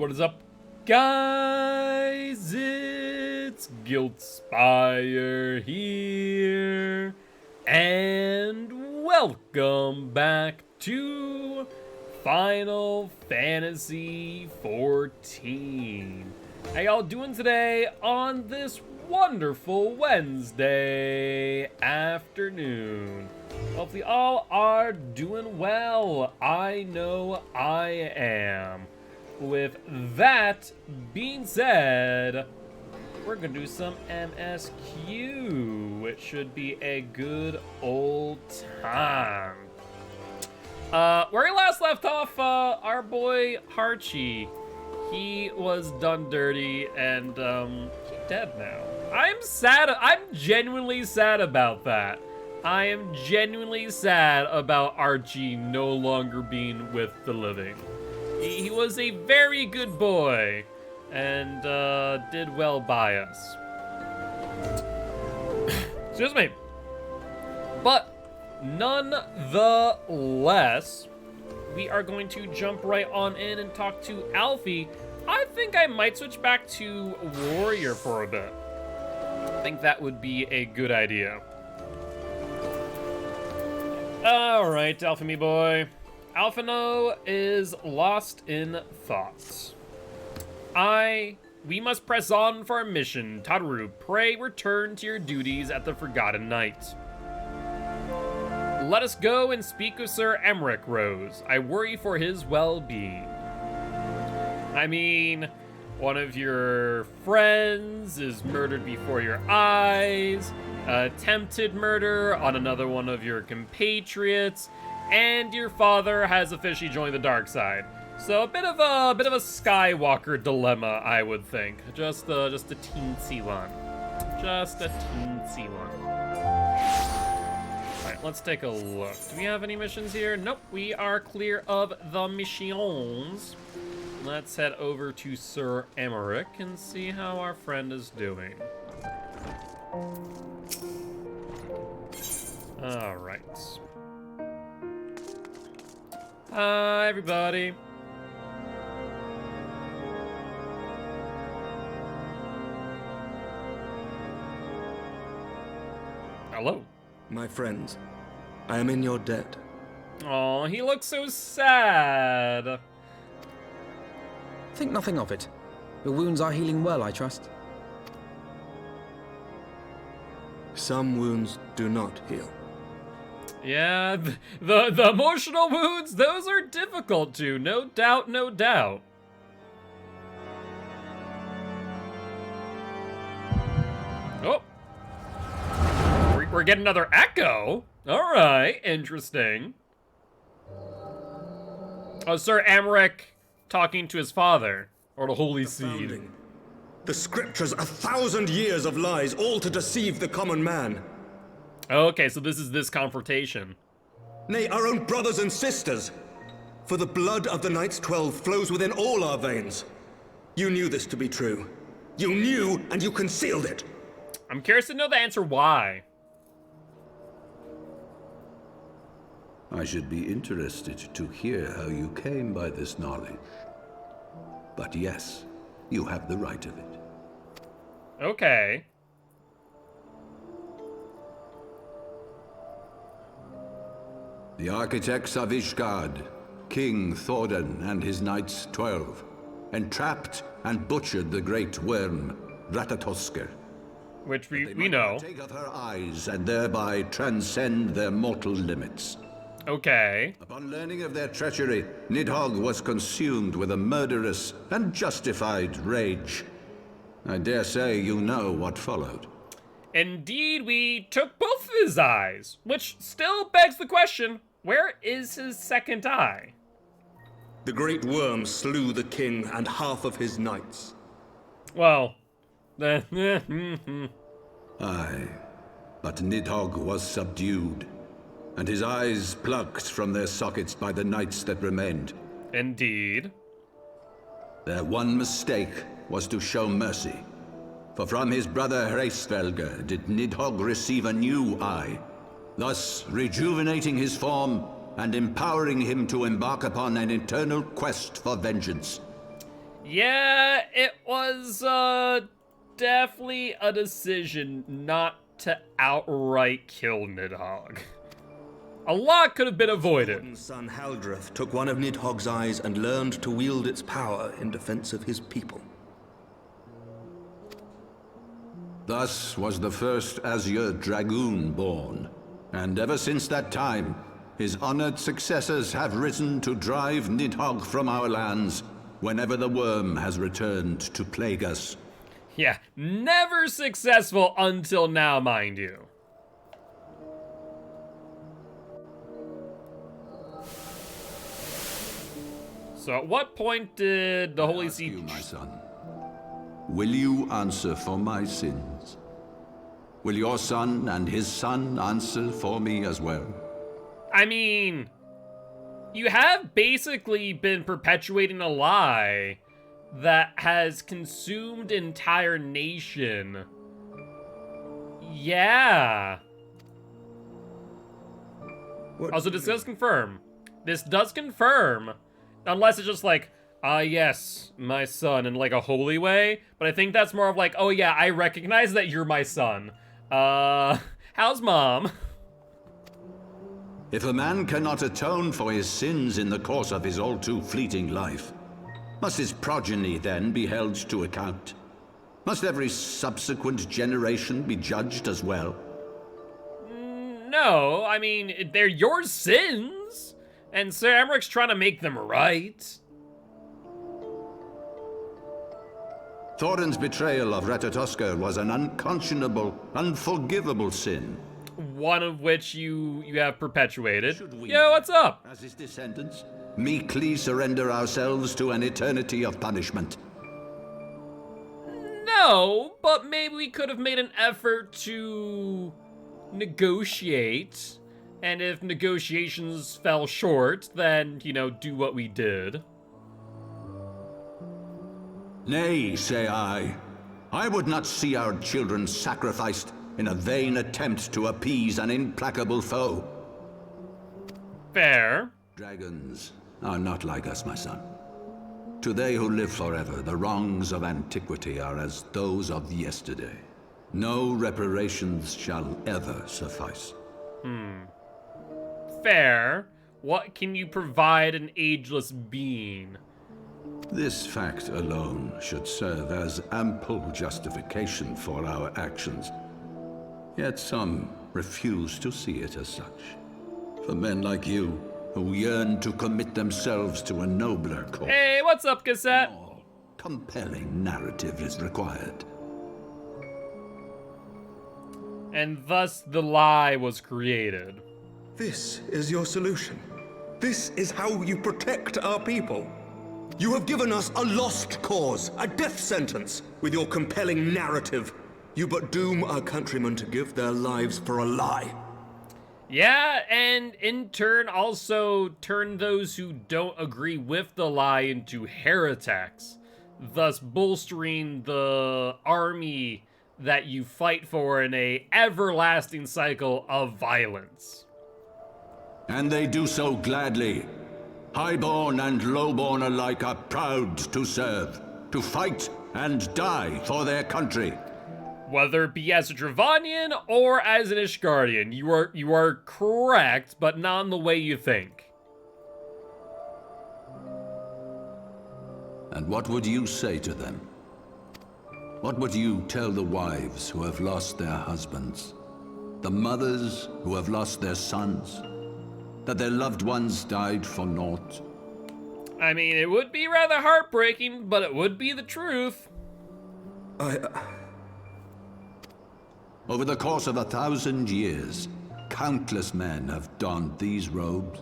What is up, guys? It's Giltspire here, and welcome back to Final Fantasy XIV. How y'all doing today on this wonderful Wednesday afternoon? Hopefully all are doing well. I know I am. With that being said, we're gonna do some MSQ, which should be a good old time. Where we last left off, our boy Harchi, he was done dirty and he's dead now. I'm sad. I'm genuinely sad about that. I am genuinely sad about Archie no longer being with the living. He was a very good boy and did well by us. Excuse me. But nonetheless, we are going to jump right on in and talk to Alfie. I think I might switch back to Warrior for a bit. I think that would be a good idea. All right, Alfie, me boy. Alphino is lost in thoughts. We must press on for our mission. Tataru, pray return to your duties at the Forgotten Night. Let us go and speak with Sir Emmerich, Rose. I worry for his well-being. I mean, one of your friends is murdered before your eyes, attempted murder on another one of your compatriots, and your father has officially joined the dark side. So a bit of a Skywalker dilemma, I would think. Just a teensy one. Just a teensy one. All right, let's take a look. Do we have any missions here? Nope, we are clear of the missions. Let's head over to Sir Emmerich and see how our friend is doing. All right. Hi, everybody. Hello. My friends, I am in your debt. Oh, he looks so sad. Think nothing of it. Your wounds are healing well, I trust. Some wounds do not heal. Yeah, the emotional wounds, those are difficult to, no doubt, no doubt. Oh. We're getting another echo. All right, interesting. Oh, Sir Emmerich talking to his father, or the Holy Seed. The scriptures, 1,000 years of lies, all to deceive the common man. Okay, so this is this confrontation. Nay, our own brothers and sisters. For the blood of the Knights 12 flows within all our veins. You knew this to be true. You knew, and you concealed it. I'm curious to know the answer why. I should be interested to hear how you came by this knowledge. But yes, you have the right of it. Okay. The architects of Ishgard, King Thordan and his Knights 12, entrapped and butchered the great worm, Ratatosker. Which we know. Take of her eyes and thereby transcend their mortal limits. Okay. Upon learning of their treachery, Nidhogg was consumed with a murderous and justified rage. I dare say you know what followed. Indeed, we took both of his eyes, which still begs the question, where is his second eye? The great worm slew the king and half of his knights. Well, Aye, but Nidhogg was subdued, and his eyes plucked from their sockets by the knights that remained. Indeed. Their one mistake was to show mercy. For from his brother Hreisvelger did Nidhogg receive a new eye, thus rejuvenating his form and empowering him to embark upon an eternal quest for vengeance. Yeah, it was definitely a decision not to outright kill Nidhogg. A lot could have been avoided. Odin's son Haldreth took one of Nidhogg's eyes and learned to wield its power in defense of his people. Thus was the first Azure Dragoon born, and ever since that time, his honored successors have risen to drive Nidhogg from our lands whenever the worm has returned to plague us. Yeah, never successful until now, mind you. So at what point did the Holy See... You, my son, will you answer for my sins? Will your son and his son answer for me as well? I mean, you have basically been perpetuating a lie that has consumed an entire nation. Yeah. Also, this does confirm. This does confirm, unless it's just like, ah, yes, my son, in like a holy way. But I think that's more of like, oh yeah, I recognize that you're my son. How's mom? If a man cannot atone for his sins in the course of his all too fleeting life, must his progeny then be held to account? Must every subsequent generation be judged as well? No, I mean, they're your sins, and Sir Emmeric's trying to make them right. Thorin's betrayal of Ratatoskr was an unconscionable, unforgivable sin. One of which you have perpetuated. Should we, Yo, what's up? as his descendants, meekly surrender ourselves to an eternity of punishment? No, but maybe we could have made an effort to negotiate. And if negotiations fell short, then, you know, do what we did. Nay, say I. I would not see our children sacrificed in a vain attempt to appease an implacable foe. Fair. Dragons are not like us, my son. To they who live forever, the wrongs of antiquity are as those of yesterday. No reparations shall ever suffice. Fair. What can you provide an ageless being? This fact alone should serve as ample justification for our actions. Yet some refuse to see it as such. For men like you, who yearn to commit themselves to a nobler cause, Hey, what's up, Cassette? more compelling narrative is required. And thus the lie was created. This is your solution. This is how you protect our people. You have given us a lost cause, a death sentence. With your compelling narrative, you but doom our countrymen to give their lives for a lie. Yeah, and in turn also turn those who don't agree with the lie into heretics, thus bolstering the army that you fight for in a everlasting cycle of violence. And they do so gladly. Highborn and lowborn alike are proud to serve, to fight and die for their country. Whether it be as a Dravanian or as an Ishgardian, you are correct, but not in the way you think. And what would you say to them? What would you tell the wives who have lost their husbands? The mothers who have lost their sons? That their loved ones died for naught? I mean, it would be rather heartbreaking, but it would be the truth. Over the course of 1,000 years, countless men have donned these robes,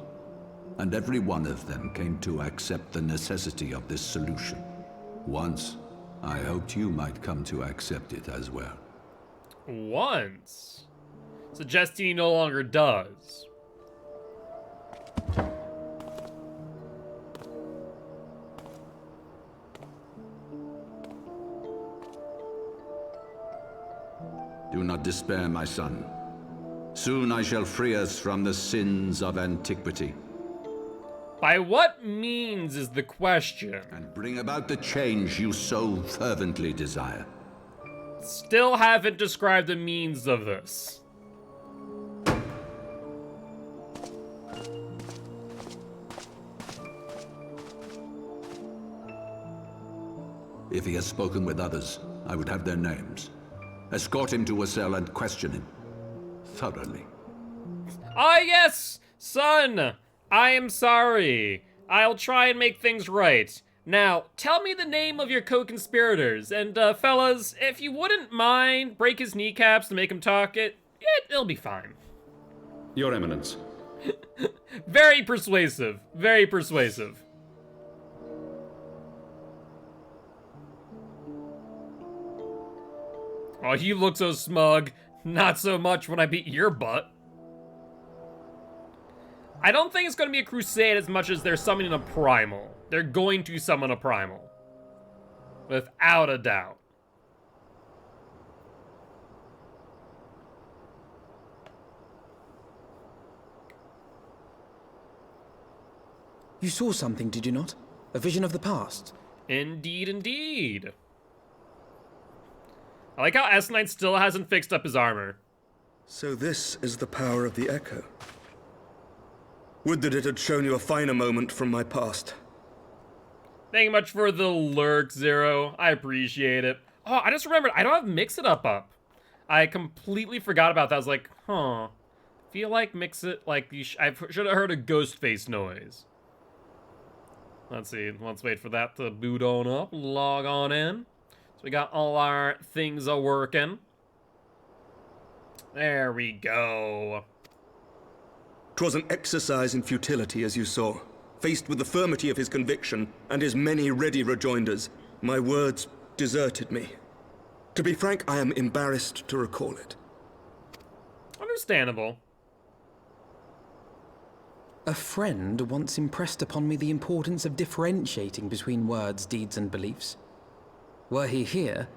and every one of them came to accept the necessity of this solution. Once, I hoped you might come to accept it as well. Once. Suggesting he no longer does. Do not despair, my son. Soon I shall free us from the sins of antiquity. By what means is the question? And bring about the change you so fervently desire. Still haven't described the means of this. If he has spoken with others, I would have their names. Escort him to a cell and question him. Thoroughly. Ah, yes, son! I am sorry. I'll try and make things right. Now, tell me the name of your co-conspirators, and fellas, if you wouldn't mind, break his kneecaps to make him talk, it'll be fine. Your Eminence. Very persuasive, very persuasive. Oh, you look so smug. Not so much when I beat your butt. I don't think it's going to be a crusade as much as they're summoning a primal. They're going to summon a primal. Without a doubt. You saw something, did you not? A vision of the past? Indeed, indeed. I like how S-Knight still hasn't fixed up his armor. So this is the power of the Echo. Would that it had shown you a finer moment from my past. Thank you much for the lurk, Zero. I appreciate it. Oh, I just remembered, I don't have Mix It Up. I completely forgot about that. I was like, huh. Feel like Mix It, like, I should have heard a ghost face noise. Let's see, let's wait for that to boot on up, log on in. So we got all our things a-working. There we go. 'Twas an exercise in futility, as you saw. Faced with the firmity of his conviction and his many ready rejoinders, my words deserted me. To be frank, I am embarrassed to recall it. Understandable. A friend once impressed upon me the importance of differentiating between words, deeds, and beliefs. Were he here,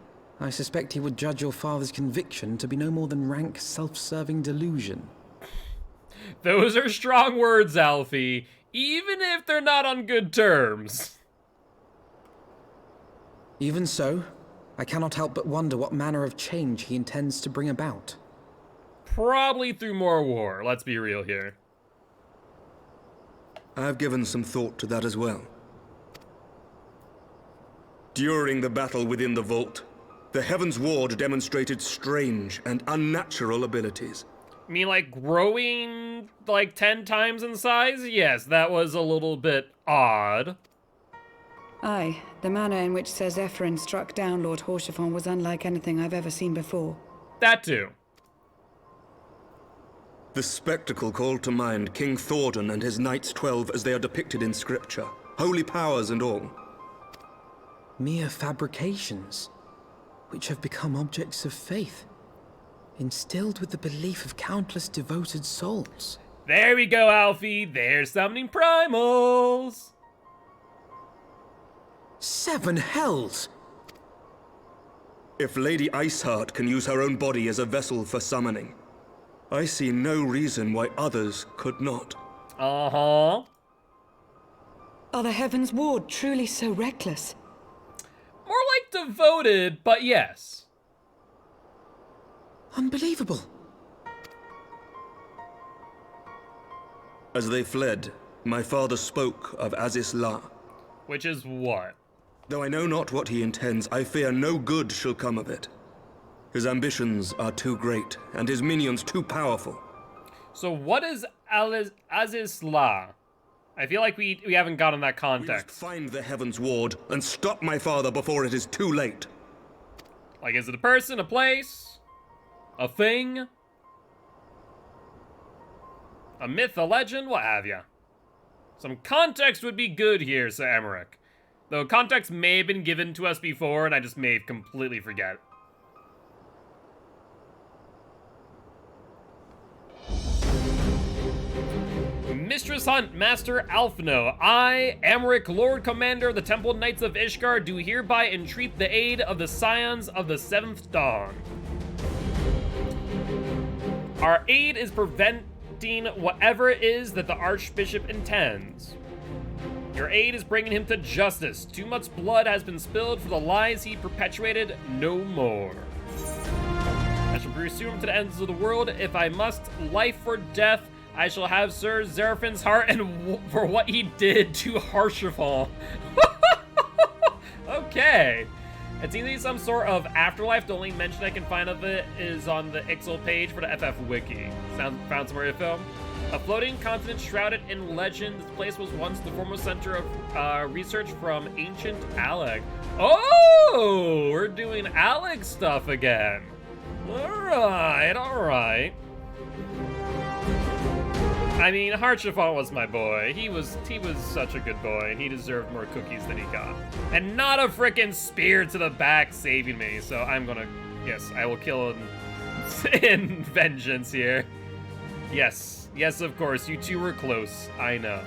I suspect he would judge your father's conviction to be no more than rank self-serving delusion. Those are strong words, Alfie, even if they're not on good terms. Even so, I cannot help but wonder what manner of change he intends to bring about. Probably through more war, let's be real here. I've given some thought to that as well. During the battle within the vault, the Heaven's Ward demonstrated strange and unnatural abilities. I mean, like, growing, like, 10 times in size? Yes, that was a little bit odd. Aye, the manner in which Sir Zephyrin struck down Lord Haurchefant was unlike anything I've ever seen before. That too. The spectacle called to mind King Thordan and his Knights 12 as they are depicted in scripture, holy powers and all. Mere fabrications, which have become objects of faith, instilled with the belief of countless devoted souls. There we go, Alfie. They're summoning primals. 7 hells! If Lady Iceheart can use her own body as a vessel for summoning, I see no reason why others could not. Uh-huh. Are the Heaven's Ward truly so reckless? More like devoted, but yes. Unbelievable. As they fled, my father spoke of Azis La. Which is what? Though I know not what he intends, I fear no good shall come of it. His ambitions are too great, and his minions too powerful. So what is Azis La? I feel like we haven't gotten that We must context. find the Heaven's Ward and stop my father before it is too late. Like, is it a person, a place, a thing, a myth, a legend, what have ya? Some context would be good here, Sir Emmerich. Though context may have been given to us before, and I just may completely forget. Mistress Hunt, Master Alphino, I, Emmerich, Lord Commander of the Temple Knights of Ishgard, do hereby entreat the aid of the Scions of the Seventh Dawn. Our aid is preventing whatever it is that the Archbishop intends. Your aid is bringing him to justice. Too much blood has been spilled for the lies he perpetuated. No more. I shall pursue him to the ends of the world. If I must, life or death, I shall have Sir Zerafen's heart and for what he did to Harshaval. Okay. It seems to be some sort of afterlife. The only mention I can find of it is on the XIV page for the FF Wiki. Found somewhere to film. A floating continent shrouded in legend. This place was once the foremost center of research from ancient Alec. Oh, we're doing Alec stuff again. Alright, alright. I mean, Harshaval was my boy. He was such a good boy, and he deserved more cookies than he got. And not a frickin' spear to the back saving me, so I'm gonna... Yes, I will kill him in vengeance here. Yes. Yes, of course, you two were close. I know.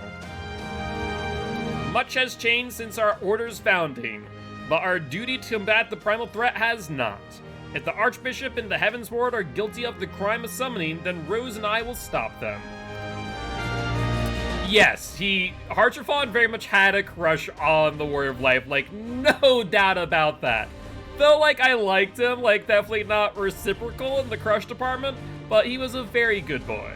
Much has changed since our order's founding, but our duty to combat the primal threat has not. If the Archbishop and the Heavens Ward are guilty of the crime of summoning, then Rose and I will stop them. Yes, Harshaval very much had a crush on the Warrior of Life, like, no doubt about that. Though, like, I liked him, like, definitely not reciprocal in the crush department, but he was a very good boy.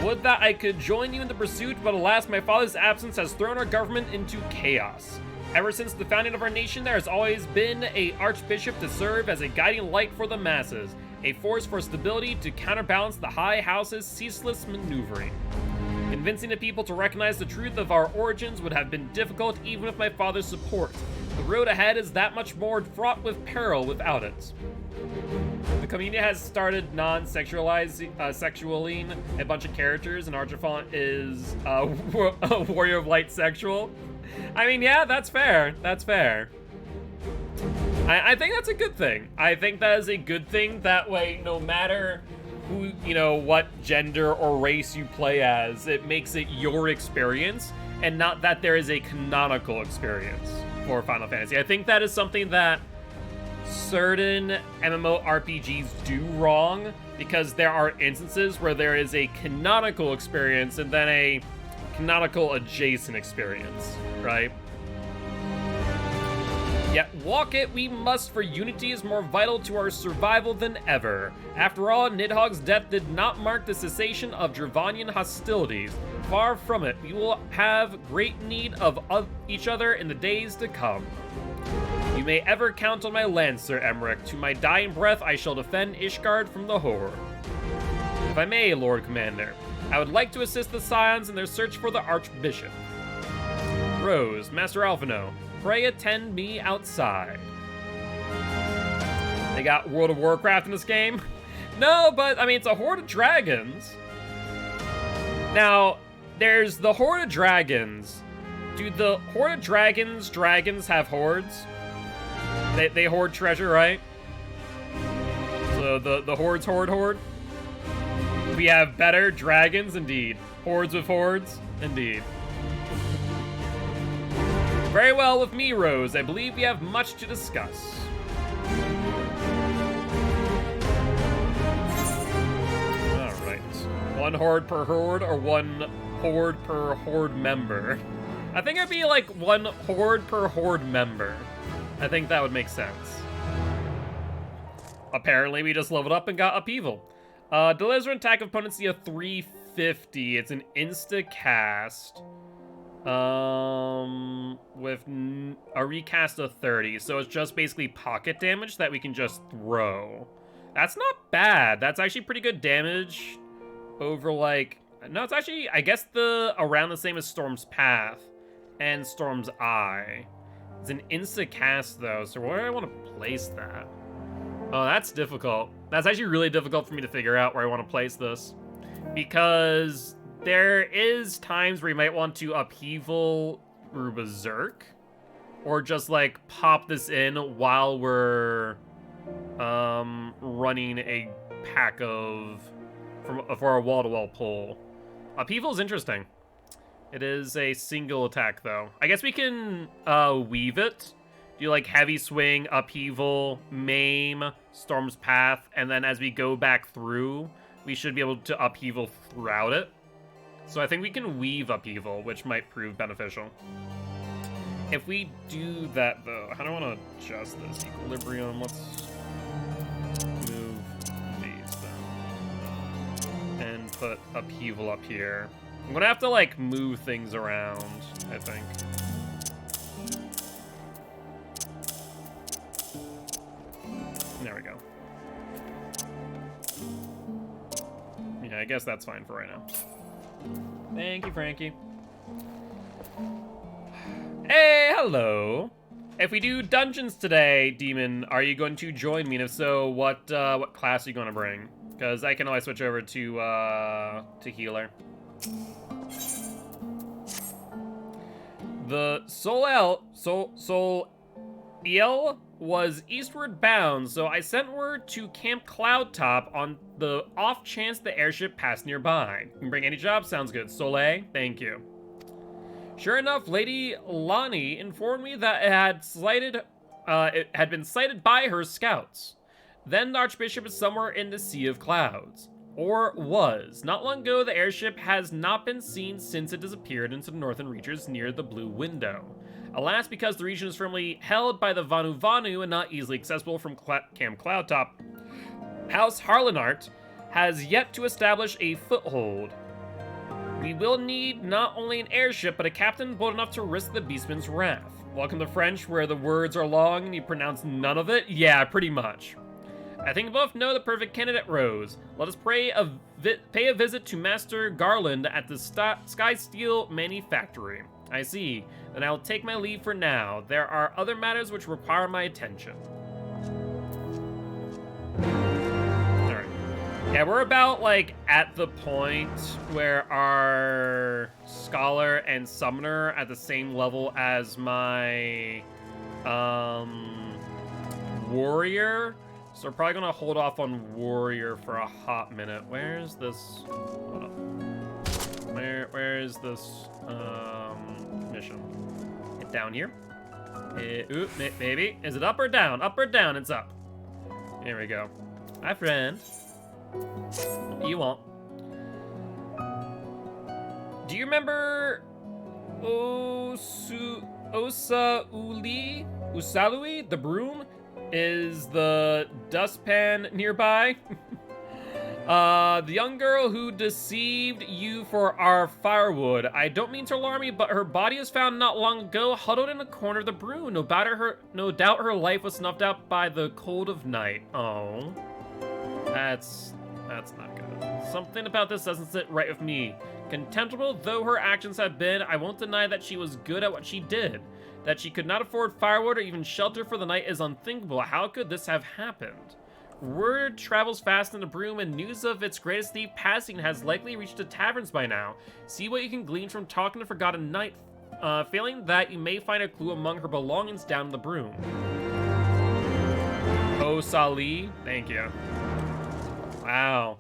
Would that I could join you in the pursuit, but alas, my father's absence has thrown our government into chaos. Ever since the founding of our nation, there has always been an archbishop to serve as a guiding light for the masses, a force for stability to counterbalance the High House's ceaseless maneuvering. Convincing the people to recognize the truth of our origins would have been difficult even with my father's support. The road ahead is that much more fraught with peril without it. The community has started sexualing a bunch of characters, and Harshaval is a Warrior of Light sexual. I mean, yeah, that's fair. That's fair. I think that's a good thing. I think that is a good thing. That way, no matter who, what gender or race you play as, it makes it your experience, and not that there is a canonical experience for Final Fantasy. I think that is something that certain MMORPGs do wrong, because there are instances where there is a canonical experience and then a canonical adjacent experience, right? Yet walk it we must, for unity is more vital to our survival than ever. After all, Nidhogg's death did not mark the cessation of Dravanian hostilities. Far from it, we will have great need of each other in the days to come. You may ever count on my lance, Sir Emmerich. To my dying breath, I shall defend Ishgard from the horror. If I may, Lord Commander, I would like to assist the Scions in their search for the Archbishop. Rose, Master Alphino, pray attend me outside. They got World of Warcraft in this game? No, but, I mean, it's a horde of dragons. Now, there's the horde of dragons. Do the horde of dragons have hordes? They hoard treasure, right? So the hordes horde? We have better dragons, indeed. Hordes with hordes, indeed. Very well with me, Rose. I believe we have much to discuss. Alright. One horde per horde, or one horde per horde member? I think it'd be like one horde per horde member. I think that would make sense. Apparently, we just leveled up and got Upheaval. Delays an attack of potency of 350. It's an insta-cast. With a recast of 30. So it's just basically pocket damage that we can just throw. That's not bad. That's actually pretty good damage over, like... No, it's actually, I guess, around the same as Storm's Path and Storm's Eye. It's an insta-cast, though, so where do I want to place that? Oh, that's difficult. That's actually really difficult for me to figure out where I want to place this. Because there is times where you might want to Upheaval through Berserk. Or just, like, pop this in while we're running a pack for a wall-to-wall pull. Upheaval is interesting. It is a single attack, though. I guess we can weave it. Do like heavy swing, Upheaval, maim, Storm's Path, and then as we go back through, we should be able to Upheaval throughout it. So I think we can weave upheaval, which might prove beneficial. If we do that, though, how do I want to adjust this? Equilibrium, let's move these then. And put upheaval up here. I'm gonna have to, like, move things around, I think. There we go. Yeah, I guess that's fine for right now. Thank you, Frankie. Hey, hello. If we do dungeons today, Demon, are you going to join me? And if so, what class are you going to bring? Because I can always switch over to healer. The Sol El was eastward bound, so I sent word to Camp Cloudtop on the off chance the airship passed nearby. You can bring any job, sounds good. Soleil, thank you. Sure enough, Lady Lonnie informed me that it had been sighted by her scouts. Then the Archbishop is somewhere in the Sea of Clouds. Or was. Not long ago, the airship has not been seen since it disappeared into the northern reaches near the Blue Window. Alas, because the region is firmly held by the Vanu Vanu and not easily accessible from Camp Cloudtop, House Harlanart has yet to establish a foothold. We will need not only an airship, but a captain bold enough to risk the Beastman's wrath. Welcome to French, where the words are long and you pronounce none of it? Yeah, pretty much. I think both know the perfect candidate, Rose. Let us pay a visit to Master Garland at the Sky Steel Manufactory. I see. Then I'll take my leave for now. There are other matters which require my attention. Alright. Yeah, we're about, like, at the point where our Scholar and Summoner are at the same level as my, Warrior. So we're probably gonna hold off on Warrior for a hot minute. Where's this? Hold up. Where is this mission? Hit down here. Oop, maybe. Is it up or down? Up or down? It's up. Here we go. Hi, friend. You won't. Do you remember Usalui, the broom? Is the dustpan nearby? The young girl who deceived you for our firewood. I don't mean to alarm you, but her body was found not long ago, huddled in a corner of the broom. No doubt her life was snuffed out by the cold of night. Oh, that's not good. Something about this doesn't sit right with me. Contemptible though her actions have been, I won't deny that she was good at what she did. That she could not afford firewood or even shelter for the night is unthinkable. How could this have happened? Word travels fast in the broom, and news of its greatest thief passing has likely reached the taverns by now. See what you can glean from talking to Forgotten Night. Failing that, you may find a clue among her belongings down in the broom. Oh, Sali, thank you. Wow.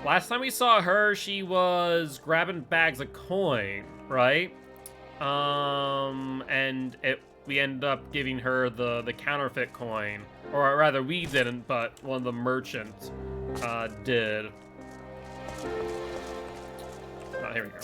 Last time we saw her, she was grabbing bags of coin, right? And we ended up giving her the counterfeit coin. Or rather, we didn't, but one of the merchants did. Oh, here we go.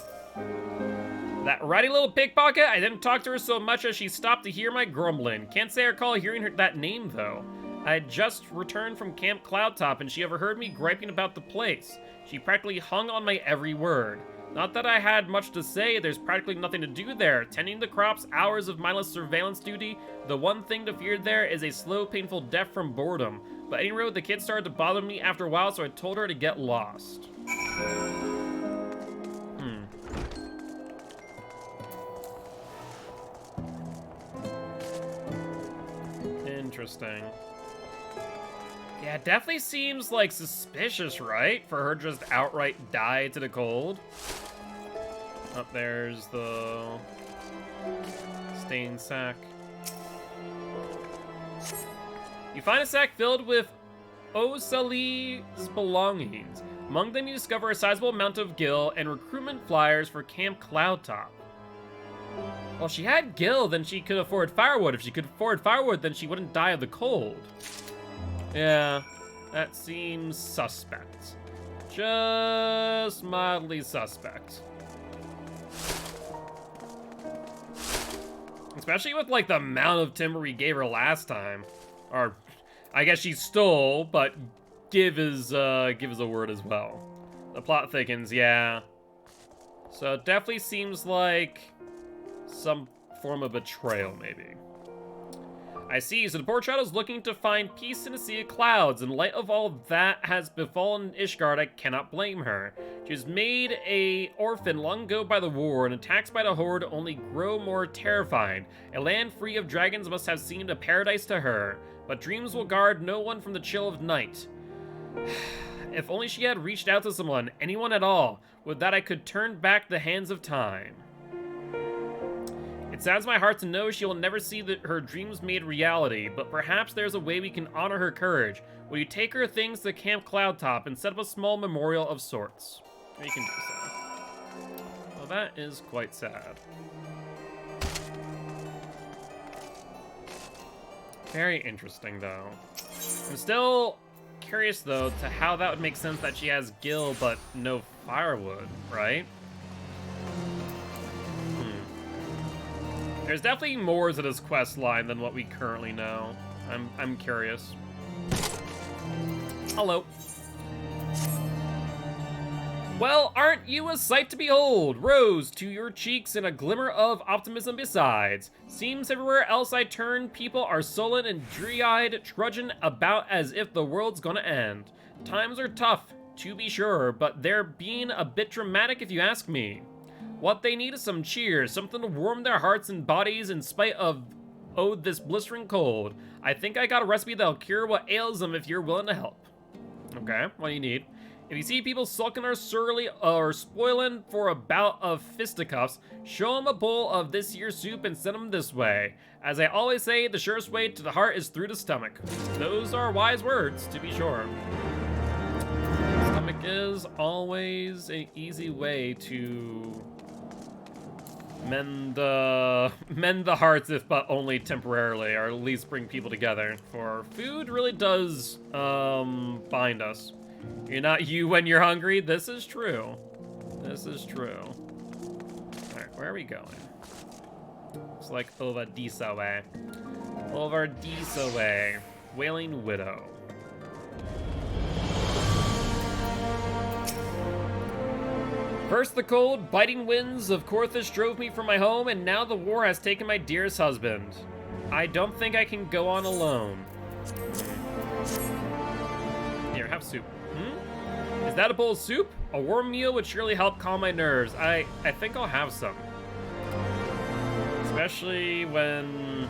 That ratty little pickpocket, I didn't talk to her so much as she stopped to hear my grumbling. Can't say I recall hearing that name, though. I had just returned from Camp Cloudtop, and she overheard me griping about the place. She practically hung on my every word. Not that I had much to say, there's practically nothing to do there. Tending the crops, hours of mindless surveillance duty. The one thing to fear there is a slow, painful death from boredom. But anyway, the kid started to bother me after a while, so I told her to get lost. Interesting. Yeah, it definitely seems like suspicious, right? For her just outright die to the cold. Up there's the stain sack. You find a sack filled with Osali's belongings. Among them you discover a sizable amount of gil and recruitment flyers for Camp Cloudtop. Well, she had gil, then she could afford firewood. If she could afford firewood, then she wouldn't die of the cold. Yeah, that seems suspect. just mildly suspect. Especially with, like, the amount of timber we gave her last time. Or, I guess she stole, but give is a word as well. The plot thickens, yeah. So it definitely seems like some form of betrayal, maybe. I see, so the poor child is looking to find peace in a sea of clouds. In light of all that has befallen Ishgard, I cannot blame her. She was made an orphan long ago by the war, and attacks by the Horde only grow more terrifying. A land free of dragons must have seemed a paradise to her, but dreams will guard no one from the chill of night. If only she had reached out to someone, anyone at all, with that I could turn back the hands of time. It saddens my heart to know she will never see her dreams made reality, but perhaps there's a way we can honor her courage. Will you take her things to Camp Cloudtop and set up a small memorial of sorts? We can do so. Well, that is quite sad. Very interesting, though. I'm still curious, though, to how that would make sense that she has Gil but no firewood, right? There's definitely more to this quest line than what we currently know. I'm curious. Hello. Well, aren't you a sight to behold? Rose to your cheeks and a glimmer of optimism besides. Seems everywhere else I turn, people are sullen and dreary-eyed, trudging about as if the world's gonna end. Times are tough, to be sure, but they're being a bit dramatic if you ask me. What they need is some cheer, something to warm their hearts and bodies in spite of, this blistering cold. I think I got a recipe that'll cure what ails them if you're willing to help. Okay, what do you need? If you see people sulking or surly or spoiling for a bout of fisticuffs, show them a bowl of this here soup and send them this way. As I always say, the surest way to the heart is through the stomach. Those are wise words, to be sure. Stomach is always an easy way to mend the hearts, if but only temporarily, or at least bring people together. For food really does bind us. You're not you when you're hungry. This is true. This is true. Alright, where are we going? It's like over this way. Over this way. Wailing Widow. First the cold, biting winds of Korthus drove me from my home, and now the war has taken my dearest husband. I don't think I can go on alone. Here, have soup. Is that a bowl of soup? A warm meal would surely help calm my nerves. I think I'll have some. Especially when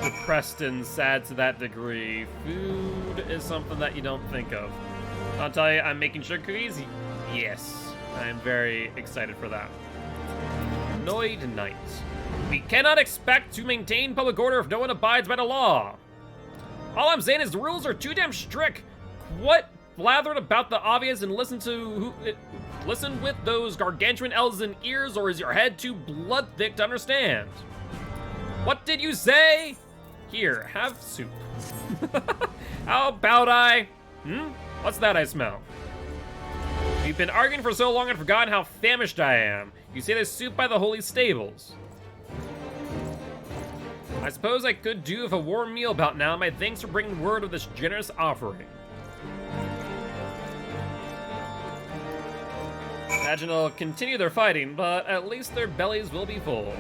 depressed and sad to that degree. Food is something that you don't think of. I'll tell you, I'm making sugar cookies. Yes. I'm very excited for that. Annoyed Knight. We cannot expect to maintain public order if no one abides by the law. All I'm saying is the rules are too damn strict. What? Blathered about the obvious and listen with those gargantuan elves in ears, or is your head too blood thick to understand? What did you say? Here, have soup. How about I? What's that I smell? We've been arguing for so long I've forgotten how famished I am. You say there's soup by the holy stables. I suppose I could do with a warm meal about now. My thanks for bringing word of this generous offering. Imagine they'll continue their fighting, but at least their bellies will be full.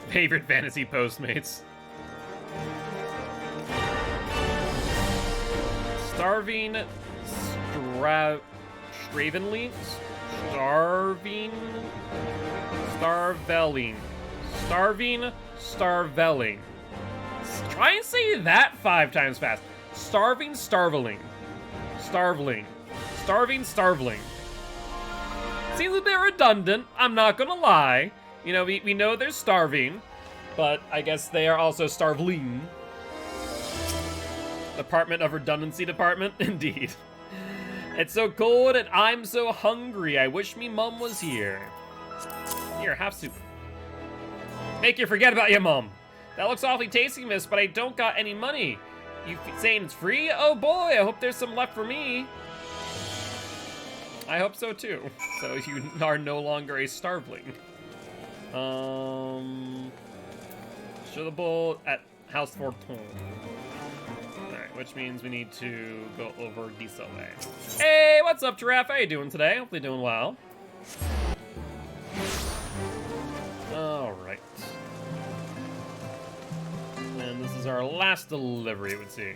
Favorite fantasy Postmates. Starving Stravenling? Starveling. Try and say that 5 times fast. Starving Starveling. Starveling. Seems a bit redundant, I'm not gonna lie. You know, we know they're starving, but I guess they are also starveling. Department of Redundancy Department, indeed. It's so cold and I'm so hungry. I wish me mum was here. Here, have soup. Make you forget about your mum. That looks awfully tasty, miss, but I don't got any money. You saying it's free? Oh boy, I hope there's some left for me. I hope so too. So you are no longer a starveling. Show the bull at House Fortune. Alright, which means we need to go over Diesel way. Hey, what's up, Giraffe? How you doing today? Hopefully doing well. Alright. And this is our last delivery, it would seem.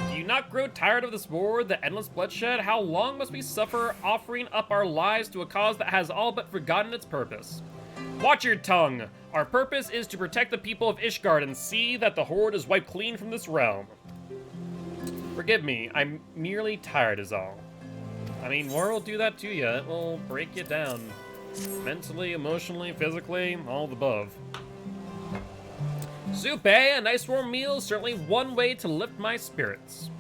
Do you not grow tired of this war, the endless bloodshed? How long must we suffer offering up our lives to a cause that has all but forgotten its purpose? Watch your tongue! Our purpose is to protect the people of Ishgard and see that the Horde is wiped clean from this realm. Forgive me, I'm merely tired is all. I mean, war will do that to you. It will break you down. Mentally, emotionally, physically, all of the above. Soup, eh? A nice warm meal is certainly one way to lift my spirits.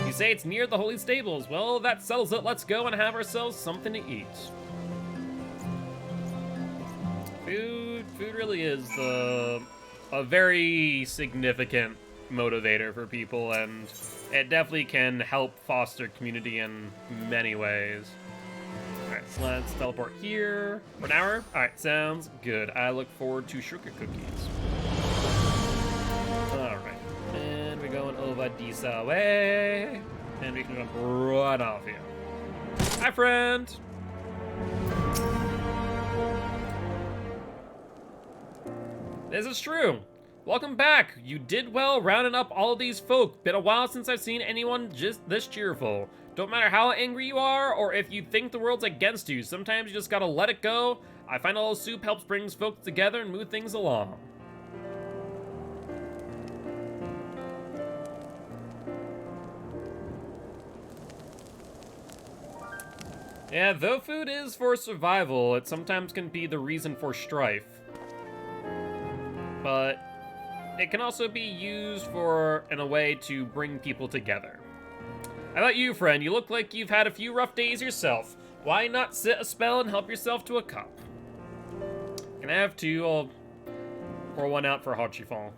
You say it's near the holy stables. Well, that settles it. Let's go and have ourselves something to eat. Food really is a very significant motivator for people, and it definitely can help foster community in many ways. Alright, so let's teleport here for an hour. Alright, sounds good. I look forward to sugar cookies. Alright, and we're going over this way, and we can run off here. Hi, friend! This is true. Welcome back. You did well rounding up all these folk. Been a while since I've seen anyone just this cheerful. Don't matter how angry you are, or if you think the world's against you, sometimes you just gotta let it go. I find a little soup helps bring folks together and move things along. Yeah, though food is for survival, it sometimes can be the reason for strife. But it can also be used in a way to bring people together. How about you, friend? You look like you've had a few rough days yourself. Why not sit a spell and help yourself to a cup? Can I have two? I'll pour one out for hot chiffon.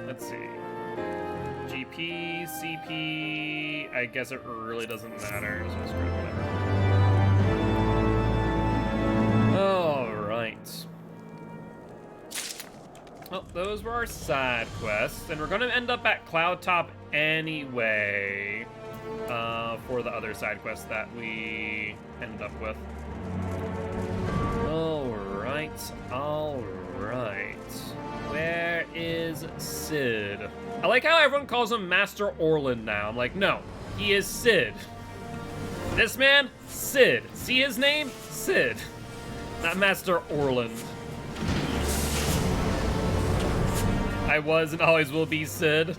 Let's see. GP, CP, I guess it really doesn't matter. So screw whatever. Alright. Well, those were our side quests, and we're going to end up at Cloud Top anyway, for the other side quests that we end up with. Alright, alright. Where is Sid? I like how everyone calls him Master Orland now. I'm like, no, he is Sid. This man, Sid. See his name? Sid. Not Master Orland. I was and always will be Sid.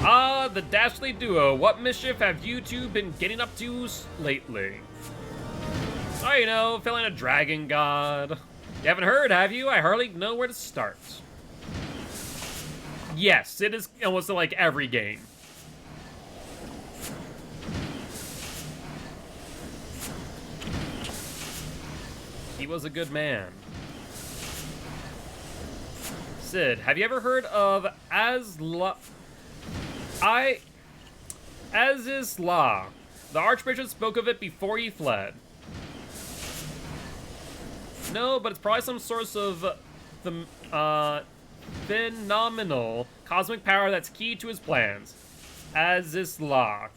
Ah, the Dashly duo. What mischief have you two been getting up to lately? Oh, you know, filling a dragon god. You haven't heard, have you? I hardly know where to start. Yes, it is almost like every game. He was a good man. Sid, have you ever heard of Azizla? The Archbishop spoke of it before he fled. No, but it's probably some source of phenomenal cosmic power that's key to his plans. Azizla.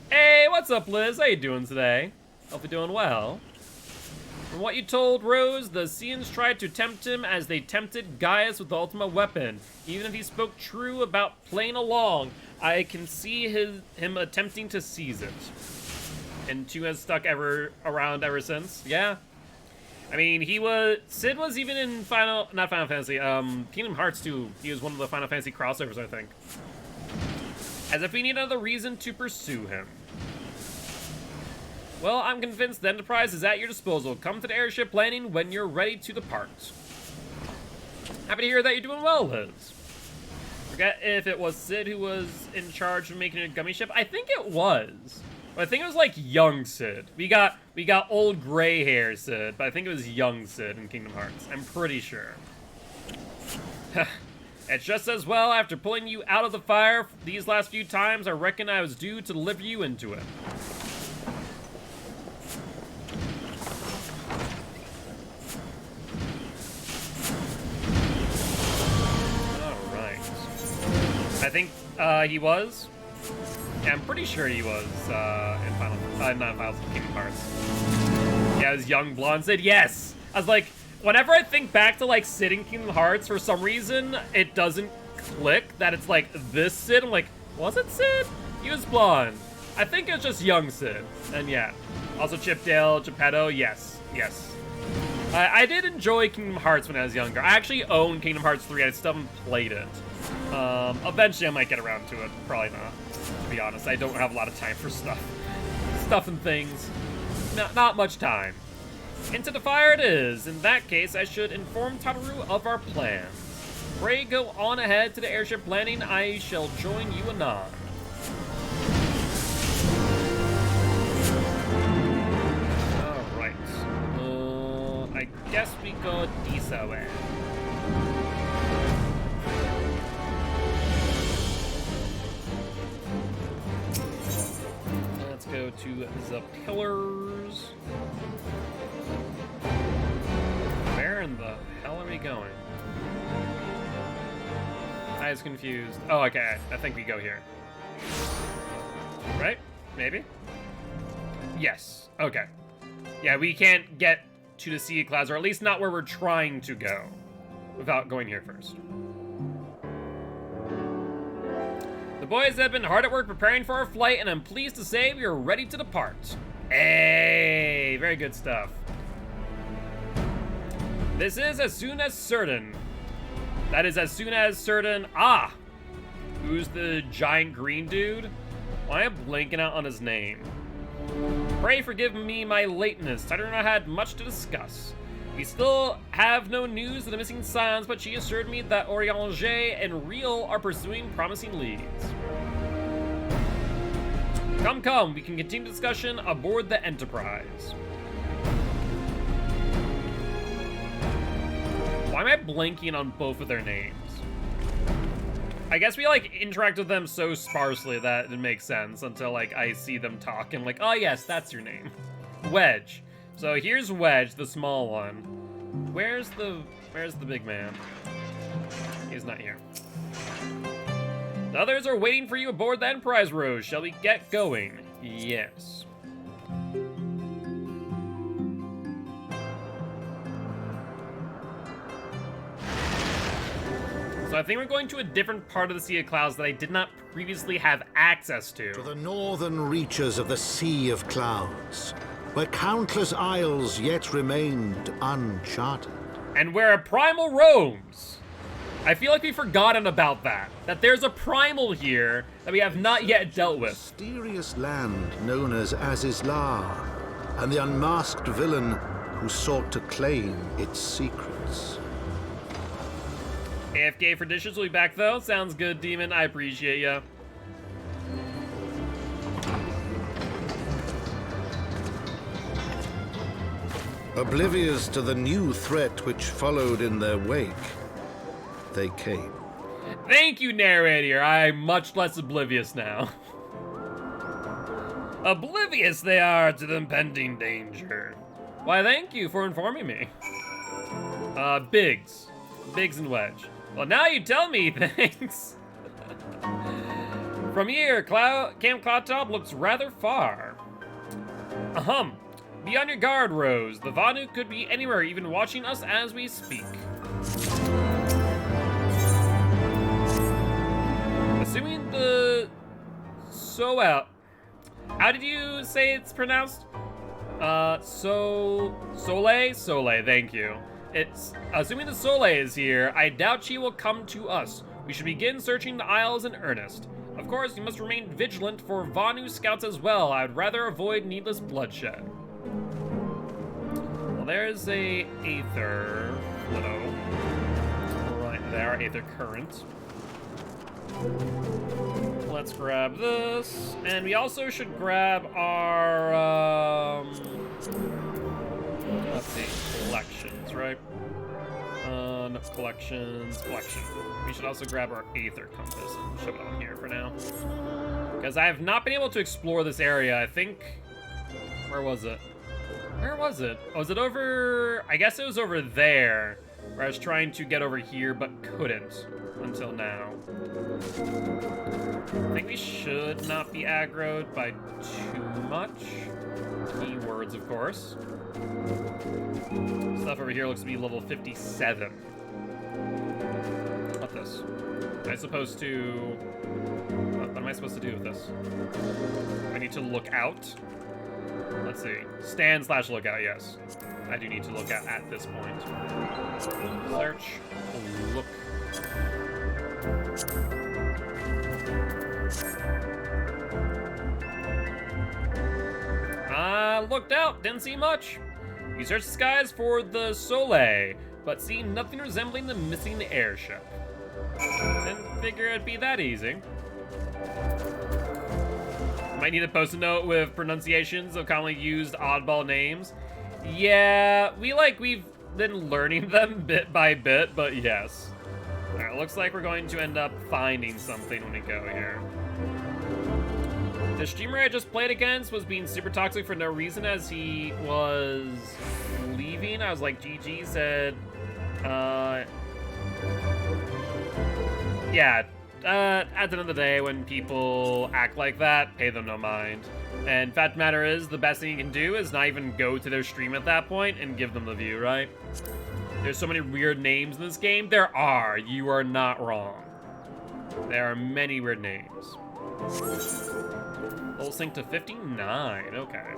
Hey, what's up, Liz? How you doing today? Hope you're doing well. From what you told Rose, the Seans tried to tempt him as they tempted Gaius with the ultimate weapon. Even if he spoke true about playing along, I can see him attempting to seize it. And 2 has stuck around ever since. Yeah. I mean, Sid was even in not Final Fantasy, Kingdom Hearts 2. He was one of the Final Fantasy crossovers, I think. As if we need another reason to pursue him. Well, I'm convinced the Enterprise is at your disposal. Come to the airship landing when you're ready to depart. Happy to hear that you're doing well, Liz. Forget if it was Sid who was in charge of making a gummy ship. I think it was. I think it was like young Sid. We got old gray hair Sid, but I think it was young Sid in Kingdom Hearts. I'm pretty sure. It's just as well after pulling you out of the fire these last few times, I reckon I was due to deliver you into it. Alright. I think he was. Yeah, I'm pretty sure he was in not Final Kingdom Hearts. Yeah, it was young blonde Sid. Yes! I was like, whenever I think back to like Sid in Kingdom Hearts, for some reason, it doesn't click that it's like this Sid. I'm like, was it Sid? He was blonde. I think it was just young Sid. And yeah. Also Chip Dale, Geppetto, yes. Yes. I did enjoy Kingdom Hearts when I was younger. I actually own Kingdom Hearts 3. I still haven't played it. Eventually I might get around to it. Probably not, to be honest. I don't have a lot of time for stuff and things. Not much time. Into the fire it is. In that case, I should inform Tataru of our plans. Pray go on ahead to the airship landing. I shall join you anon. Alright. I guess we go this way. Let's go to the pillars. Where in the hell are we going? I was confused. Oh, okay. I think we go here. Right? Maybe? Yes. Okay. Yeah, we can't get to the Sea of Clouds, or at least not where we're trying to go, without going here first. The boys have been hard at work preparing for our flight, and I'm pleased to say we are ready to depart. Hey, very good stuff. This is as soon as certain. That is as soon as certain. Ah! Who's the giant green dude? Why am I blanking out on his name? Pray forgive me my lateness. I don't know I had much to discuss. We still have no news of the missing Scions, but she assured me that Orianger and Real are pursuing promising leads. Come, we can continue discussion aboard the Enterprise. Why am I blanking on both of their names? I guess we like interact with them so sparsely that it makes sense until like I see them talk and I'm like, oh yes, that's your name. Wedge. So here's Wedge, the small one. Where's the big man? He's not here. The others are waiting for you aboard the Enterprise, Rose. Shall we get going? Yes. So I think we're going to a different part of the Sea of Clouds that I did not previously have access to. To the northern reaches of the Sea of Clouds, where countless isles yet remained uncharted. And where a primal roams. I feel like we've forgotten about that. That there's a primal here that we have not yet dealt with. Mysterious land known as Azizlar, and the unmasked villain who sought to claim its secrets. AFK for dishes will be back though. Sounds good, Demon. I appreciate ya. Oblivious to the new threat which followed in their wake, they came. Thank you, narrator. I'm much less oblivious now. Oblivious they are to the impending danger. Why, thank you for informing me. Biggs and Wedge. Well, now you tell me, thanks. From here, Camp Cloudtop looks rather far. Be on your guard, Rose. The Vanu could be anywhere, even watching us as we speak. Assuming the how did you say it's pronounced? Soleil, thank you. It's assuming the Soleil is here, I doubt she will come to us. We should begin searching the Isles in earnest. Of course, you must remain vigilant for Vanu scouts as well. I would rather avoid needless bloodshed. Well, there's a Aether flow. Right there, Aether current. Let's grab this. And we also should grab our, let's see, collections, right? No, collection. We should also grab our Aether Compass and shove it on here for now. Because I have not been able to explore this area. I think, where was it? Where was it? Was it over, I guess it was over there, where I was trying to get over here, but couldn't until now. I think we should not be aggroed by too much. Keywords, of course. Stuff over here looks to be level 57. What's this? Am I supposed to... What am I supposed to do with this? I need to look out? Let's see. Stand/lookout, yes. I do need to look out at this point. Search. Look. Looked out, didn't see much. You searched the skies for the Soleil, but see nothing resembling the missing airship. Didn't figure it'd be that easy. Might need a post-it note with pronunciations of commonly used oddball names. Yeah, we've been learning them bit by bit, but yes. Alright, looks like we're going to end up finding something when we go here. The streamer I just played against was being super toxic for no reason as he was leaving. I was like, GG said, yeah, at the end of the day, when people act like that, pay them no mind. And fact of the matter is, the best thing you can do is not even go to their stream at that point and give them the view, right? There's so many weird names in this game. There are. You are not wrong. There are many weird names. Full sync to 59. Okay.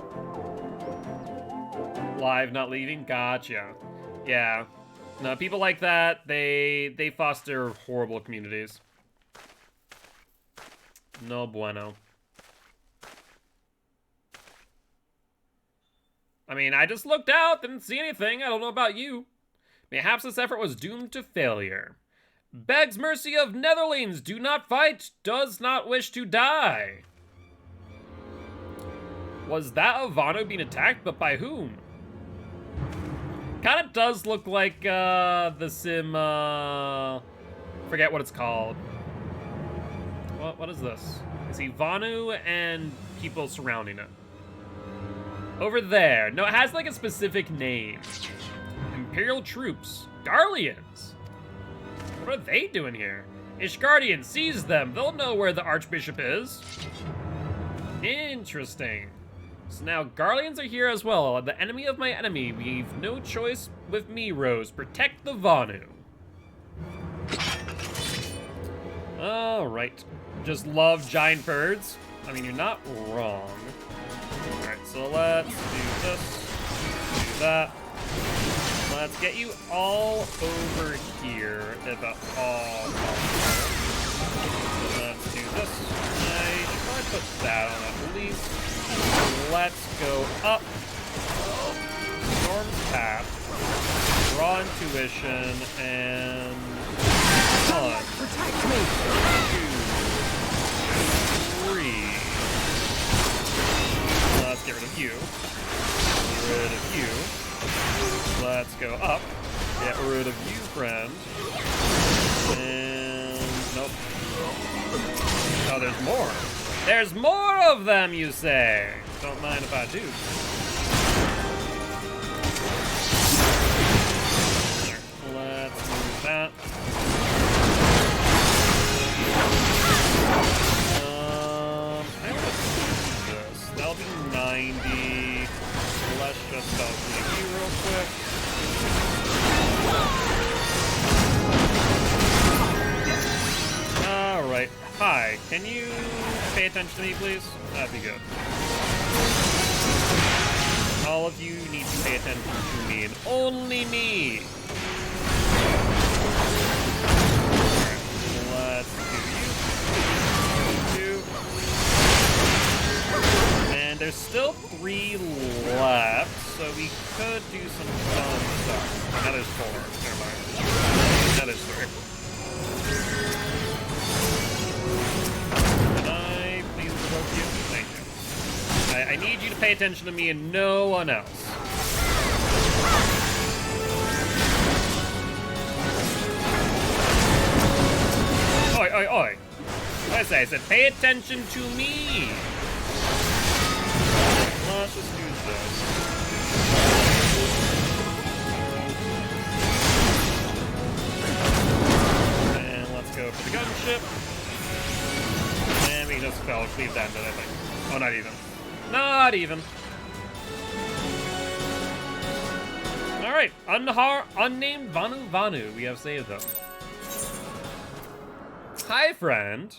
Live, not leaving. Gotcha. Yeah. No, people like that, they foster horrible communities. No bueno. I mean, I just looked out, didn't see anything. I don't know about you. Mayhaps this effort was doomed to failure. Begs mercy of Netherlings, do not fight, does not wish to die. Was that Ivano being attacked, but by whom? Kind of does look like the sim, forget what it's called. What is this? I see Vanu and people surrounding it. Over there. No, it has like a specific name. Imperial troops. Garleans. What are they doing here? Ishgardian, seize them. They'll know where the Archbishop is. Interesting. So now Garleans are here as well. The enemy of my enemy. We've no choice with me, Rose. Protect the Vanu. Alright. Just love giant birds. I mean, you're not wrong. Alright, so let's do this. Do that. Let's get you all over here, if at all possible. So let's do this. I should probably put that on at least. Let's go up. Storm's Path. Raw Intuition, and... One, protect me. 2, 3. Let's get rid of you. Get rid of you. Let's go up. Get rid of you, friend. And... nope. Oh, there's more. There's more of them, you say? Don't mind if I do. Let's move that. I want to do this. That'll be 90. Let's just self-leave you real quick. Alright. Hi, can you pay attention to me, please? That'd be good. All of you need to pay attention to me, and only me! Alright, let's do you. 2. And there's still 3 left, so we could do some fun stuff. Now there's 4. Never mind. Now there's 3. pay attention to me and no one else. Oi, oi, oi. What did I said, pay attention to me. Let's just do this. And let's go for the gunship. And we just fell cleave that into that thing. Oh, not even. Not even. Alright, unnamed Vanu. We have saved them. Hi, friend.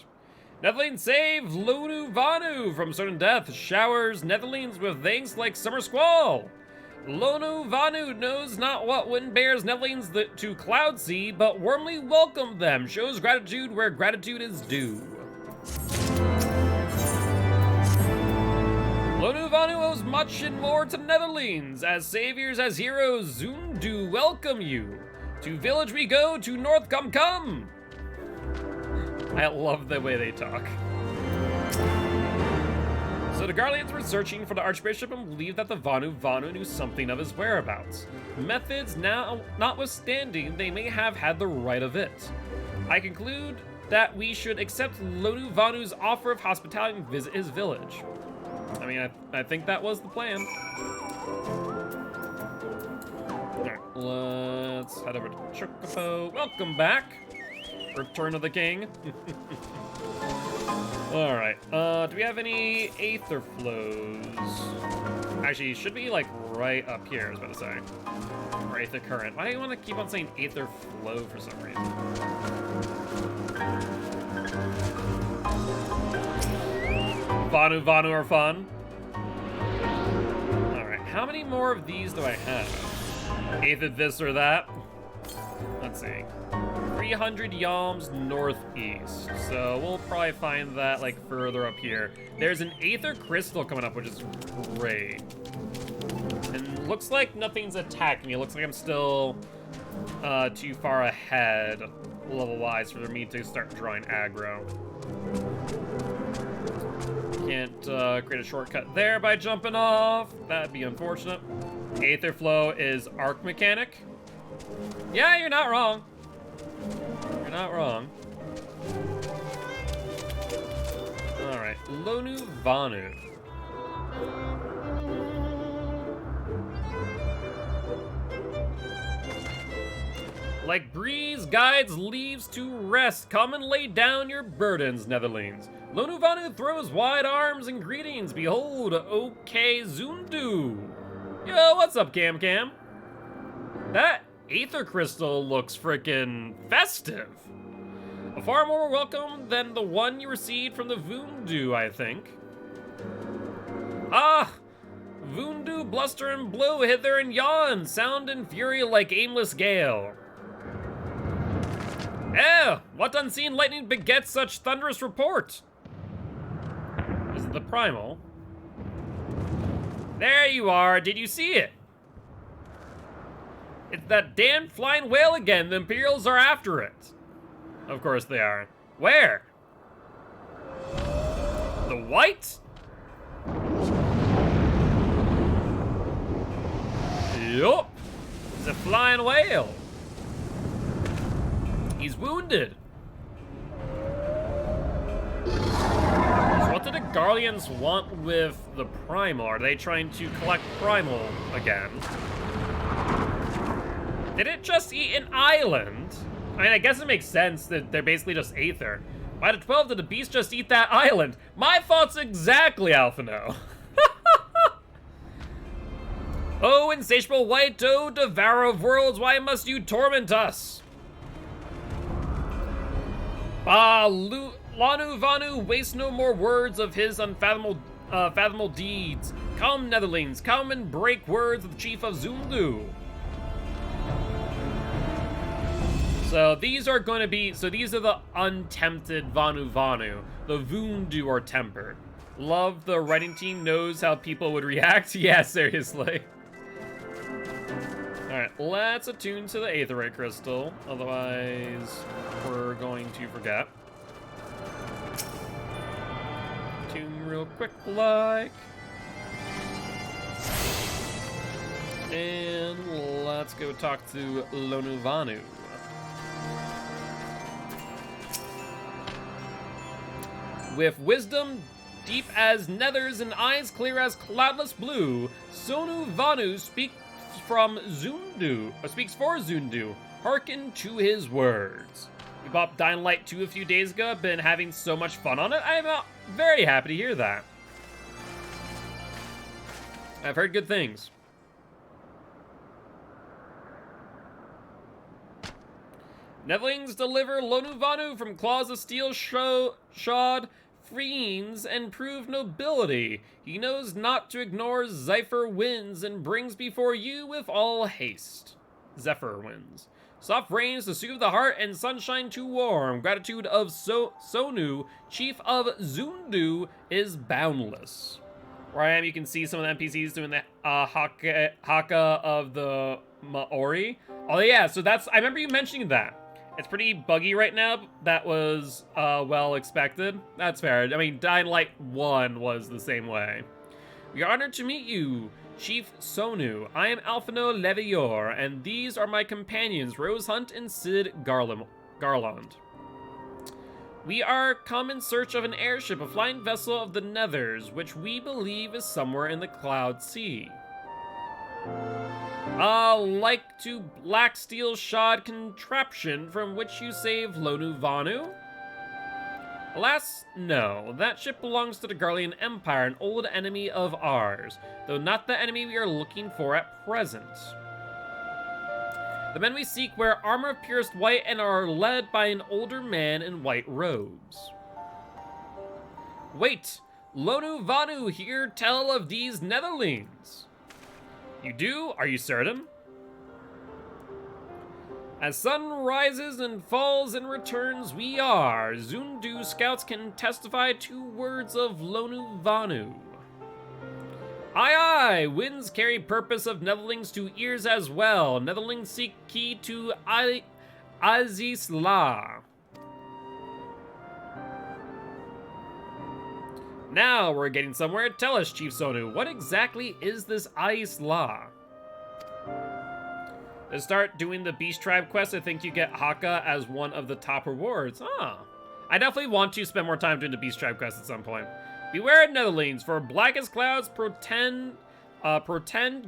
Netherlands save Lonu Vanu from certain death. Showers Netherlands with thanks like summer squall. Lonu Vanu knows not what wind bears Netherlands to cloud sea, but warmly welcomed them. Shows gratitude where gratitude is due. Lonu Vanu owes much and more to Netherlands. As saviors, as heroes, Zundu welcome you. To village we go, to north come. I love the way they talk. So the Guardians were searching for the Archbishop and believed that the Vanu knew something of his whereabouts. Methods now notwithstanding, they may have had the right of it. I conclude that we should accept Lonu Vanu's offer of hospitality and visit his village. I mean, I think that was the plan. Alright, let's head over to Chocobo. Welcome back. Return of the King. Alright, do we have any Aether Flows? Actually, should be like right up here, I was about to say. Or Aether Current. Why do you want to keep on saying Aether Flow for some reason? Vanu are fun. Alright, how many more of these do I have? Aether this or that? Let's see. 300 yalms northeast. So we'll probably find that like further up here. There's an Aether Crystal coming up, which is great. And looks like nothing's attacking me. It looks like I'm still too far ahead level-wise for me to start drawing aggro. Can't create a shortcut there by jumping off. That'd be unfortunate. Aether Flow is Arc Mechanic. Yeah, you're not wrong. You're not wrong. Alright, Lonu Vanu. Like breeze guides leaves to rest, come and lay down your burdens, Netherlands. Lonu Vanu throws wide arms and greetings. Behold, OK Zundu. Yo, what's up, Cam? That Aether Crystal looks frickin' festive. A far more welcome than the one you received from the Vundu, I think. Ah! Vundu bluster and blow hither and yon, sound and fury like aimless gale. What unseen lightning begets such thunderous report? Is it the primal? There you are, did you see it? It's that damned flying whale again. The Imperials are after it. Of course they are. Where? The white? Yup. It's a flying whale. He's wounded. So what do the Guardians want with the Primal? Are they trying to collect Primal again? Did it just eat an island? I mean, I guess it makes sense that they're basically just Aether. Why did 12 did the beast just eat that island? My thoughts exactly, Alphino. Oh, insatiable white, oh, devourer of worlds, why must you torment us? Lonu Vanu waste no more words of his unfathomable deeds. Come, Netherlands, come and break words with the chief of Zundu. So these are going to be, these are the untempted Vanu. The Vundu are tempered. Love the writing team knows how people would react. Yeah, seriously. Alright, let's attune to the Aetherite Crystal. Otherwise, we're going to forget. Attune real quick, like. And let's go talk to Lonuvanu. With wisdom deep as nethers and eyes clear as cloudless blue, Sonuvanu speaks for Zundu. Hearken to his words. We bought Dying Light 2 a few days ago. I've been having so much fun on it. I'm very happy to hear that. I've heard good things. Netherlings deliver Lonuvanu from claws of steel shod fiends and prove nobility. He knows not to ignore Zephyr winds and brings before you with all haste. Zephyr winds. Soft rains to soothe the heart and sunshine to warm. Gratitude of Sonu, chief of Zundu, is boundless. Where I am, you can see some of the NPCs doing the haka of the Maori. Oh yeah, so that's, I remember you mentioning that. It's pretty buggy right now. That was well expected. That's fair. I mean, Dying Light 1 was the same way. We are honored to meet you, Chief Sonu. I am Alphino Levior, and these are my companions, Rose Hunt and Sid Garland. We are come in search of an airship, a flying vessel of the Nethers, which we believe is somewhere in the Cloud Sea. Like to black steel shod contraption from which you saved Lonuvanu? Alas, no. That ship belongs to the Garlean Empire, an old enemy of ours, though not the enemy we are looking for at present. The men we seek wear armor of purest white and are led by an older man in white robes. Wait! Lonuvanu here tell of these Netherlings. You do? Are you certain? As sun rises and falls and returns, we are. Zundu scouts can testify to words of Lonuvanu. Aye, aye! Winds carry purpose of Netherlings to ears as well. Netherlings seek key to Azisla. Now we're getting somewhere. Tell us, Chief Sonu, what exactly is this Aisla? To start doing the Beast Tribe quest, I think you get Haka as one of the top rewards. I definitely want to spend more time doing the Beast Tribe quest at some point. Beware, Netherlings, for black as clouds portend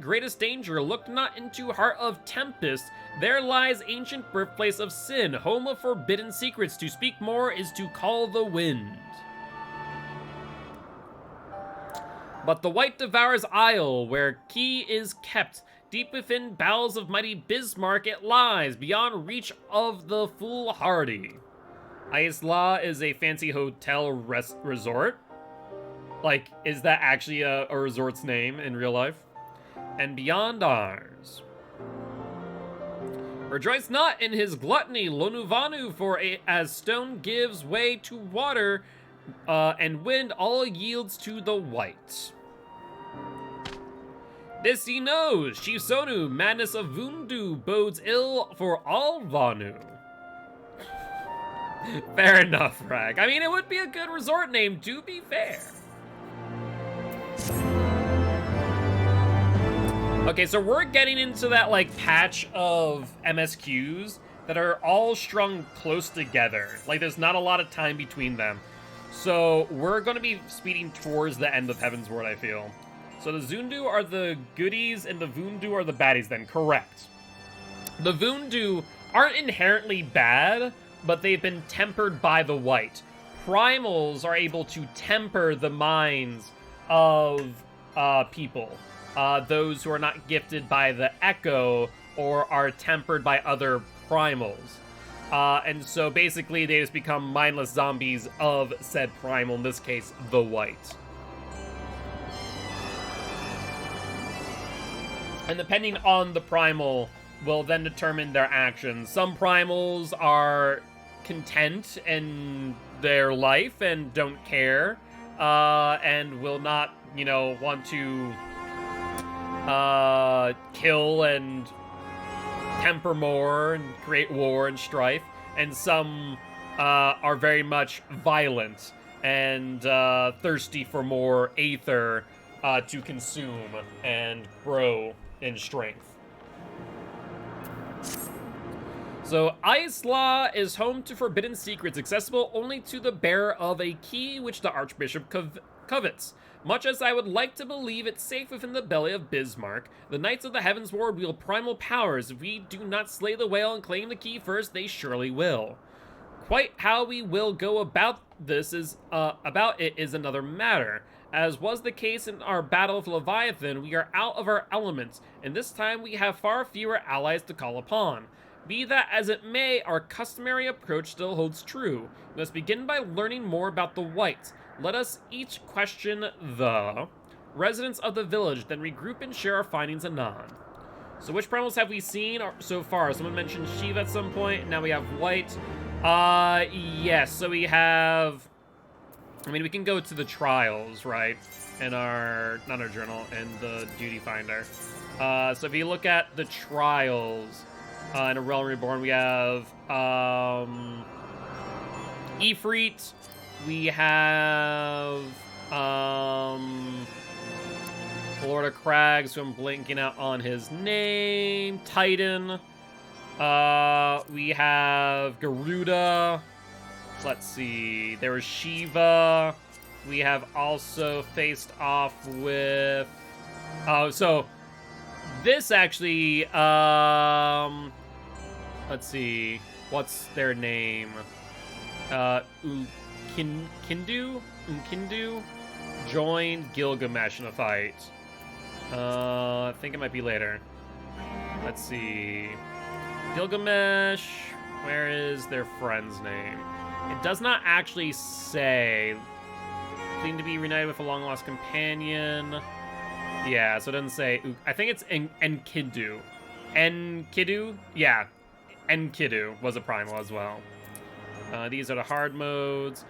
greatest danger. Look not into heart of tempest. There lies ancient birthplace of sin, home of forbidden secrets. To speak more is to call the wind. But the white devours isle, where key is kept. Deep within bowels of mighty Bismarck it lies, beyond reach of the foolhardy. Isla is a fancy hotel resort. Like, is that actually a resort's name in real life? And beyond ours. Rejoice not in his gluttony, Lonuvanu, for as stone gives way to water, and wind all yields to the white. This he knows, Chief Sonu, madness of Vundu bodes ill for all Vanu. Fair enough, Rag. I mean, it would be a good resort name, to be fair. Okay, so we're getting into that, like, patch of MSQs that are all strung close together. Like, there's not a lot of time between them. So we're going to be speeding towards the end of Heaven's Word, I feel. So the Zundu are the goodies and the Vundu are the baddies then, correct. The Vundu aren't inherently bad, but they've been tempered by the white. Primals are able to temper the minds of people. Those who are not gifted by the Echo or are tempered by other primals. And so basically they just become mindless zombies of said primal, in this case, the white. And depending on the primal will then determine their actions. Some primals are content in their life and don't care, and will not, you know, want to kill and temper more and create war and strife. And some are very much violent and thirsty for more aether to consume and grow in strength. So, Isla is home to forbidden secrets accessible only to the bearer of a key which the Archbishop covets. Much as I would like to believe it's safe within the belly of Bismarck, the Knights of the Heavens Ward wield primal powers. If we do not slay the whale and claim the key first, they surely will. Quite how we will go about this is another matter. As was the case in our battle of Leviathan, we are out of our elements, and this time we have far fewer allies to call upon. Be that as it may, our customary approach still holds true. We must begin by learning more about the Whites. Let us each question the residents of the village, then regroup and share our findings anon. So which primals have we seen so far? Someone mentioned Shiva at some point, and now we have White. Yes, so we have... I mean, we can go to the trials, right? In our... not our journal, in the duty finder. So if you look at the trials... in A Realm Reborn, we have Ifrit, we have Lord of Crags, who I'm blanking out on his name, Titan, we have Garuda, let's see, there was Shiva, we have also faced off with, so this actually, let's see, what's their name? Kindu joined Gilgamesh in a fight. I think it might be later. Let's see. Gilgamesh, where is their friend's name? It does not actually say. Clean to be reunited with a long-lost companion. Yeah, so it doesn't say. I think it's Enkidu. Enkidu? Yeah. Enkidu was a primal as well. These are the hard modes.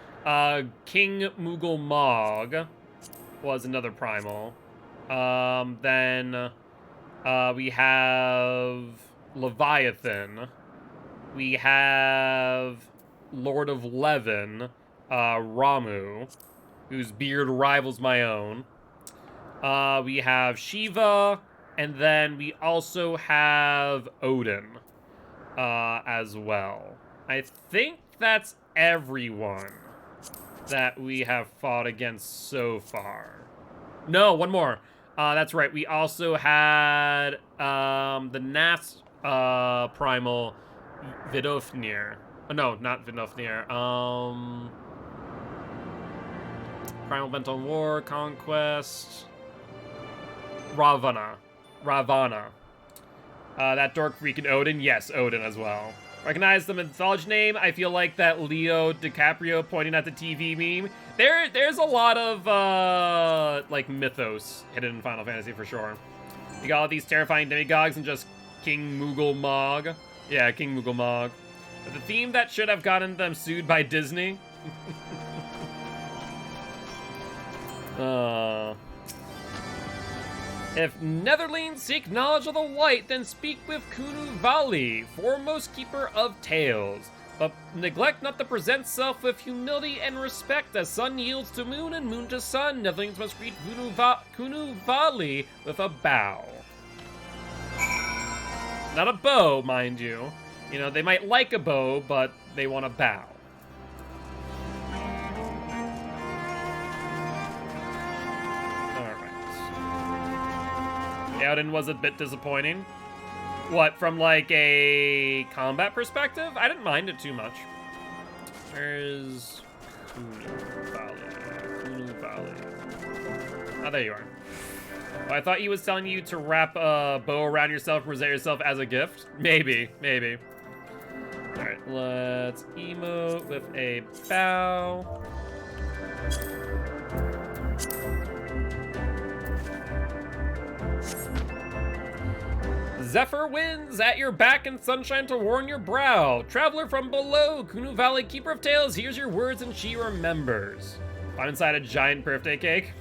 King Mughal Mog was another primal. Then we have Leviathan. We have Lord of Levin, Ramu, whose beard rivals my own. We have Shiva, and then we also have Odin as well. I think that's everyone that we have fought against so far. No, one more. That's right. We also had the Nas primal Vidofnir. No, not Vidofnir. Primal bent on war, conquest. Ravana. That dork freaking Odin? Yes, Odin as well. Recognize the mythology name? I feel like that Leo DiCaprio pointing at the TV meme. There's a lot of, like, mythos hidden in Final Fantasy for sure. You got all these terrifying demigods and just King Mughal Mog. Yeah, King Mughal Mog. But the theme that should have gotten them sued by Disney. If Netherlings seek knowledge of the White, then speak with Kunu Vali, foremost keeper of tales. But neglect not to present self with humility and respect, as sun yields to moon and moon to sun. Netherlings must greet Kunu Vali with a bow. Not a bow, mind you. You know, they might like a bow, but they want a bow. Odin was a bit disappointing. What, from like a combat perspective? I didn't mind it too much. Where's Kunu Valley? Oh, there you are. Oh, I thought he was telling you to wrap a bow around yourself and present yourself as a gift. Maybe. Alright, let's emote with a bow. Zephyr winds at your back and sunshine to warm your brow. Traveler from below, Kunu Valley, keeper of tales, hears your words and she remembers. Found inside a giant birthday cake.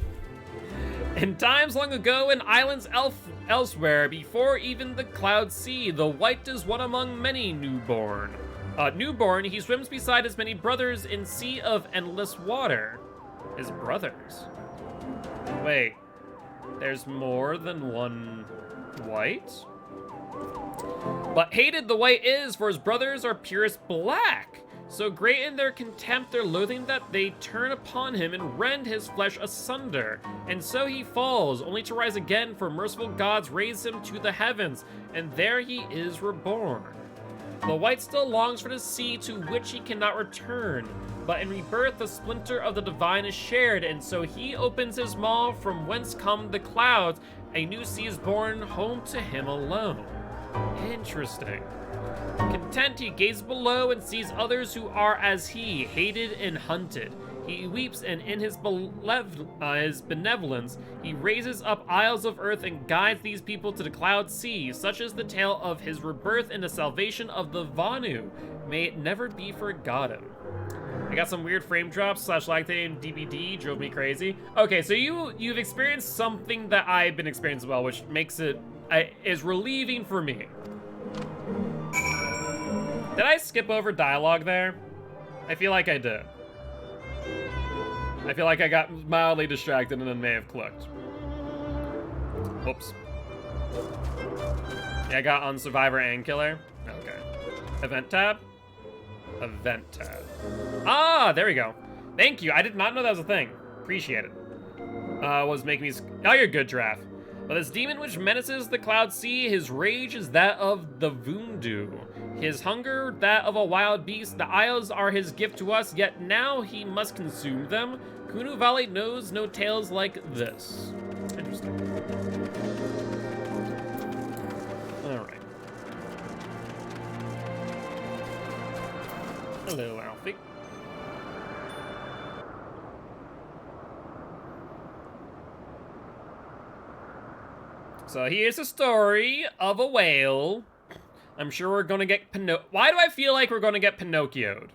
In times long ago, in islands elsewhere, before even the clouds see, the White is one among many newborn. Newborn, he swims beside his many brothers in sea of endless water. His brothers? Wait, there's more than one white. But hated the white is, for his brothers are purest black. So great in their contempt, their loathing, that they turn upon him and rend his flesh asunder. And so he falls, only to rise again, for merciful gods raise him to the heavens, and there he is reborn. The white still longs for the sea to which he cannot return, but in rebirth the splinter of the divine is shared, and so he opens his maw from whence come the clouds. A new sea is born, home to him alone. Interesting. Content, he gazes below and sees others who are as he, hated and hunted. He weeps, and in his benevolence, he raises up isles of earth and guides these people to the cloud sea. Such is the tale of his rebirth and the salvation of the Vanu. May it never be forgotten. I got some weird frame drops / lactate DVD, drove me crazy. Okay, so you've experienced something that I've been experiencing as well, which makes it is relieving for me. Did I skip over dialogue there? I feel like I did. I feel like I got mildly distracted and then may have clicked. Whoops. Yeah, I got on Survivor and Killer. Okay. Event tab? Event tab. Ah, there we go. Thank you. I did not know that was a thing. Appreciate it. Was making me... Oh, you're good, Giraffe. But this demon which menaces the cloud sea, his rage is that of the Voodoo. His hunger, that of a wild beast. The isles are his gift to us, yet now he must consume them. Kunu Valley knows no tales like this. Interesting. Alright. Hello, Alfie. So here's a story of a whale. I'm sure we're gonna get Why do I feel like we're gonna get Pinocchio'd?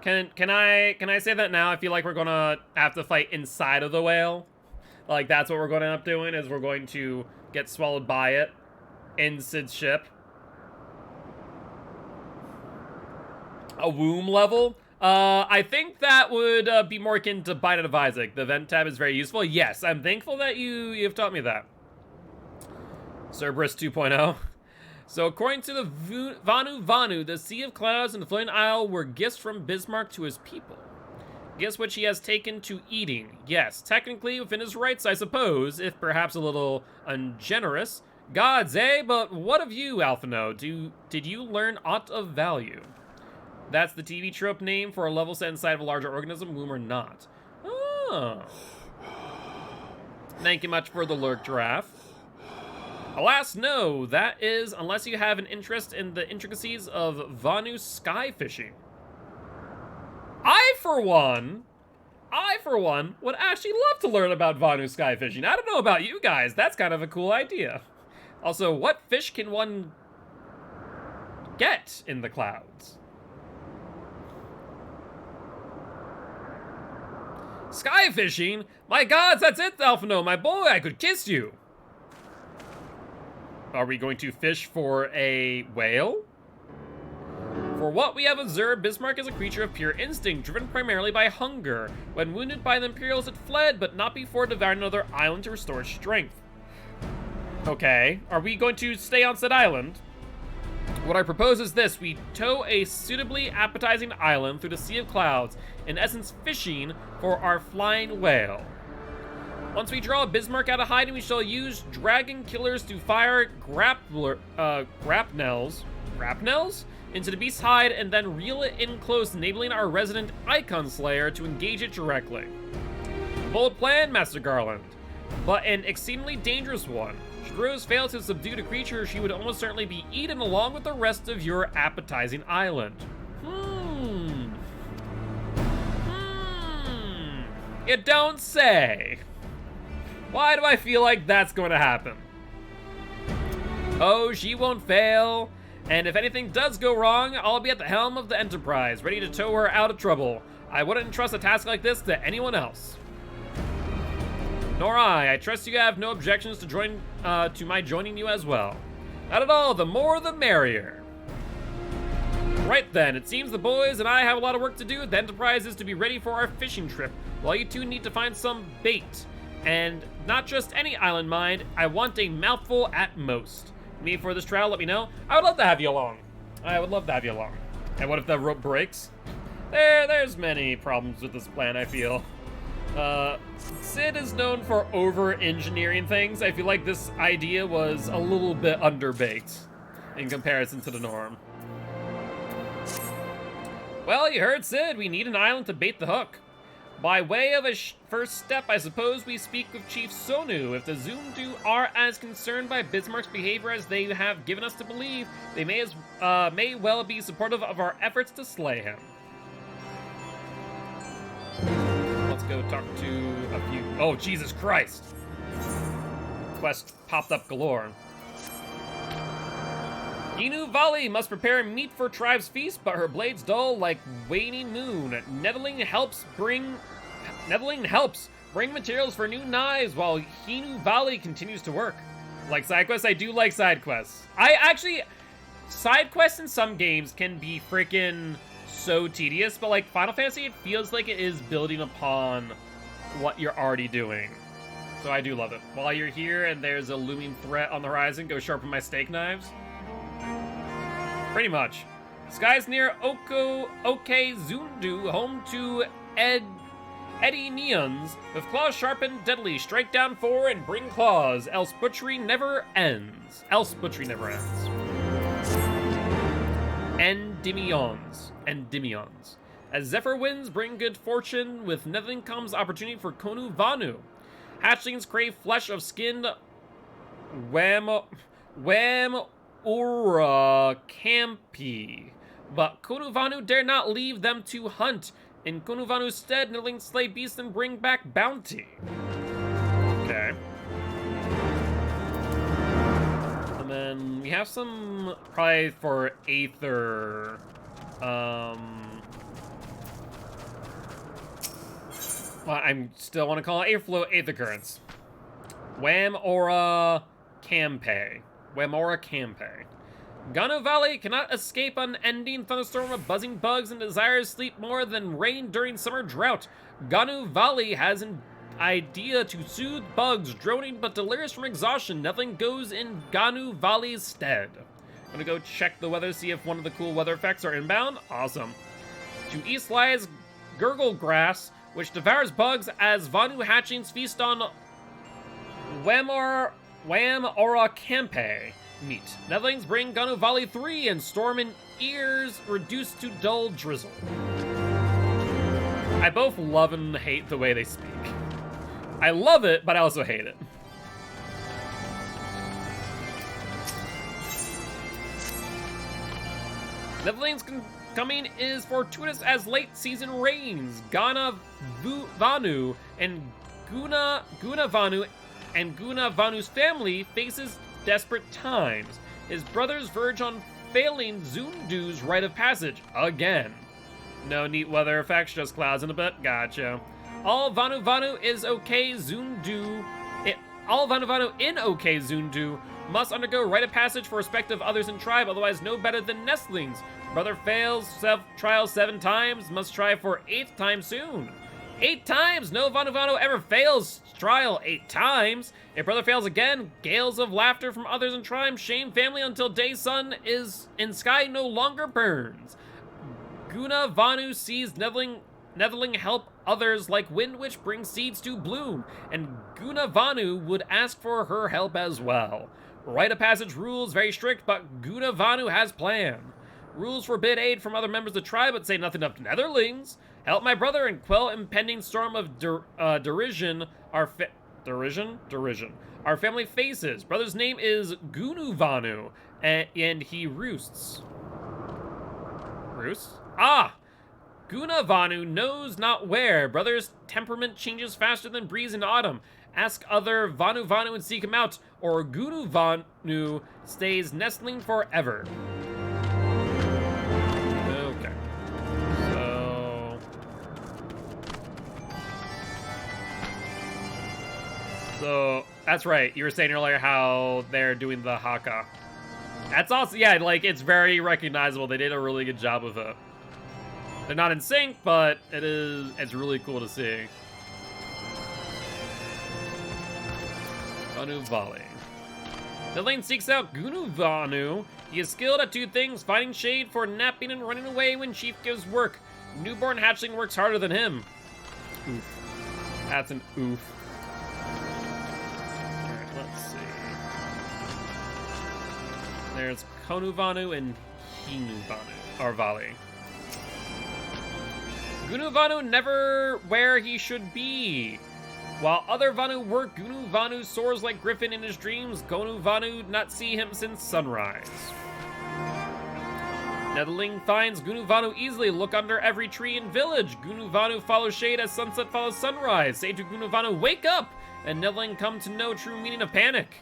Can I say that now? I feel like we're gonna have to fight inside of the whale. Like that's what we're gonna end up doing, is we're going to get swallowed by it in Sid's ship. A womb level? I think that would be more akin to Bite of Isaac. The vent tab is very useful. Yes, I'm thankful that you've taught me that. Cerberus 2.0. So according to the Vanu, the Sea of Clouds and the Floating Isle were gifts from Bismarck to his people. Gifts which he has taken to eating. Yes, technically within his rights, I suppose, if perhaps a little ungenerous. Gods, eh? But what of you, Alphino? Did you learn aught of value? That's the TV trope name for a level set inside of a larger organism, womb or not. Oh. Thank you much for the lurk, Giraffe. Alas, no, that is unless you have an interest in the intricacies of Vanu sky fishing. I, for one, would actually love to learn about Vanu sky fishing. I don't know about you guys, that's kind of a cool idea. Also, what fish can one get in the clouds? Sky fishing? My gods, that's it, Alphino, my boy, I could kiss you. Are we going to fish for a whale? For what we have observed, Bismarck is a creature of pure instinct, driven primarily by hunger. When wounded by the Imperials, it fled, but not before devouring another island to restore strength. Okay, are we going to stay on said island? What I propose is this: we tow a suitably appetizing island through the Sea of Clouds, in essence fishing for our flying whale. Once we draw Bismarck out of hiding, we shall use dragon killers to fire grapnels into the beast's hide and then reel it in close, enabling our resident Icon Slayer to engage it directly. Bold plan, Master Garland, but an exceedingly dangerous one. Should Rose fail to subdue the creature, she would almost certainly be eaten along with the rest of your appetizing island. You don't say. Why do I feel like that's going to happen? Oh, she won't fail. And if anything does go wrong, I'll be at the helm of the Enterprise, ready to tow her out of trouble. I wouldn't entrust a task like this to anyone else. Nor I. I trust you have no objections to my joining you as well. Not at all. The more the merrier. Right then, it seems the boys and I have a lot of work to do. The Enterprise is to be ready for our fishing trip, while you two need to find some bait. And not just any island, mind. I want a mouthful at most. Me for this trial, let me know. I would love to have you along. I would love to have you along. And what if the rope breaks? There's many problems with this plan, I feel. Sid is known for over-engineering things. I feel like this idea was a little bit underbaked in comparison to the norm. Well, you heard Sid. We need an island to bait the hook. By way of a first step, I suppose we speak with Chief Sonu. If the Zundu are as concerned by Bismarck's behavior as they have given us to believe, they may well be supportive of our efforts to slay him. Let's go talk to a few... Oh, Jesus Christ! Quest popped up galore. Inu Vali must prepare meat for tribe's feast, but her blades dull like waning moon. Nettling helps bring materials for new knives while Inu Vali continues to work. Like side quests? I do like side quests. Side quests in some games can be freaking so tedious, but like Final Fantasy, it feels like it is building upon what you're already doing. So I do love it. While you're here and there's a looming threat on the horizon, go sharpen my steak knives. Pretty much. Skies near Zundu, home to Eddie Neons. With claws sharpened deadly, strike down 4 and bring claws, else butchery never ends. Endymions. As Zephyr winds bring good fortune, with nothing comes opportunity for Konu Vanu. Hatchlings crave flesh of skinned Wham Ura Campi, but Konuvanu dare not leave them to hunt. In Konuvanu's stead, Nidlings slay beasts and bring back bounty. Okay. And then we have some probably for Aether. Well, I still want to call it Aetherflow Aether Currents. Whamora Campe. Ganu Valley cannot escape unending thunderstorm of buzzing bugs and desires sleep more than rain during summer drought. Ganu Valley has an idea to soothe bugs, droning but delirious from exhaustion. Nothing goes in Ganu Valley's stead. I'm gonna go check the weather, see if one of the cool weather effects are inbound. Awesome. To east lies Gurgle Grass, which devours bugs as Vanu hatchings feast on Whamora Campe meat. Netherlings bring Ganu Valley 3 and storm in ears reduced to dull drizzle. I both love and hate the way they speak. I love it, but I also hate it. Netherlings coming is fortuitous as late season rains. Vanu and Guna Vanu and Guna Vanu's family faces desperate times. His brothers verge on failing Zundu's rite of passage again. No neat weather effects, just clouds in a bit. Gotcha. All Vanu is okay Zundu. All Vanu in okay Zundu must undergo rite of passage for respect of others in tribe, otherwise no better than nestlings. Brother fails trial 7 times, must try for 8th time soon. 8 times! No Vanu ever fails trial 8 times. If brother fails again, gales of laughter from others in tribe, shame family until day sun is in sky no longer burns. Guna Vanu sees Netherling help others like wind which brings seeds to bloom, and Guna Vanu would ask for her help as well. Rite of passage rules very strict, but Guna Vanu has plan. Rules forbid aid from other members of the tribe, but say nothing of Netherlings. Help my brother and quell impending storm of derision. Derision. Our family faces. Brother's name is Gunu Vanu, and he roosts. Roosts? Ah! Guna Vanu knows not where. Brother's temperament changes faster than breeze in autumn. Ask other Vanu and seek him out, or Gunu Vanu stays nestling forever. Okay. So that's right. You were saying earlier how they're doing the haka. That's awesome. Yeah, like it's very recognizable. They did a really good job of it. They're not in sync, but it's really cool to see. Vanu Volley. Nidling seeks out Gunu Vanu. He is skilled at 2 things, finding shade for napping and running away when Chief gives work. Newborn hatchling works harder than him. Oof. That's an oof. Alright, let's see. There's Konu Vanu and Hinu Vanu, or Valley. Gunu Vanu never where he should be. While other Vanu work, Gunu Vanu soars like Griffin in his dreams. Gonu Vanu not see him since sunrise. Nettling finds Gunu Vanu easily. Look under every tree and village. Gunu Vanu follows shade as sunset follows sunrise. Say to Gunu Vanu, wake up! And Nettling come to know true meaning of panic.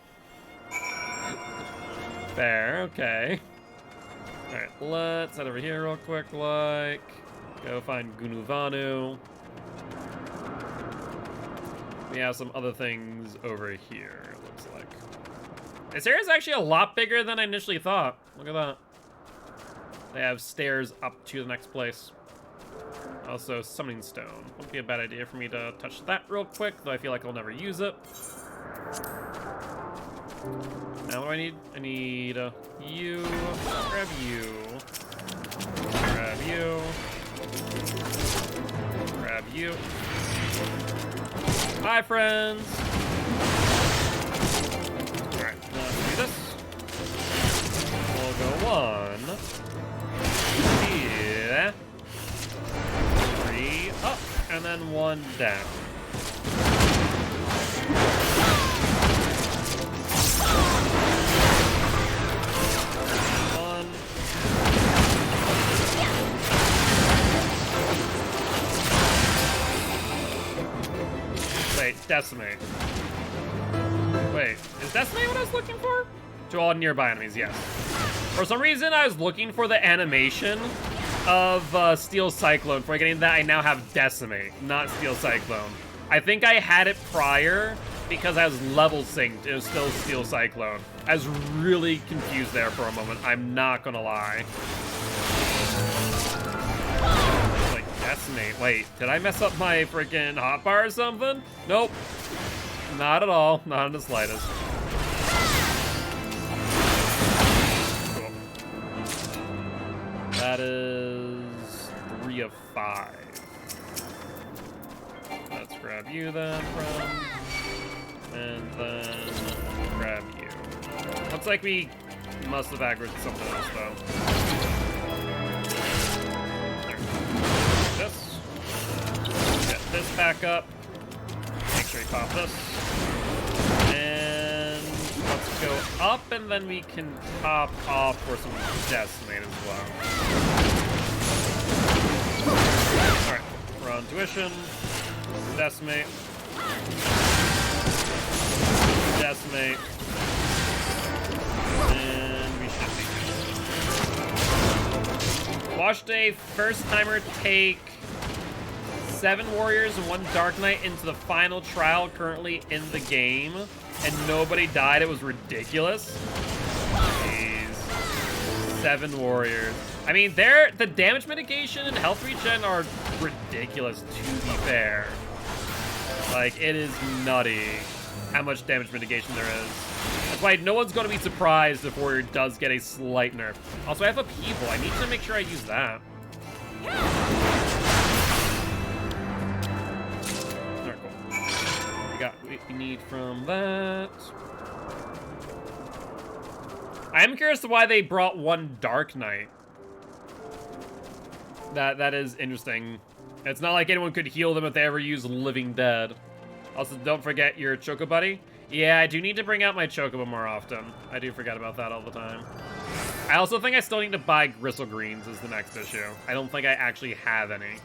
Fair, okay. Alright, let's head over here real quick, like. Go find Gunu Vanu. We have some other things over here, it looks like. This area is actually a lot bigger than I initially thought. Look at that. They have stairs up to the next place. Also, summoning stone. Wouldn't be a bad idea for me to touch that real quick, though I feel like I'll never use it. Now what do I need? I need you. Grab you. Grab you. Grab you. Hi, friends. Alright, let's do this. We'll go 1. Here. 3 up, and then 1 down. Wait, decimate. Wait, is decimate what I was looking for? To all nearby enemies, yes. For some reason, I was looking for the animation of Steel Cyclone. Forgetting that I now have decimate, not Steel Cyclone. I think I had it prior because I was level synced. It was still Steel Cyclone. I was really confused there for a moment. I'm not gonna lie. Decimate. Wait, did I mess up my freaking hotbar or something? Nope. Not at all. Not in the slightest. Cool. That is 3 of 5. Let's grab you then from. And then grab you. Looks like we must have aggroed something else though. This. Get this back up. Make sure you pop this. And let's go up, and then we can top off for some decimate as well. Alright, we're on tuition. Decimate. Decimate. And we should be good. Watched a first-timer take 7 warriors and 1 dark knight into the final trial currently in the game, and nobody died. It was ridiculous. Jeez. 7 warriors. I mean, the damage mitigation and health regen are ridiculous, to be fair. Like, it is nutty how much damage mitigation there is. That's why no one's going to be surprised if warrior does get a slight nerf. Also, I have upheaval. I need to make sure I use that. Alright, cool. We got what we need from that. I am curious to why they brought 1 Dark Knight. That is interesting. It's not like anyone could heal them if they ever use Living Dead. Also, don't forget your Choco Buddy. Yeah, I do need to bring out my Chocobo more often. I do forget about that all the time. I also think I still need to buy Gristle Greens is the next issue. I don't think I actually have any.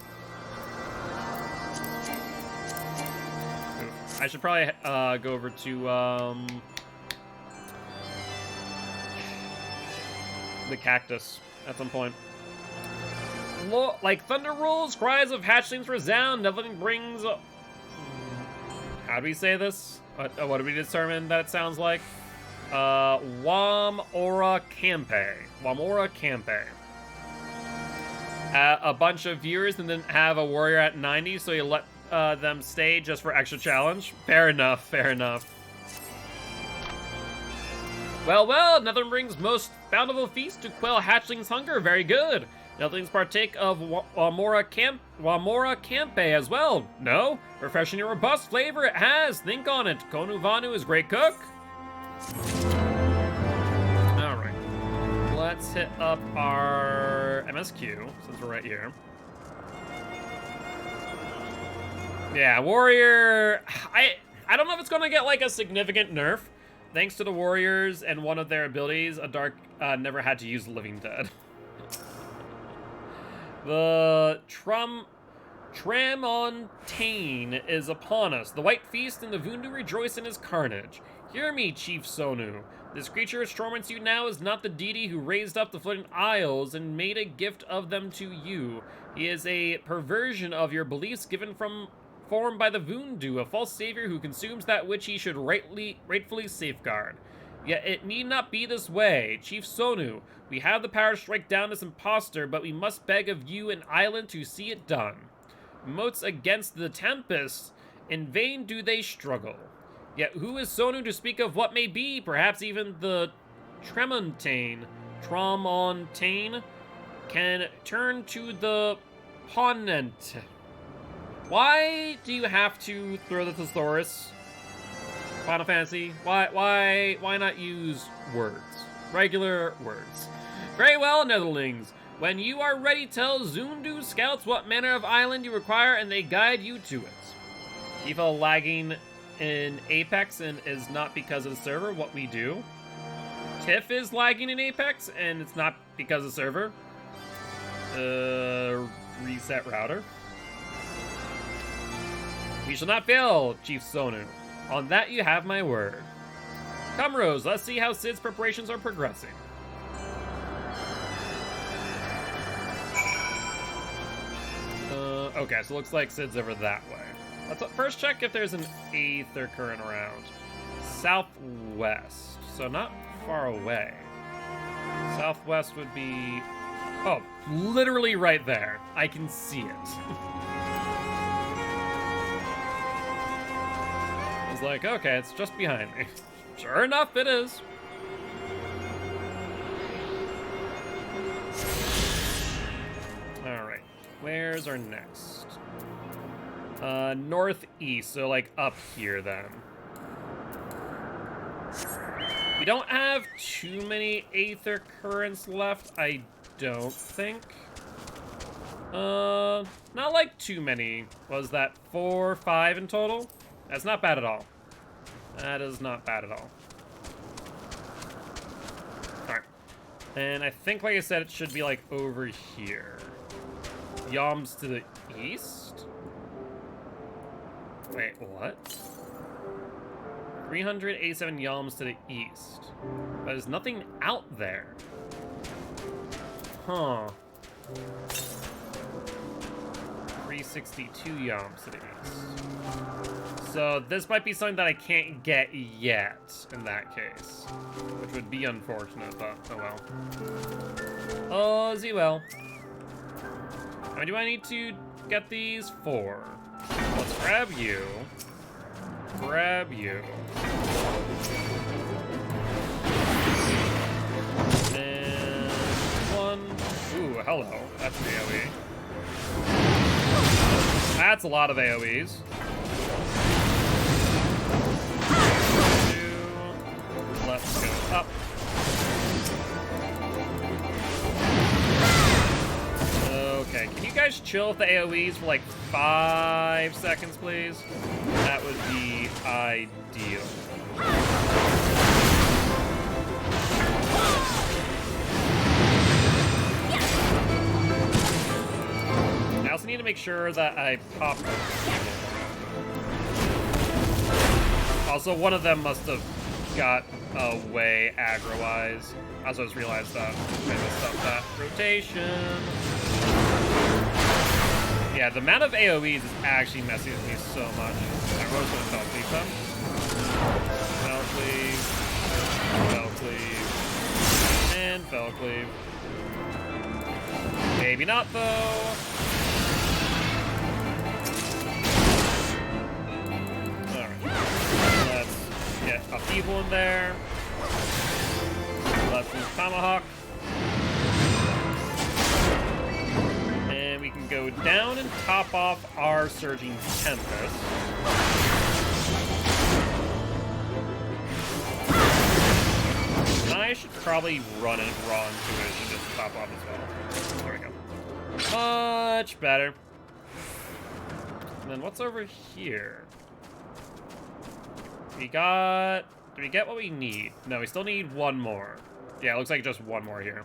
I should probably go over to the cactus at some point. Like thunder rolls, cries of hatchlings resound, nothing brings... How do we say this? What do we determine that it sounds like? Wam Ora Campe. Wamora Campe. A bunch of viewers and then have a warrior at 90, so you let them stay just for extra challenge. Fair enough, fair enough. Well, well, nothing brings most bountiful feast to quell hatchlings' hunger. Very good. Nothing's partake of Wamora Campe as well. No? Refreshing and robust flavor it has. Think on it. Konu Vanu is great cook. Alright. Let's hit up our MSQ, since we're right here. Yeah, Warrior... I don't know if it's going to get, like, a significant nerf. Thanks to the Warriors and one of their abilities, a Dark never had to use Living Dead. The Tramontane is upon us. The White Feast and the Vundu rejoice in his carnage. Hear me, Chief Sonu. This creature who torments you now is not the deity who raised up the floating isles and made a gift of them to you. He is a perversion of your beliefs formed by the Vundu, a false savior who consumes that which he should rightfully safeguard. Yet it need not be this way. Chief Sonu, we have the power to strike down this impostor, but we must beg of you and Island to see it done. Moats against the Tempest, in vain do they struggle. Yet who is Sonu to speak of what may be? Perhaps even the Tramontane can turn to the Ponent. Why do you have to throw the thesaurus? Final Fantasy, why not use words? Regular words. Very well, Netherlings. When you are ready, tell Zundu scouts what manner of island you require, and they guide you to it. Default lagging in Apex and is not because of the server. What we do. Tiff is lagging in Apex, and it's not because of the server. Reset router. We shall not fail, Chief Sonu. On that you have my word. Come, Rose, let's see how Cid's preparations are progressing. Okay, so it looks like Cid's over that way. Let's first check if there's an Aether current around. Southwest, so not far away. Southwest would be... Oh, literally right there. I can see it. Like, okay, it's just behind me. Sure enough, it is. Alright, where's our next? Northeast, so like up here then. We don't have too many Aether currents left, I don't think. Not like too many. Was that 4 or 5 in total? That's not bad at all. That is not bad at all. Alright. And I think, like I said, it should be, like, over here. Yams to the east? Wait, what? 387 Yams to the east. But there's nothing out there. Huh. 362 Yams to the east. So this might be something that I can't get yet, in that case. Which would be unfortunate, but oh well. Oh, well. How many do I need to get these for? Let's grab you. Grab you. And one. Ooh, hello. That's an AoE. That's a lot of AoEs. Let's go up. Okay, can you guys chill with the AoEs for like 5 seconds, please? That would be ideal. I also need to make sure that I pop. Also, one of them must have got away aggro-wise. I also just realized that I messed up that rotation. Yeah, the amount of AoEs is actually messing with me so much. I was going to fell cleave them. Fell cleave. And fell cleave. Maybe not, though. Alright. Let's get upheaval in there. tomahawk. And we can go down and top off our Surging Tempest. I should probably run it raw intuition just to top off as well. There we go. Much better. And then what's over here? Did we get what we need? No, we still need one more. Yeah, it looks like just one more here.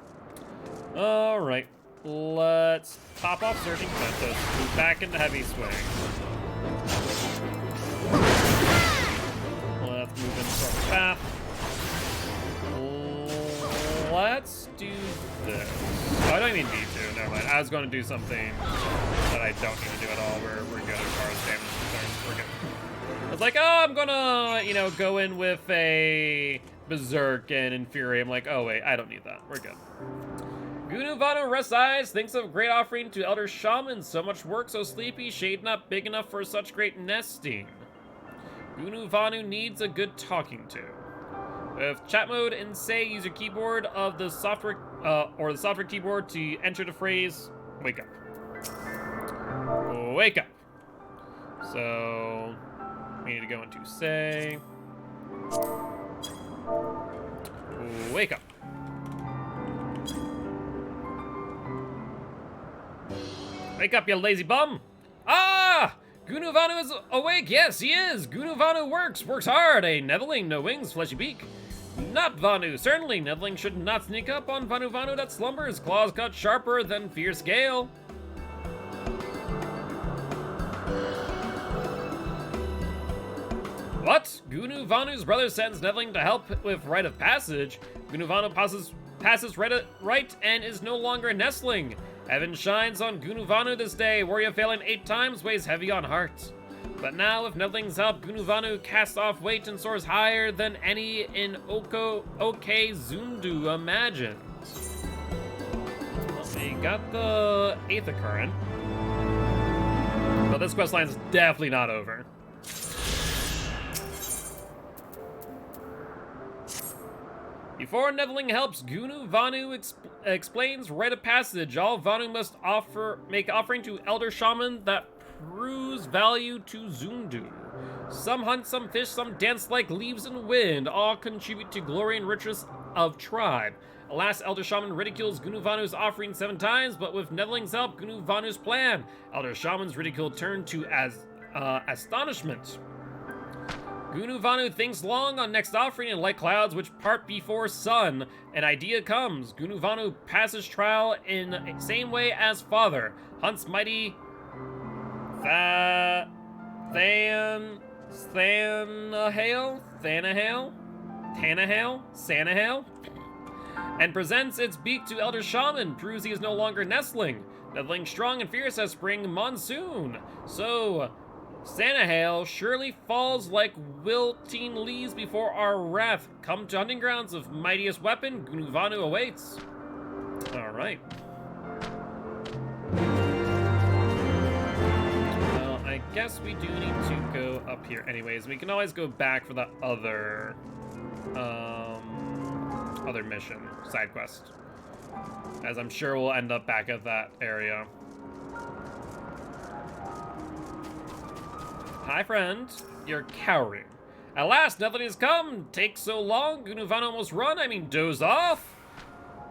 Alright. Let's top off Surging Tempest. Move back into Heavy Swing. Let's move into Storm Path. Let's do this. Oh, I don't even need to. Never mind. I was going to do something that I don't need to do at all. We're good as far as damage is concerned. We're good. I was like, oh, I'm gonna, go in with a Berserk and Infuriate. I'm like, oh, wait, I don't need that. We're good. Gunu Vanu rests eyes, thinks of great offering to Elder Shaman. So much work, so sleepy, shade not big enough for such great nesting. Gunu Vanu needs a good talking to. With chat mode and say, use your keyboard of the software or the software keyboard to enter the phrase "wake up." Wake up. So we need to go into say wake up. Wake up, you lazy bum! Ah! Gunu Vanu is awake. Yes, he is. Gunu Vanu works hard. A Neveling, no wings, fleshy beak. Not Vanu, certainly. Neveling should not sneak up on Vanu that slumbers, claws cut sharper than fierce gale. What? Gunu Vanu's brother sends Neveling to help with Rite of Passage. Gunu Vanu passes right and is no longer nestling. Heaven shines on Gunu Vanu this day. Warrior failing 8 times weighs heavy on heart. But now, with Neveling's help, Gunu Vanu casts off weight and soars higher than any in Zundu imagined. Well, we got the Aether Current. But this questline is definitely not over. Before Neveling helps, Gunu Vanu explains Rite of Passage. All Vanu must make offering to Elder Shaman that proves value to Zundu. Some hunt, some fish, some dance like leaves in wind. All contribute to glory and richness of tribe. Alas, Elder Shaman ridicules Gunu Vanu's offering 7 times, but with Neveling's help, Gunu Vanu's plan. Elder Shaman's ridicule turned to astonishment. Gunu Vanu thinks long on next offering, and like clouds which part before sun, an idea comes. Gunu Vanu passes trial in the same way as father. Hunts mighty Sanahale, and presents its beak to Elder Shaman, proves he is no longer nestling. Neveling strong and fierce as spring monsoon. So Sanahale surely falls like wilting leaves before our wrath. Come to hunting grounds of mightiest weapon, Gunu Vanu awaits. Alright. Well, I guess we do need to go up here anyways. We can always go back for the other mission, side quest. As I'm sure we'll end up back at that area. Hi, friend. You're cowering. At last, nothing has come. Takes so long. Gunu Vanu almost doze off.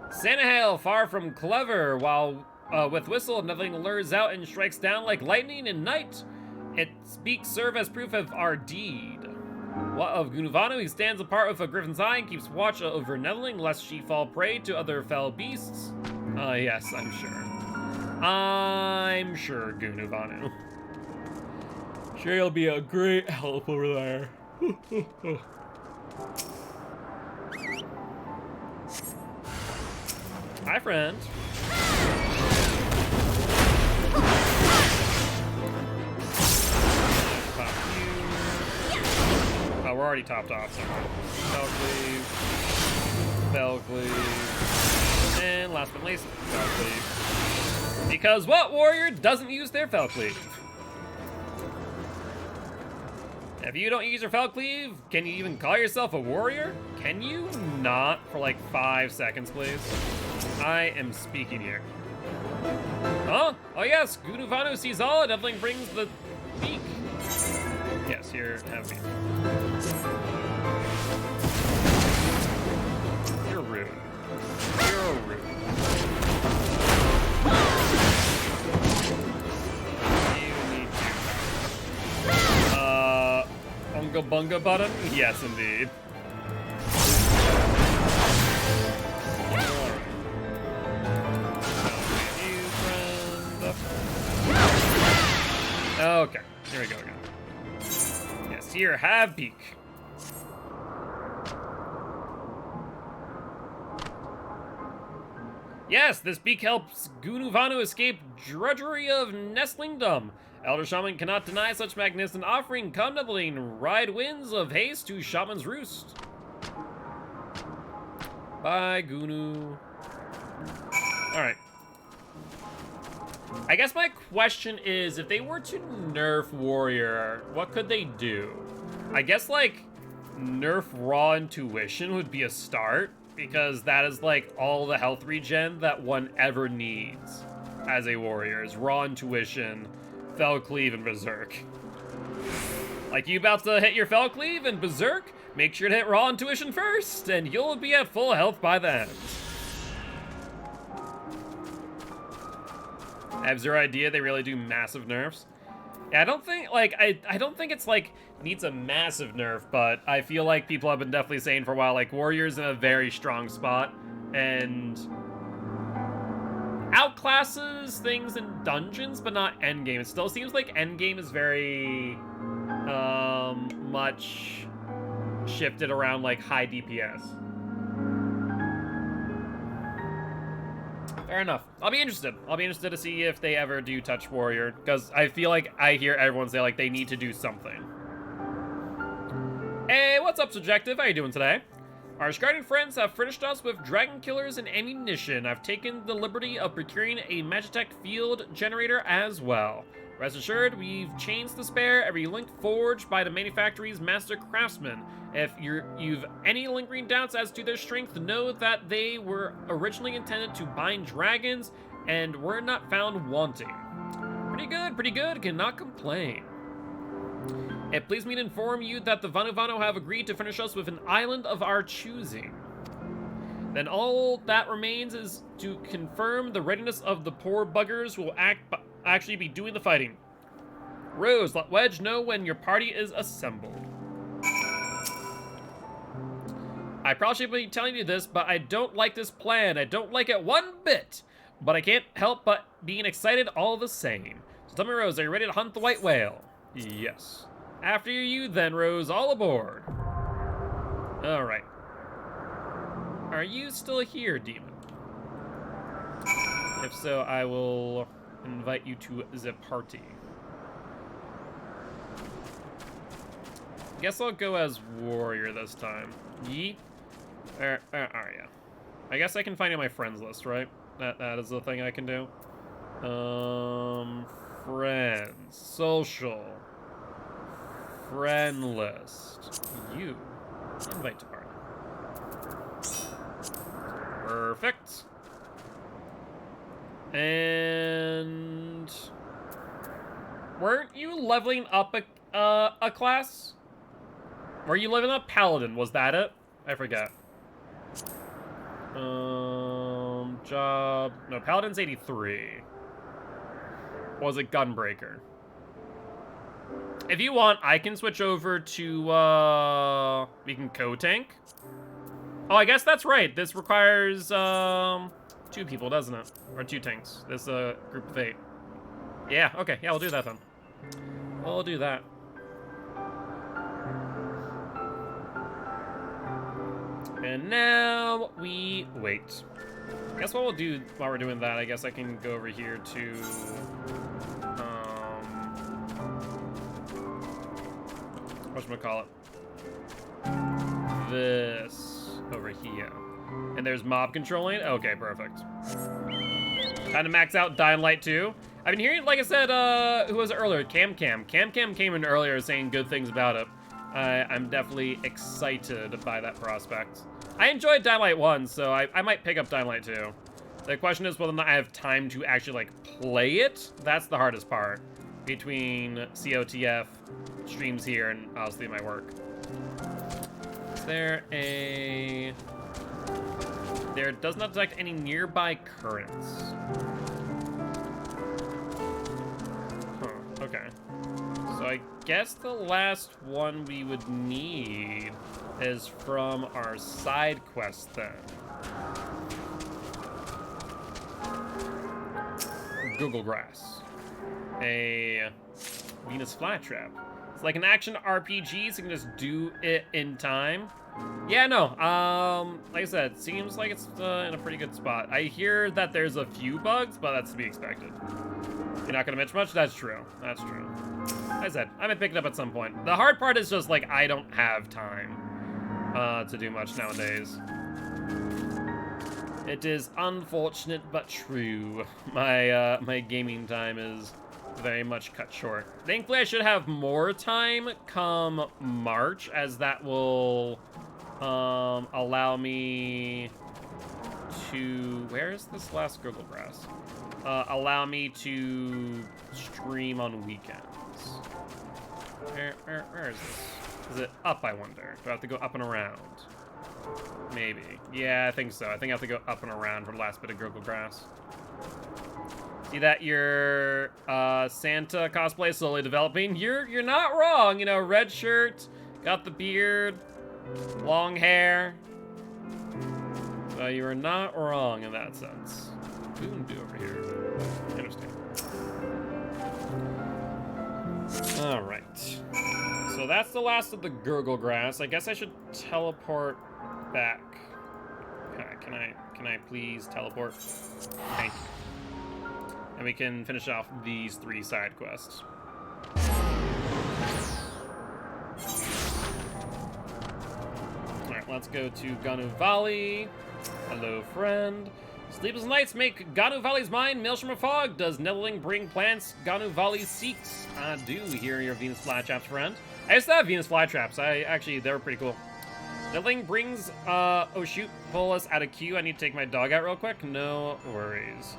Sanahale, far from clever, while with whistle, nothing lures out and strikes down like lightning in night. Its beaks serve as proof of our deed. What of Gunu Vanu? He stands apart with a griffin's eye and keeps watch over Neveling, lest she fall prey to other fell beasts. Yes, I'm sure. I'm sure, Gunu Vanu. Sure, you'll be a great help over there. Hi, friend. Oh, we're already topped off somewhere. Fell Cleave, and last but not least, Fell Cleave. Because what warrior doesn't use their Fell Cleave? If you don't use your Fel Cleave, can you even call yourself a warrior? Can you not for like 5 seconds, please? I am speaking here. Huh? Oh yes, Gunuvanu sees all and definitely brings the beak. Yes, here, have beak. You're rude. You're rude. You need to. Unga Bunga button? Yes, indeed. Okay, here we go again. Yes, here, have beak. Yes, this beak helps Gunuvanu escape drudgery of nestlingdom. Elder Shaman cannot deny such magnificent offering. Come, Numbling, ride winds of haste to Shaman's roost. Bye, Gunu. Alright. I guess my question is, if they were to nerf Warrior, what could they do? I guess, like, nerf Raw Intuition would be a start, because that is, like, all the health regen that one ever needs as a warrior, is Raw Intuition, Fel Cleave, and Berserk. Like, you about to hit your Fel Cleave and Berserk? Make sure to hit Raw Intuition first, and you'll be at full health by the end. I have zero idea they really do massive nerfs. Yeah, I don't think, like, I don't think it's, like, needs a massive nerf, but I feel like people have been definitely saying for a while, like, Warrior's in a very strong spot, and outclasses things in dungeons, but not endgame. It still seems like endgame is very, much shifted around, like, high DPS. Fair enough. I'll be interested. I'll be interested to see if they ever do touch Warrior, because I feel like I hear everyone say, like, they need to do something. Hey, what's up, Subjective? How you doing today? Our Scarden friends have furnished us with dragon killers and ammunition. I've taken the liberty of procuring a Magitech field generator as well. Rest assured, we've chains to spare, every link forged by the manufactory's master craftsman. If you've any lingering doubts as to their strength, know that they were originally intended to bind dragons and were not found wanting. Pretty good, cannot complain. It pleased me to inform you that the Vanuvano have agreed to furnish us with an island of our choosing. Then all that remains is to confirm the readiness of the poor buggers who will actually be doing the fighting. Rose, let Wedge know when your party is assembled. I probably should be telling you this, but I don't like this plan. I don't like it one bit. But I can't help but being excited all the same. So tell me, Rose, are you ready to hunt the white whale? Yes. After you then, Rose, all aboard. Alright. Are you still here, demon? If so, I will invite you to the party. Guess I'll go as warrior this time. Yeet. Yeah. I guess I can find in my friends list, right? That is the thing I can do. Friends. Social. Friend list. You. Invite to party. Perfect. And weren't you leveling up a class? Were you leveling up Paladin? Was that it? I forget. Job. No, Paladin's 83. Or was it Gunbreaker? If you want, I can switch over to, we can co-tank. Oh, I guess that's right. This requires, 2 people, doesn't it? Or 2 tanks. This, group of 8. Yeah, okay. Yeah, we'll do that then. We'll do that. And now we wait. I guess what we'll do while we're doing that, I guess I can go over here to, whatchamacallit? This over here. And there's mob controlling. Okay, perfect. Time to max out Dying Light 2. I've been hearing, like I said, who was it earlier? Cam Cam came in earlier saying good things about it. I'm definitely excited by that prospect. I enjoyed Dying Light 1, so I might pick up Dying Light 2. The question is whether or not I have time to actually, like, play it. That's the hardest part between COTF, streams here, and obviously my work. Is there a... There does not detect any nearby currents. Huh, okay. So I guess the last one we would need is from our side quest then. Google Grass. A Venus Flytrap. It's like an action RPG, so you can just do it in time. Yeah, no, like I said, seems like it's in a pretty good spot. I hear that there's a few bugs, but that's to be expected. You're not gonna mention much? That's true. That's true. Like I said, I might pick it up at some point. The hard part is just, like, I don't have time to do much nowadays. It is unfortunate but true. My gaming time is very much cut short. Thankfully, I should have more time come March, as that will allow me to... Where is this last Google Grass? Allow me to stream on weekends. Where is this? Is it up, I wonder? Do I have to go up and around? Maybe. Yeah, I think so. I think I have to go up and around for the last bit of Google Grass. See that your Santa cosplay is slowly developing? You're not wrong. You know, red shirt, got the beard, long hair. So you are not wrong in that sense. Boondu over here. Interesting. All right. So that's the last of the Gurgle Grass. I guess I should teleport back. Can I please teleport? Thank you. And we can finish off these 3 side quests. Alright, let's go to Ganu Valley. Hello, friend. Sleepless nights make Ganu Valley's mind Maelstrom of Fog. Does Netherling bring plants Ganu Valley seeks? I do hear your Venus Flytraps, friend. I used to have Venus Flytraps. They were pretty cool. Netherling brings, oh shoot, pull us out of queue. I need to take my dog out real quick. No worries.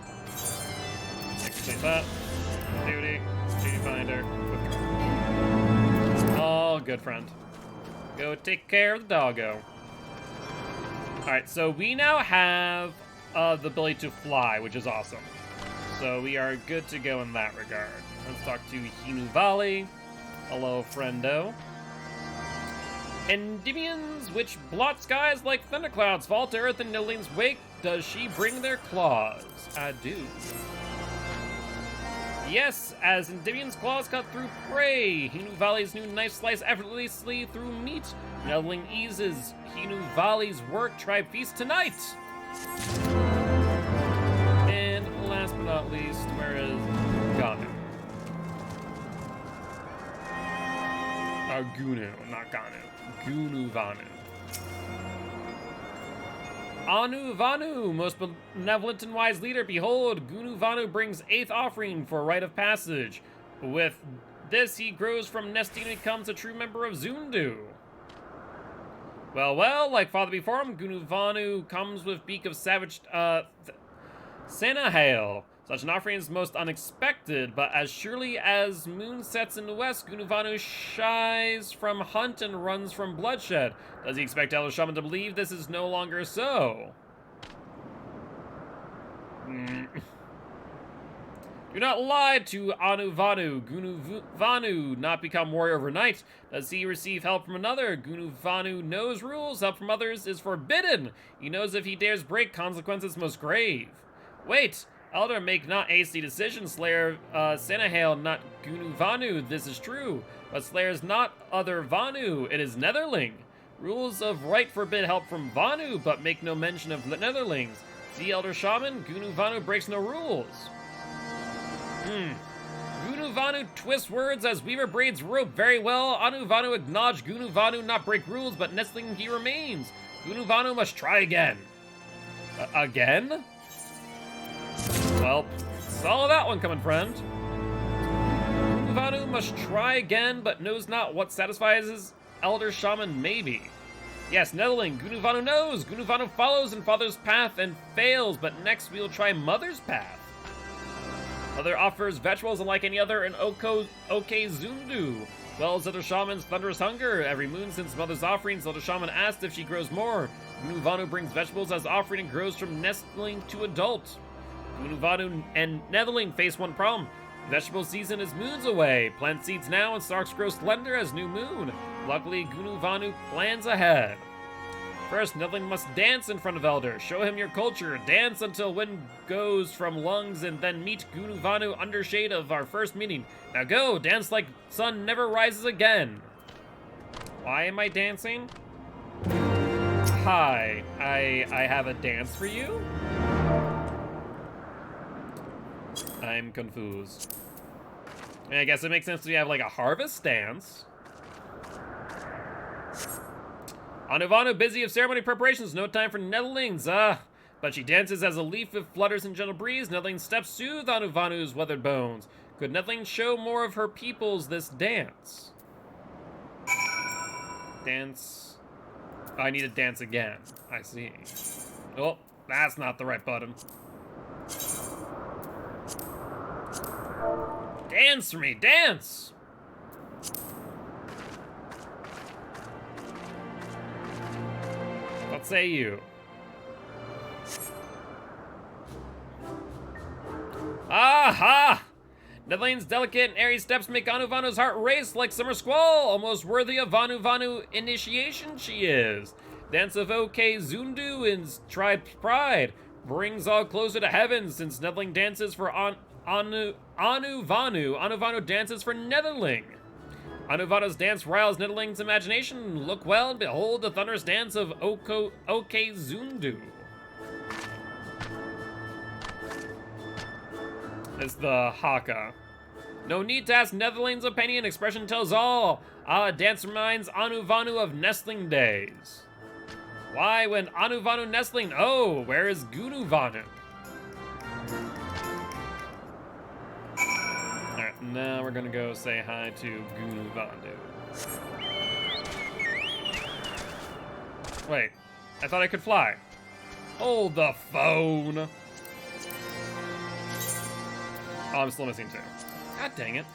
Take that. Duty finder. Oh, good friend. Go take care of the doggo. Alright, so we now have the ability to fly, which is awesome. So we are good to go in that regard. Let's talk to Hinu Valley. Hello, friendo. Endymions, which blot skies like thunderclouds, fall to earth in Niling's wake. Does she bring their claws? I do. Yes, as Endymion's claws cut through prey, Hinu Valley's new knife slice effortlessly through meat. Niling eases Hinu Valley's work. Try feast tonight. And last but not least, where is Ganu? Gunu, not Ganu. Gunu Vanu. Anu Vanu, most benevolent and wise leader, behold, Gunu Vanu brings 8th offering for rite of passage. With this, he grows from nesting and becomes a true member of Zundu. Well, like father before him, Gunu Vanu comes with beak of savage, Senahale. Such an offering is most unexpected, but as surely as moon sets in the west, Gunu Vanu shies from hunt and runs from bloodshed. Does he expect Elder Shaman to believe this is no longer so? Do not lie to Anu Vanu. Gunu Vanu not become warrior overnight. Does he receive help from another? Gunu Vanu knows rules. Help from others is forbidden. He knows if he dares break, consequences most grave. Wait. Elder, make not hasty decisions. Slayer, Senahale, not Gunu Vanu. This is true. But Slayer is not other Vanu. It is Netherling. Rules of right forbid help from Vanu, but make no mention of Netherlings. See, Elder Shaman, Gunu Vanu breaks no rules. Gunu Vanu twists words as Weaver braids rope very well. Anu Vanu acknowledge Gunu Vanu not break rules, but nestling he remains. Gunu Vanu must try again. Again? Well, Saw that one coming, friend. Vanu must try again, but knows not what satisfies his elder shaman, maybe. Yes, Netherling, Gunuvanu knows. Gunuvanu follows in father's path and fails, but next we'll try mother's path. Mother offers vegetables unlike any other in Zundu. Well as other shaman's thunderous hunger. Every moon since mother's offerings, elder shaman asked if she grows more. Gunuvanu brings vegetables as offering and grows from nestling to adult. Gunuvanu and Netherling face one problem. Vegetable season is moons away. Plant seeds now and stalks grow slender as new moon. Luckily, Gunuvanu plans ahead. First, Netherling must dance in front of Elder. Show him your culture. Dance until wind goes from lungs and then meet Gunuvanu under shade of our first meeting. Now go, dance like sun never rises again. Why am I dancing? Hi, I have a dance for you? I'm confused. I guess it makes sense to have like a harvest dance. Anuvanu busy of ceremony preparations, no time for Netherlings, but she dances as a leaf that flutters in gentle breeze. Netherling steps soothe Anuvanu's weathered bones. Could Netherling show more of her peoples this dance? Dance. Oh, I need to dance again. I see. Oh, that's not the right button. Dance for me, dance! What say you? Aha! Netherling's delicate and airy steps make Anuvanu's heart race like summer squall, almost worthy of Anuvanu initiation she is. Dance of OK Zundu in tribe's pride brings all closer to heaven since Netherling dances for Anuvanu. Anuvanu dances for Netherling. Anuvanu's dance riles Netherling's imagination. Look well and behold the thunderous dance of OK Zundu. It's the haka. No need to ask Netherling's opinion. Expression tells all. Dance reminds Anuvanu of nestling days. Why, when Anuvanu nestling? Oh, where is Gunuvanu? Alright, now we're gonna go say hi to Gunuvanu. Wait, I thought I could fly. Hold the phone. Oh, I'm still missing two. God dang it.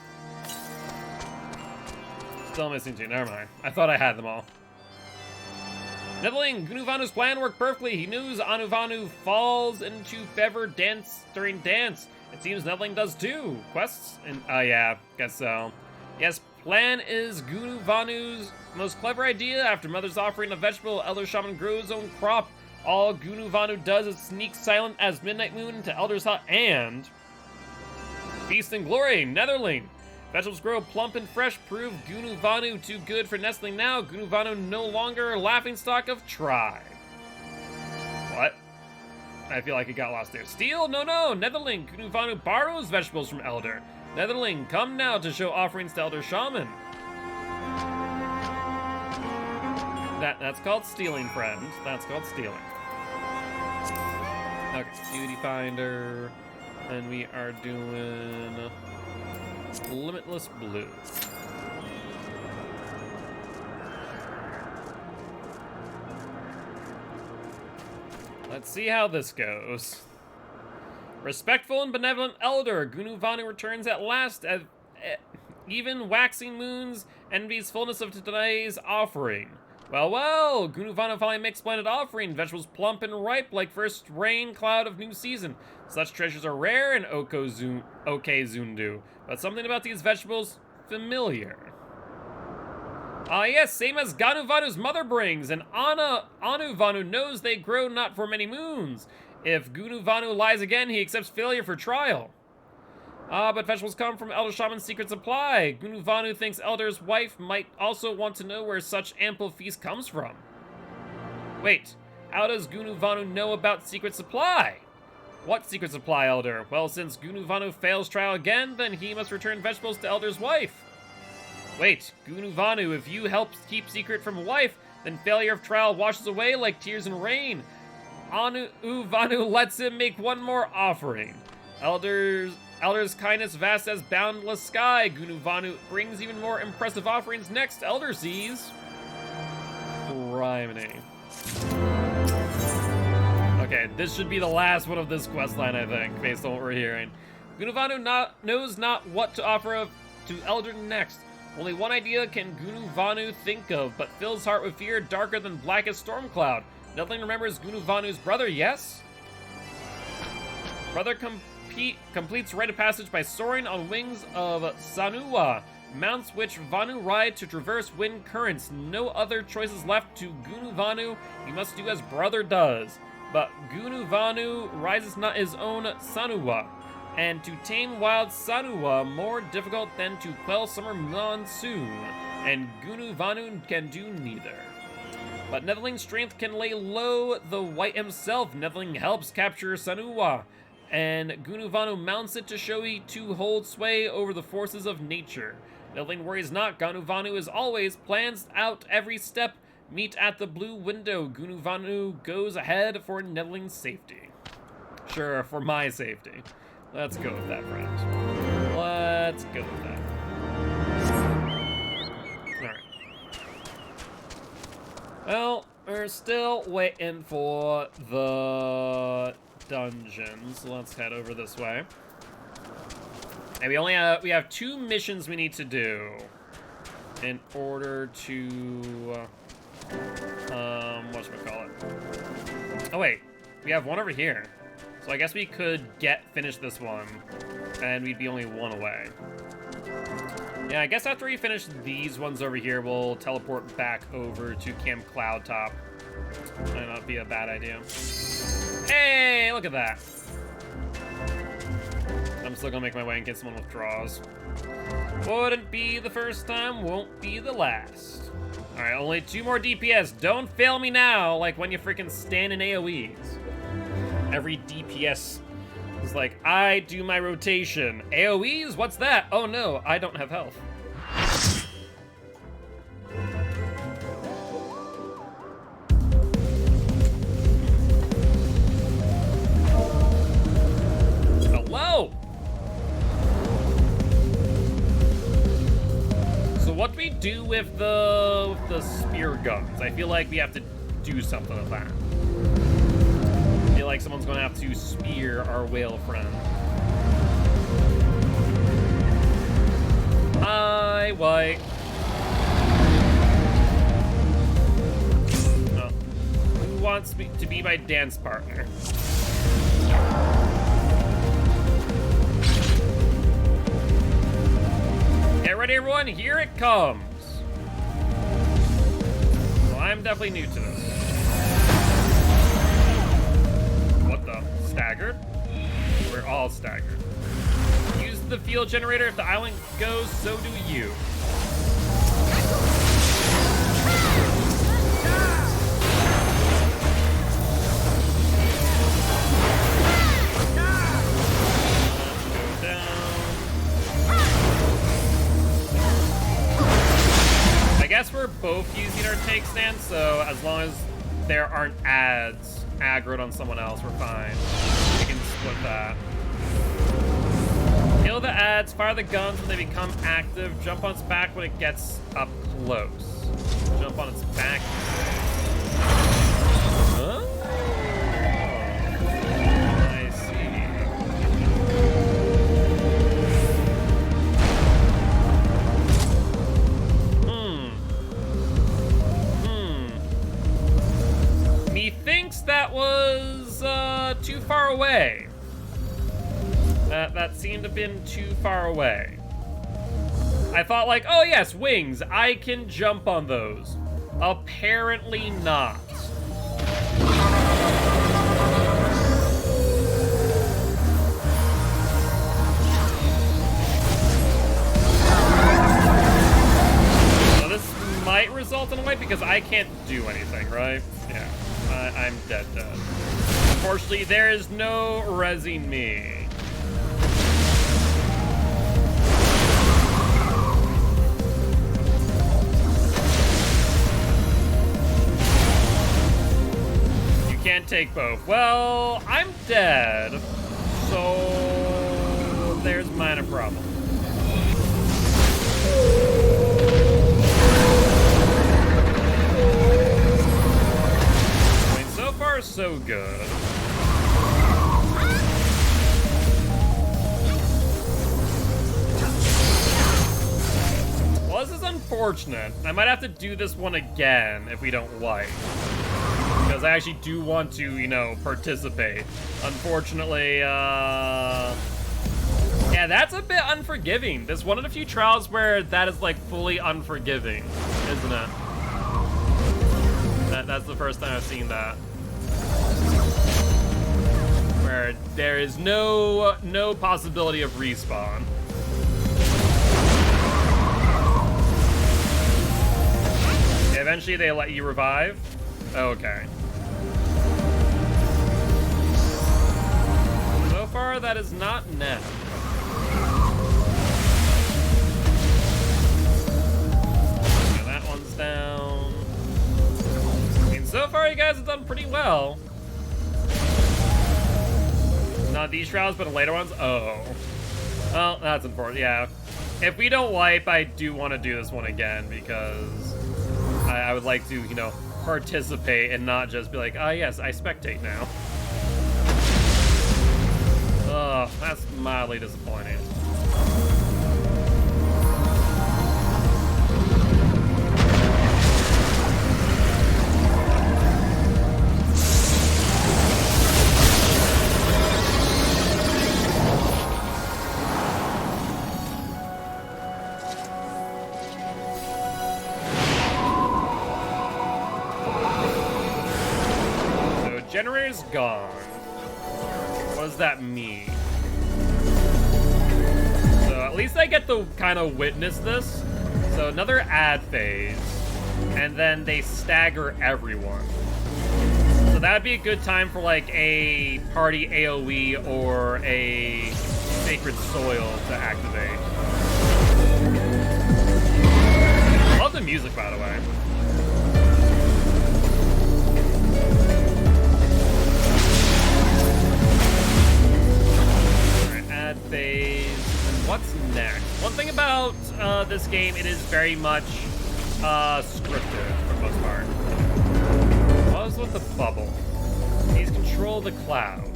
Still missing two, never mind. I thought I had them all. Netherling, Gunuvanu's plan worked perfectly. He knows Anuvanu falls into fever dance during dance. It seems Netherling does too. Quests? And yeah, guess so. Yes, plan is Gunuvanu's most clever idea. After Mother's offering a vegetable, Elder Shaman grows his own crop. All Gunuvanu does is sneak silent as midnight moon into Elder's hut and... Feast and glory, Netherling. Vegetables grow plump and fresh, prove Gunuvanu too good for nestling now. Gunuvanu no longer a laughingstock of tribe. What? I feel like it got lost there. Steal? No, Netherling. Gunuvanu borrows vegetables from Elder. Netherling, come now to show offerings to Elder Shaman. That's called stealing, friend. That's called stealing. Okay, Duty Finder. And we are doing Limitless Blue. Let's see how this goes. Respectful and benevolent elder, Gunuvanu returns at last. Even waxing moons envies fullness of today's offering. Well, Gunuvanu finally makes splendid offering. Vegetables plump and ripe like first rain cloud of new season. Such treasures are rare in OK Zundu, but something about these vegetables familiar. Yes, same as Ganuvanu's mother brings, and Anuvanu knows they grow not for many moons. If Gunuvanu lies again, he accepts failure for trial. But vegetables come from Elder Shaman's secret supply. Gunuvanu thinks Elder's wife might also want to know where such ample feast comes from. Wait, how does Gunuvanu know about secret supply? What secret supply, Elder? Well, since Gunuvanu fails trial again, then he must return vegetables to Elder's wife. Wait, Gunuvanu, if you help keep secret from a wife, then failure of trial washes away like tears and rain. Anuvanu lets him make one more offering. Elder's kindness vast as boundless sky. Gunuvanu brings even more impressive offerings next. Elder sees. Criminy. Okay, this should be the last one of this questline, I think, based on what we're hearing. Gunuvanu knows not what to offer to Elder next. Only one idea can Gunuvanu think of, but fills his heart with fear darker than blackest storm cloud. Nothing remembers Gunuvanu's brother, yes? Brother completes rite of passage by soaring on wings of Sanua, mounts which Vanu ride to traverse wind currents. No other choices left to Gunuvanu. He must do as brother does. But Gunuvanu rises not his own Sanua, and to tame wild Sanua more difficult than to quell summer monsoon, and Gunuvanu can do neither. But Netherling's strength can lay low the White himself. Netherling helps capture Sanua, and Gunuvanu mounts it to show he to hold sway over the forces of nature. Netherling worries not. Gunuvanu as always plans out every step. Meet at the blue window. Gunuvanu goes ahead for Netherling's safety. Sure, for my safety. Let's go with that, friend. Let's go with that. Alright. Well, we're still waiting for the dungeons. Let's head over this way. And we have 2 missions we need to do in order to whatchamacallit. Oh wait, we have one over here. So I guess we could finish this one, and we'd be only 1 away. Yeah, I guess after we finish these ones over here, we'll teleport back over to Camp Cloudtop. Might not be a bad idea. Hey, look at that. I'm still gonna make my way and get someone with draws. Wouldn't be the first time, won't be the last. Alright, only 2 more DPS. Don't fail me now, like when you freaking stand in AoEs. Every DPS is like, I do my rotation. AoEs? What's that? Oh no, I don't have health. Hello! So what do we do with the spear guns? I feel like we have to do something with that. I feel like someone's gonna have to spear our whale friend. Hi, White. Oh. Who wants me to be my dance partner? Get ready, everyone, here it comes. Well, I'm definitely new to this. What the? Staggered? We're all staggered. Use the field generator. If the island goes, so do you. I guess we're both using our take stance, so as long as there aren't ads aggroed on someone else, we're fine. We can split that. Kill the ads, fire the guns when they become active, jump on its back when it gets up close. Jump on its back. Huh? I see. Methinks that was too far away. That seemed to have been too far away. I thought like, oh yes, wings, I can jump on those. Apparently not. So this might result in a wipe because I can't do anything, right? Yeah, I'm dead. Unfortunately, there is no resing me. Can't take both. Well, I'm dead, so there's minor problem. I mean, so far so good. Well, this is unfortunate. I might have to do this one again if we don't wipe. Because I actually do want to, you know, participate. Unfortunately, yeah, that's a bit unforgiving. There's one of the few trials where that is, like, fully unforgiving, isn't it? That's the first time I've seen that. Where there is no possibility of respawn. Eventually they let you revive? Okay. So far, that is not net. Okay, that one's down. I mean, so far you guys have done pretty well. Not these trials, but the later ones? Oh. Well, that's important, yeah. If we don't wipe, I do want to do this one again, because I would like to, you know, participate and not just be like, ah, yes, I spectate now. Ugh, that's mildly disappointing. Generator's gone. What does that mean? So at least I get to kind of witness this. So another ad phase, and then they stagger everyone. So that would be a good time for like a party AoE or a sacred soil to activate. Love the music, by the way. Phase. And what's next? One thing about this game, it is very much scripted for the most part. What was with the bubble? These control the clouds.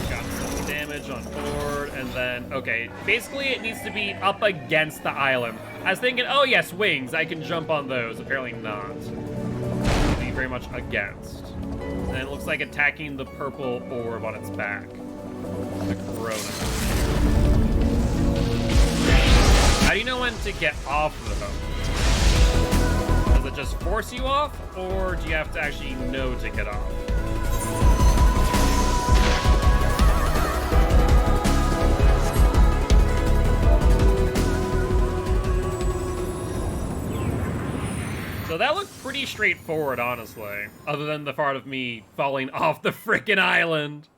Got some damage on board, and then, okay, basically it needs to be up against the island. I was thinking, oh yes, wings, I can jump on those. Apparently not. Very much against. And it looks like attacking the purple orb on its back. The corona. How do you know when to get off of them? Does it just force you off, or do you have to actually know to get off? So that looked pretty straightforward, honestly. Other than the part of me falling off the frickin' island.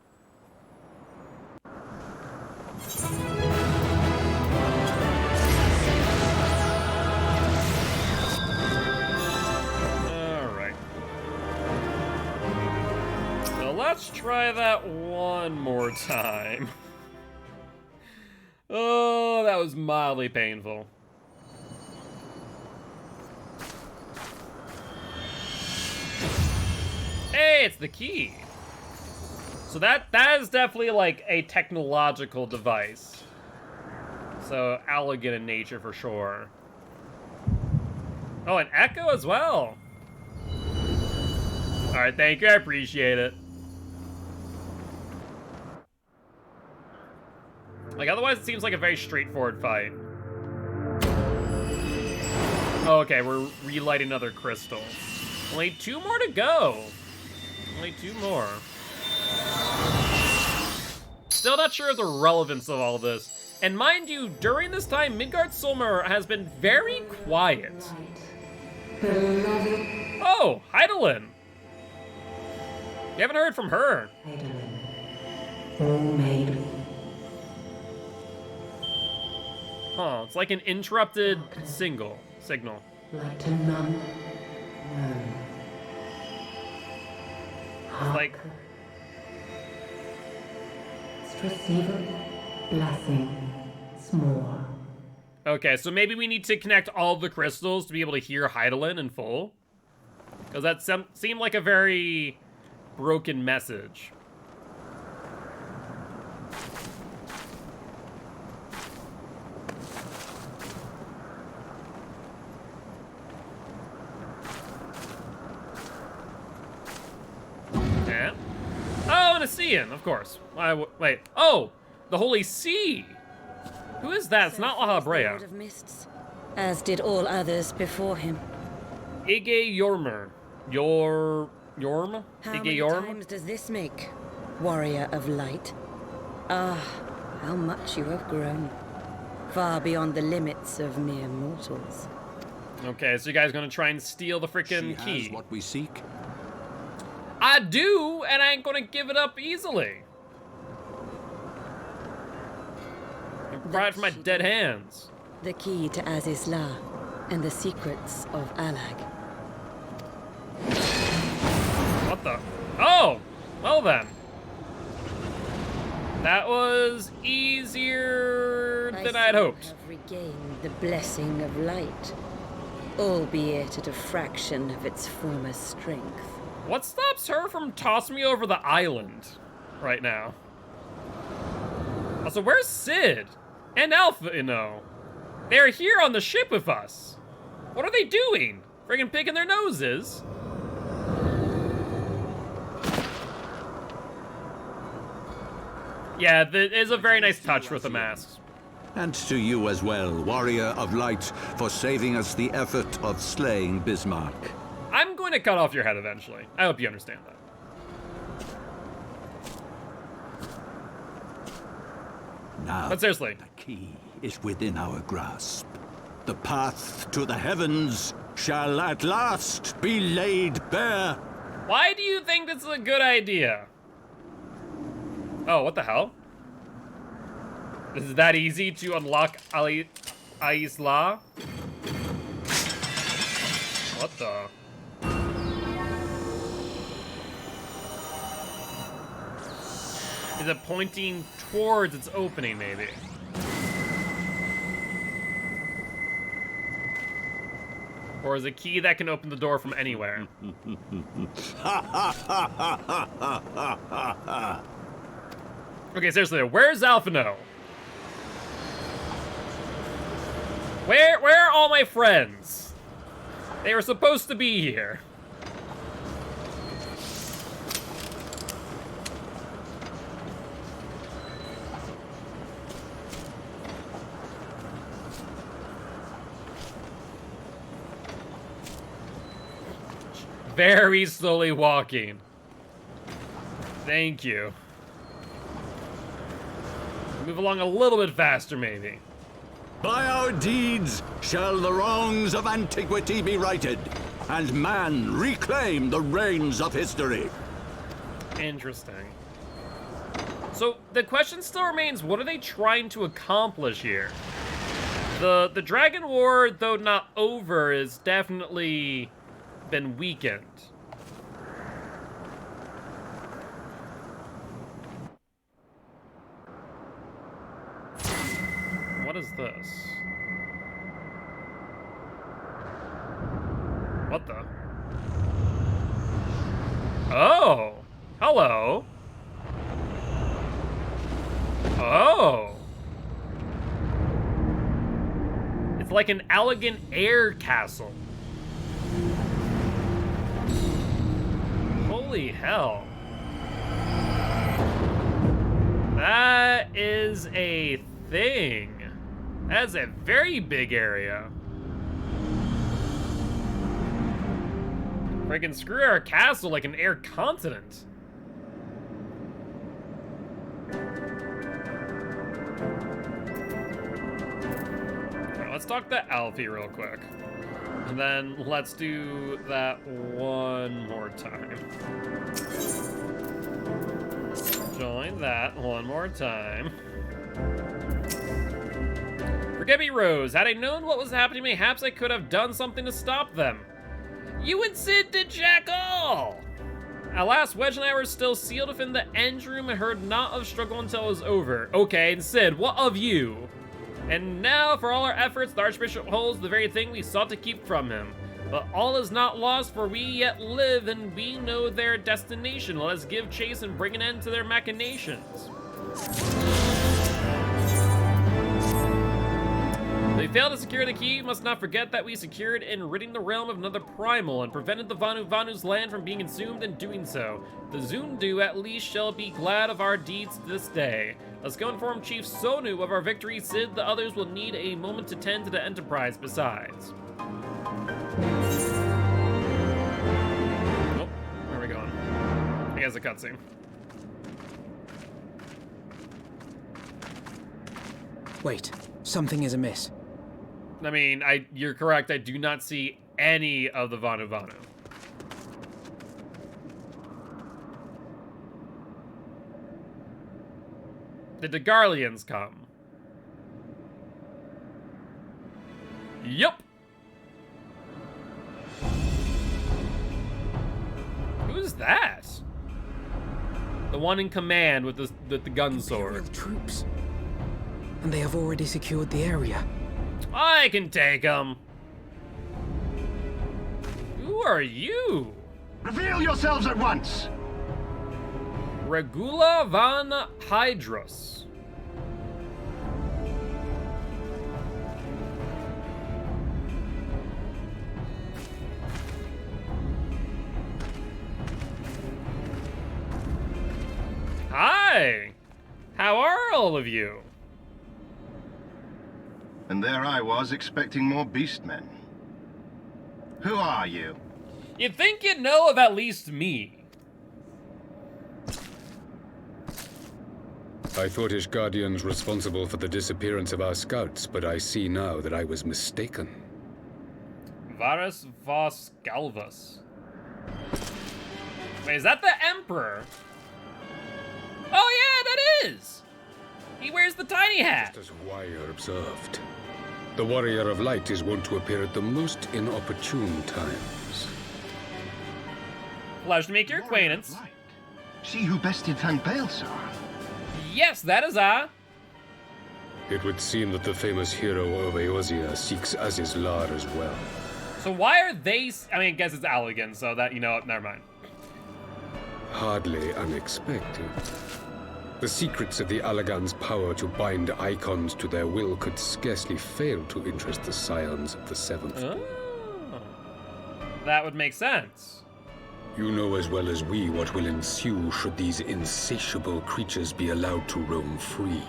Alright. So let's try that one more time. Oh, that was mildly painful. Hey, it's the key. So that is definitely like a technological device. So elegant in nature for sure. Oh, an echo as well. All right, thank you. I appreciate it. Like, otherwise it seems like a very straightforward fight. Oh, okay, we're relighting another crystal. Only 2 more to go. Only 2 more. Still not sure of the relevance of all this. And mind you, during this time, Midgardsormr has been very quiet. Oh, Heidelin. You haven't heard from her. Huh, it's like an interrupted signal. Like to none. No. Like, Strasiva, blessing, s'more. okay, so maybe we need to connect all the crystals to be able to hear Hydaelyn in full? Because that seemed like a very broken message. Yeah. Oh, and a Sean, of course. Wait. Oh, the Holy See. Who is that? It's not La Brea. Lord of Mists, as did all others before him. Ige Yormer. Yorm? How Ige many Yorm? times does this make, warrior of light? Ah, how much you have grown. Far beyond the limits of mere mortals. Okay, so you guys gonna try and steal the She freaking has key? what we seek. I do, and I ain't gonna give it up easily. Right from my dead hands. The key to Azizla and the secrets of Alag. What the? Oh! Well then. That was easier than I'd hoped. Have regained the blessing of light, albeit at a fraction of its former strength. What stops her from tossing me over the island right now? Also, where's Sid? And Alpha, you know. They're here on the ship with us. What are they doing? Friggin' picking their noses. Yeah, it is a very nice touch with the masks. And to you as well, warrior of light, for saving us the effort of slaying Bismarck. I'm going to cut off your head eventually. I hope you understand that. Now, But seriously. the key is within our grasp. The path to the heavens shall at last be laid bare. Why do you think this is a good idea? Oh, what the hell? Is it that easy to unlock Aisla? What the? Is it pointing towards its opening, maybe? Or is it a key that can open the door from anywhere? Okay, seriously, where's Alphino? Where are all my friends? They were supposed to be here. Very slowly walking. Thank you. Move along a little bit faster, maybe. By our deeds shall the wrongs of antiquity be righted, and man reclaim the reins of history. Interesting. So the question still remains, what are they trying to accomplish here? The Dragon War, though not over, is definitely been weakened. What is this? What the? Oh! Hello! Oh! It's like an elegant air castle. Holy hell. That is a thing. That's a very big area. Freaking screw our castle like an air continent. Alright, let's talk to Alfie real quick. And then let's do that one more time. Join that one more time. Forgive me, Rose. Had I known what was happening, perhaps I could have done something to stop them. You and Sid did jack all! Alas, Wedge and I were still sealed within the engine room and heard not of struggle until it was over. Okay, and Sid, what of you? And now, for all our efforts, the Archbishop holds the very thing we sought to keep from him. But all is not lost, for we yet live, and we know their destination. Let us give chase and bring an end to their machinations. If they fail to secure the key, we must not forget that we secured in ridding the realm of another primal and prevented the Vanu's land from being consumed in doing so. The Zundu at least shall be glad of our deeds this day. Let's go inform Chief Sonu of our victory. Sid, the others will need a moment to tend to the Enterprise besides. Oh, where are we going? I guess a cutscene. Wait, something is amiss. I mean, you're correct. I do not see any of the Vanu. The Degarlians come. Yup. Who's that? The one in command with the gun sword. Imperial troops. And they have already secured the area. I can take them. Who are you? Reveal yourselves at once! Regula van Hydros. Hi! How are all of you? And there I was, expecting more beastmen. Who are you? You'd think you'd know of at least me. I thought Ishgardians responsible for the disappearance of our scouts, but I see now that I was mistaken. Varus Vos Galvus. Wait, is that the Emperor? Oh yeah, that is! He wears the tiny hat! Just as Wire observed. The Warrior of Light is wont to appear at the most inopportune times. Pleasure to make your acquaintance. She who bested Van Baelsar. Yes, that is I. It would seem that the famous hero of Eorzea seeks Azizlar as well. So why are they... I mean, I guess it's Allegan, so that, you know, never mind. Hardly unexpected. The secrets of the Allagan's power to bind icons to their will could scarcely fail to interest the scions of the Seventh. Oh. That would make sense. You know as well as we what will ensue should these insatiable creatures be allowed to roam free.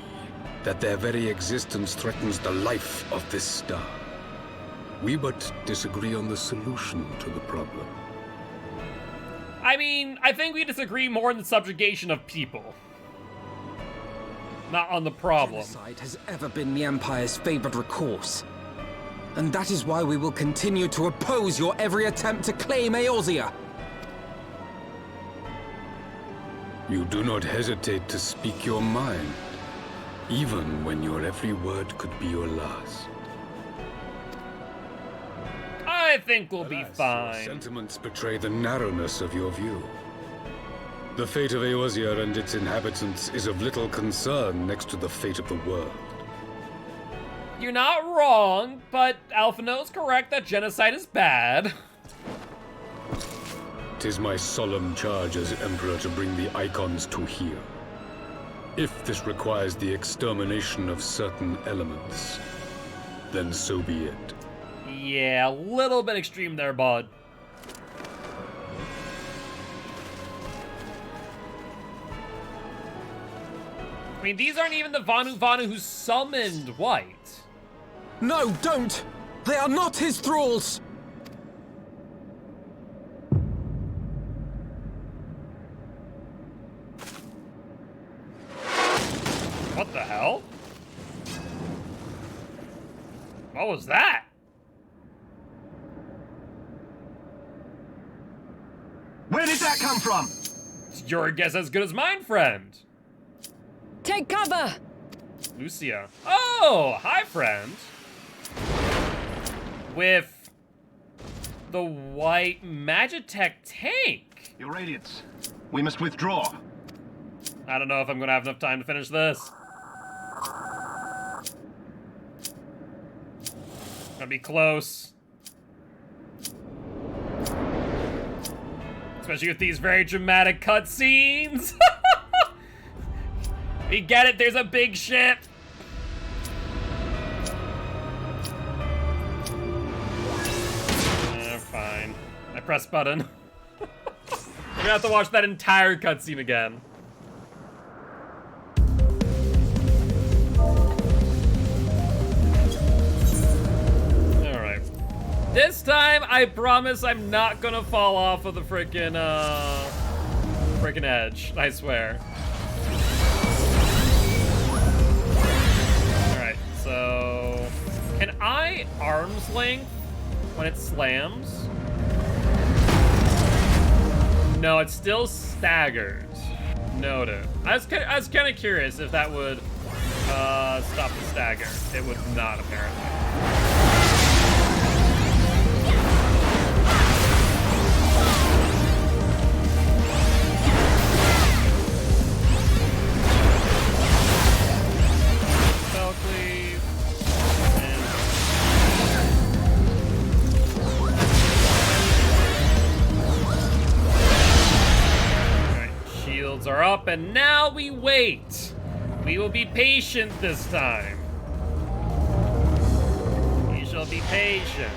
That their very existence threatens the life of this star. We but disagree on the solution to the problem. I mean, I think we disagree more in the subjugation of people. Not on the problem. Genocide has ever been the Empire's favored recourse. And that is why we will continue to oppose your every attempt to claim Eorzea. You do not hesitate to speak your mind, even when your every word could be your last. I think we'll be Alas, fine. Your sentiments betray the narrowness of your view. The fate of Eorzea and its inhabitants is of little concern next to the fate of the world. You're not wrong, but Alphinaud's correct that genocide is bad. 'Tis my solemn charge as Emperor to bring the icons to here. If this requires the extermination of certain elements, then so be it. Yeah, a little bit extreme there, bud. I mean, these aren't even the Vanu who summoned White. No, don't! They are not his thralls! What the hell? What was that? Where did that come from? It's your guess as good as mine, friend. Take cover! Lucia. Oh, hi, friend. With the white Magitech tank. Your radiance. We must withdraw. I don't know if I'm gonna have enough time to finish this. Gonna be close. Especially with these very dramatic cutscenes. We get it, there's a big ship. Fine. I press button. We're gonna have to watch that entire cutscene again. Alright. This time, I promise I'm not gonna fall off of the frickin' edge. I swear. Alright, so... Can I arm's length when it slams? No, it still staggers. Noted. I was kind of curious if that would stop the stagger. It would not, apparently. Are up, and now we wait. We will be patient this time. We shall be patient.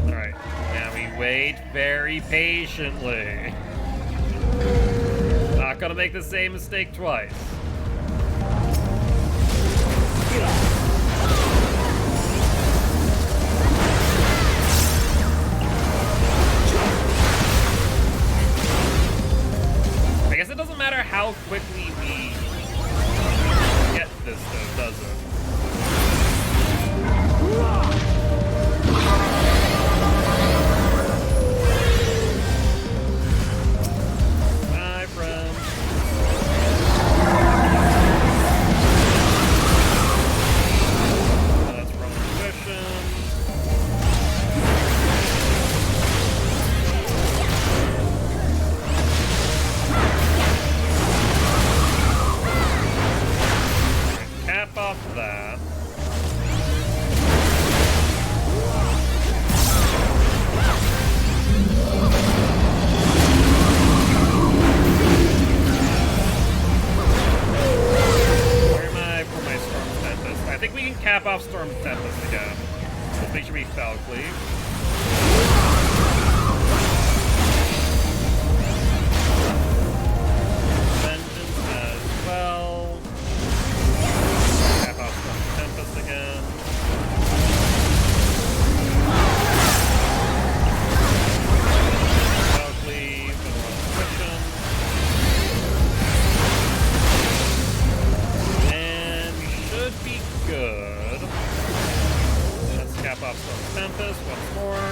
Alright, now we wait very patiently. Not gonna make the same mistake twice. I guess it doesn't matter how quickly we get this, though, does it? Bye, friend. That's wrong position. Cap off that. Where am I for my Storm Tempest? I think we can cap off Storm Tempest again. Let's make sure we fell cleave. Vengeance as well. Cap off Storm Tempest again. Fell cleave and one cushion. And we should be good. Let's cap off Storm Tempest once more.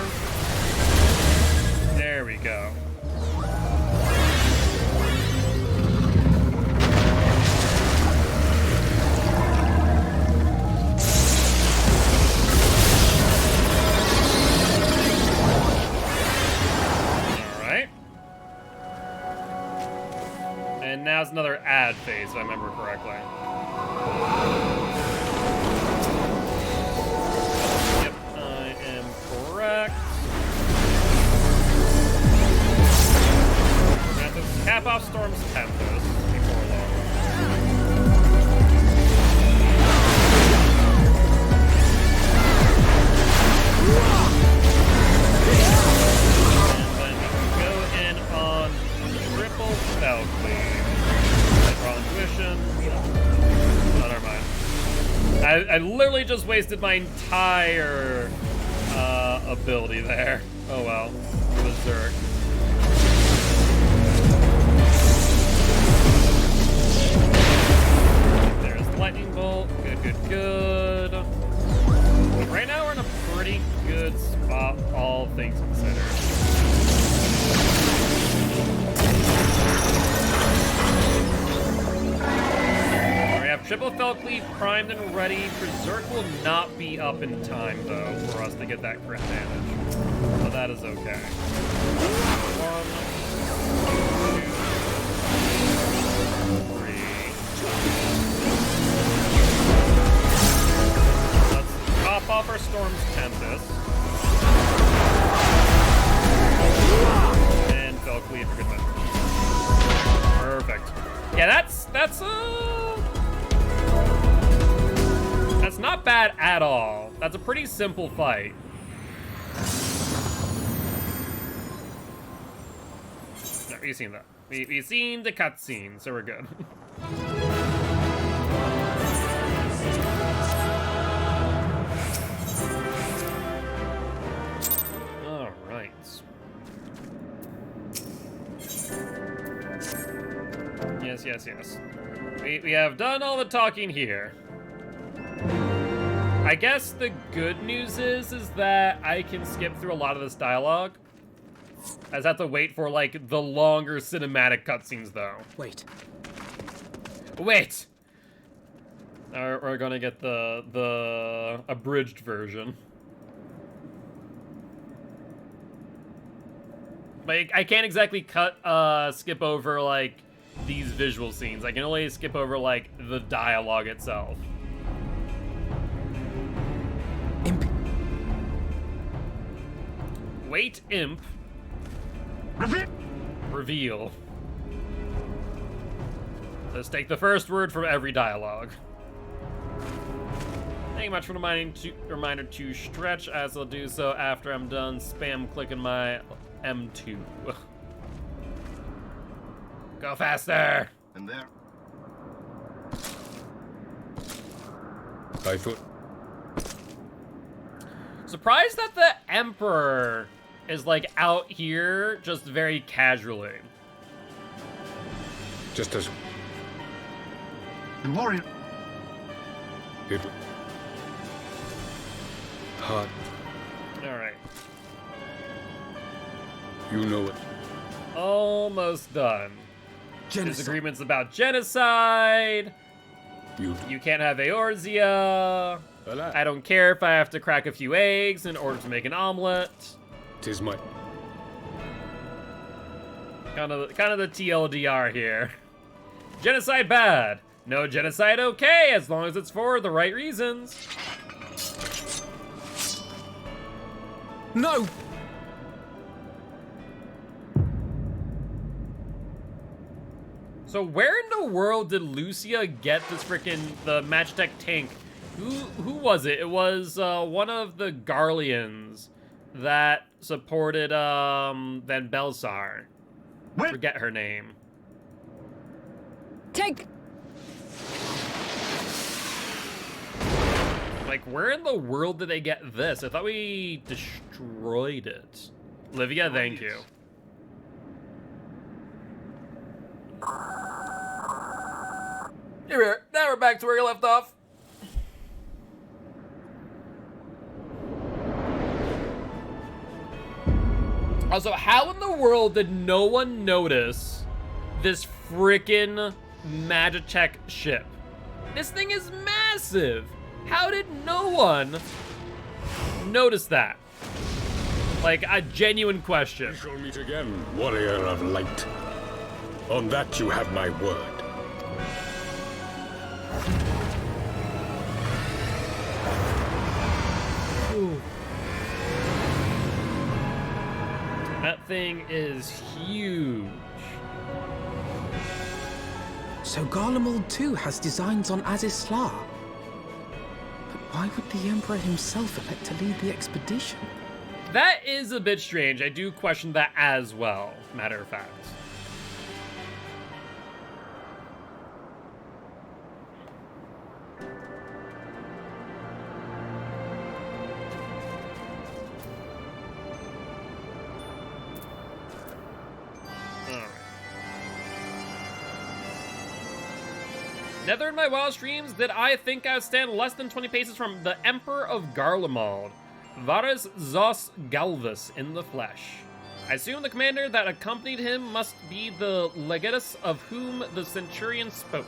There we go. Alright. And now's another ad phase, if I remember correctly. Yep, I am correct. We're gonna have to cap off Storm's Tempest before long. And then we can go in on triple spell cleave. Wrong intuition. Oh, never mind. I literally just wasted my entire ability there. Oh well. Berserk. There's Lightning Bolt. Good, good, good. But right now we're in a pretty good spot, all things considered. We have triple fell cleave primed and ready. Berserk will not be up in time though for us to get that crit damage. So that is okay. 1, 2, 3. Let's pop off our Storm's Tempest. And Fell Cleave for good measure. Perfect. Yeah, that's not bad at all. That's a pretty simple fight. No, we've seen that. We've seen the cutscene, so we're good. All right. Yes, yes, yes. We have done all the talking here. I guess the good news is that I can skip through a lot of this dialogue. I just have to wait for, like, the longer cinematic cutscenes, though. Wait. Wait! We're gonna get the abridged version. Like, I can't exactly skip over, like, these visual scenes. I can only skip over, like, the dialogue itself. Imp. Wait, imp. Reveal. Let's take the first word from every dialogue. Thank you much for the reminder to stretch, as I'll do so after I'm done spam clicking my M2. Go faster! And there. I thought... Surprised that the Emperor is, like, out here just very casually. Just as... The warrior. It... Hard. Alright. You know it. Almost done. Genocide. Disagreements about genocide. You can't have Eorzea. I don't care if I have to crack a few eggs in order to make an omelet. 'Tis my... Kind of the TLDR here. Genocide bad. No genocide okay, as long as it's for the right reasons. No! So where in the world did Lucia get this the Magitech tank? Who was it? It was one of the Garleans that supported Van Belsar. Forget her name. Take. Like, where in the world did they get this? I thought we destroyed it. Livia, thank you. Here, now we're back to where you left off. Also, how in the world did no one notice this frickin' Magitech ship? This thing is massive. How did no one notice that? Like, a genuine question. We shall meet again, warrior of light. On that you have my word. Ooh. That thing is huge. So Garlemald too has designs on Azizlar. But why would the Emperor himself elect to lead the expedition? That is a bit strange. I do question that as well, matter of fact. Never in my wildest dreams did I think I would stand less than 20 paces from the Emperor of Garlemald, Varus Zos Galvus in the flesh. I assume the commander that accompanied him must be the legatus of whom the centurion spoke.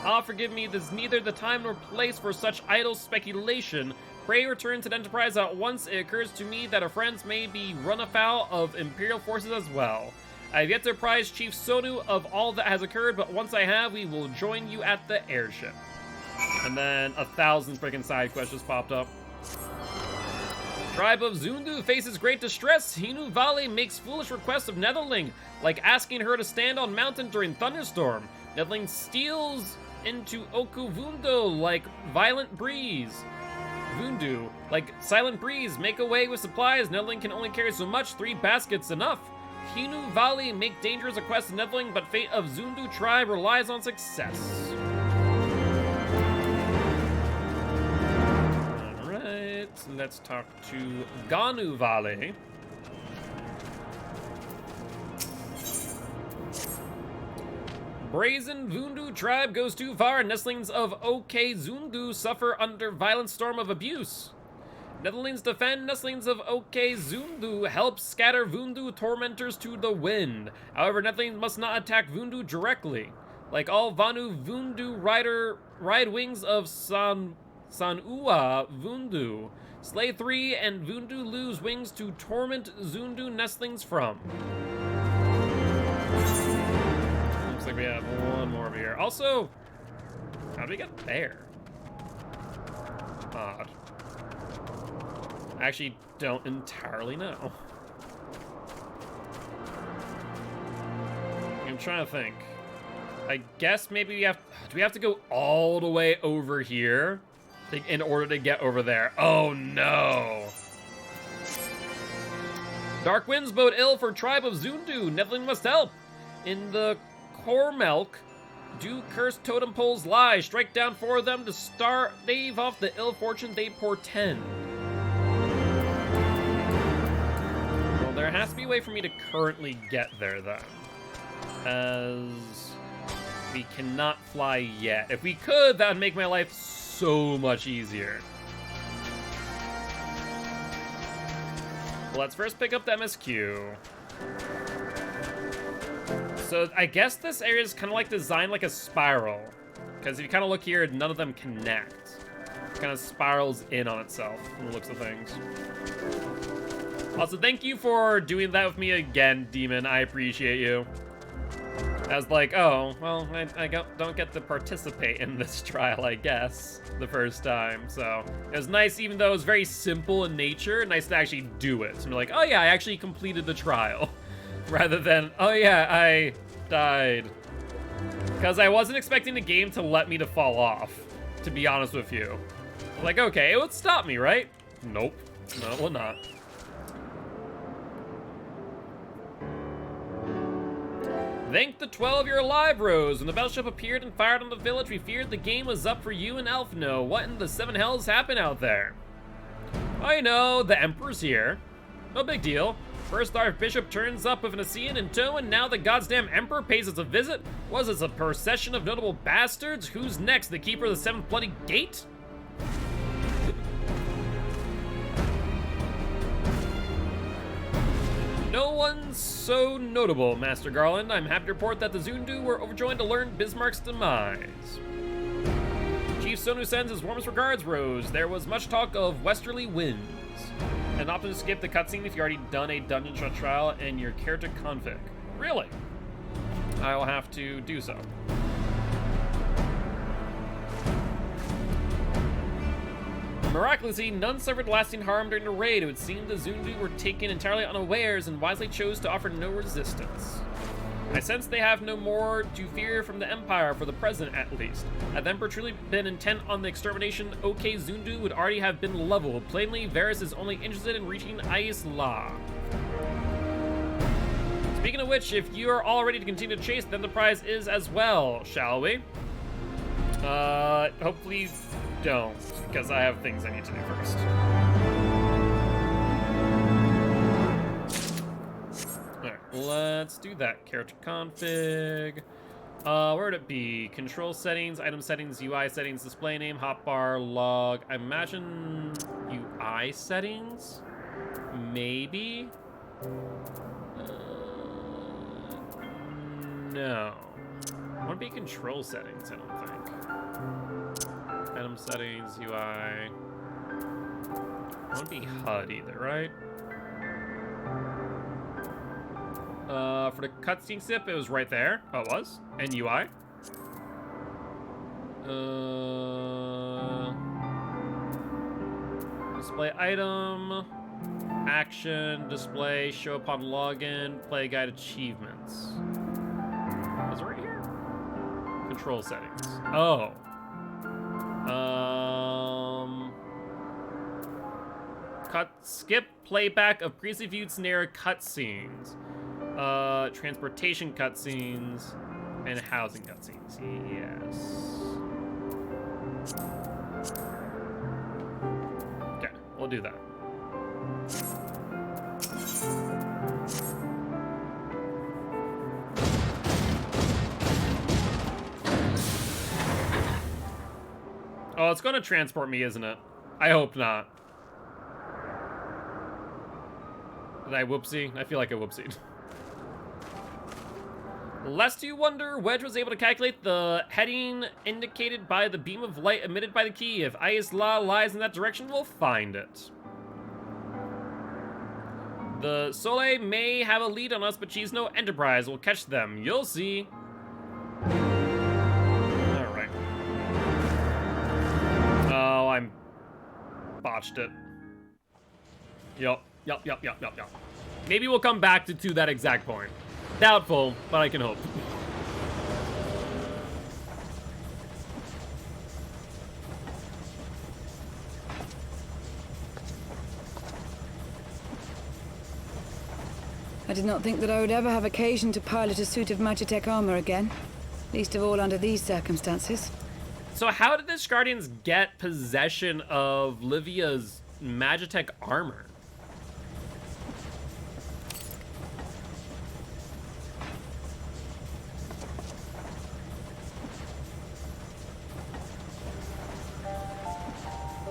Ah, forgive me, this is neither the time nor place for such idle speculation, Pray return to the Enterprise at once. It occurs to me that our friends may be run afoul of Imperial forces as well. I have yet to apprise Chief Sonu of all that has occurred, but once I have, we will join you at the airship. And then 1,000 freaking side quests just popped up. Tribe of Zundu faces great distress. Hinu Vale makes foolish requests of Netherling, like asking her to stand on mountain during thunderstorm. Netherling steals into Okuvundo like violent breeze. Vundu, like silent breeze, make away with supplies. Netherling can only carry so much. 3 baskets enough. Hinu Valley make dangerous requests to Netherling, but fate of Zundu tribe relies on success. Alright, let's talk to Ganu Valley. Brazen Vundu tribe goes too far, and nestlings of OK Zundu suffer under violent storm of abuse. Netherlings defend, nestlings of OK Zundu help scatter Vundu tormentors to the wind. However, Netherlings must not attack Vundu directly. Like all Vanu Vundu ride wings of Sanua Vundu. Slay 3 and Vundu lose wings to torment Zundu nestlings from. Looks like we have one more over here. Also, how do we get there? Odd. I actually don't entirely know. I'm trying to think. I guess maybe we have... Do we have to go all the way over here in order to get over there? Oh, no. Dark winds bode ill for tribe of Zundu. Netherling must help. In the Cormelk, do cursed totem poles lie. Strike down 4 of them to stave off the ill fortune they portend. Well, there has to be a way for me to currently get there, then. As we cannot fly yet. If we could, that would make my life so much easier. Well, let's first pick up the MSQ. So I guess this area is kind of like designed like a spiral. Because if you kind of look here, none of them connect. It kind of spirals in on itself from the looks of things. Also, thank you for doing that with me again, Demon. I appreciate you. I was like, oh, well, I don't get to participate in this trial, I guess, the first time. So it was nice, even though it was very simple in nature, nice to actually do it. So I'm like, oh yeah, I actually completed the trial. Rather than, oh yeah, I died. Because I wasn't expecting the game to let me to fall off, to be honest with you. Like, okay, it would stop me, right? Nope. No, it will not. Thank the 12 you're alive, Rose. When the battleship appeared and fired on the village, we feared the game was up for you and Elfno. What in the 7 hells happened out there? I know, the Emperor's here. No big deal. First Archbishop turns up with an Ascian in tow, and now the goddamn Emperor pays us a visit? Was this a procession of notable bastards? Who's next, the Keeper of the 7th Bloody Gate? No one's so notable, Master Garland. I'm happy to report that the Zundu were overjoyed to learn Bismarck's demise. Chief Sonu sends his warmest regards, Rose. There was much talk of westerly winds. An option to skip the cutscene if you already done a dungeon shot trial and your character config. Really? I will have to do so. Miraculously, none suffered lasting harm during the raid. It would seem the Zundu were taken entirely unawares and wisely chose to offer no resistance. I sense they have no more to fear from the Empire, for the present at least. Had the Emperor truly been intent on the extermination, OK Zundu would already have been leveled. Plainly, Varys is only interested in reaching Isla. Speaking of which, if you are all ready to continue to chase, then the prize is as well, shall we? Hopefully don't, because I have things I need to do first. Alright, let's do that. Character config. Where would it be? Control settings, item settings, UI settings, display name, hotbar, log. I imagine UI settings? Maybe? No. It would be control settings, I don't think. Item settings, UI. Won't be HUD either, right? For the cutscene sip, it was right there. Oh, it was? And UI? Display item, action, display, show upon login, play guide achievements. Is it right here? Control settings. Oh. Skip playback of previously viewed scenario cutscenes. Transportation cutscenes and housing cutscenes. Yes. Okay, we'll do that. Oh, it's gonna transport me, isn't it? I hope not. Did I whoopsie? I feel like I whoopsied. Lest you wonder, Wedge was able to calculate the heading indicated by the beam of light emitted by the key. If Isla lies in that direction, we'll find it. The Soleil may have a lead on us, but she's no Enterprise. We'll catch them. You'll see. Alright. Oh, I'm... botched it. Yup. Yup. Maybe we'll come back to that exact point. Doubtful, but I can hope. I did not think that I would ever have occasion to pilot a suit of Magitech armor again. Least of all under these circumstances. So how did the Guardians get possession of Livia's Magitech armor?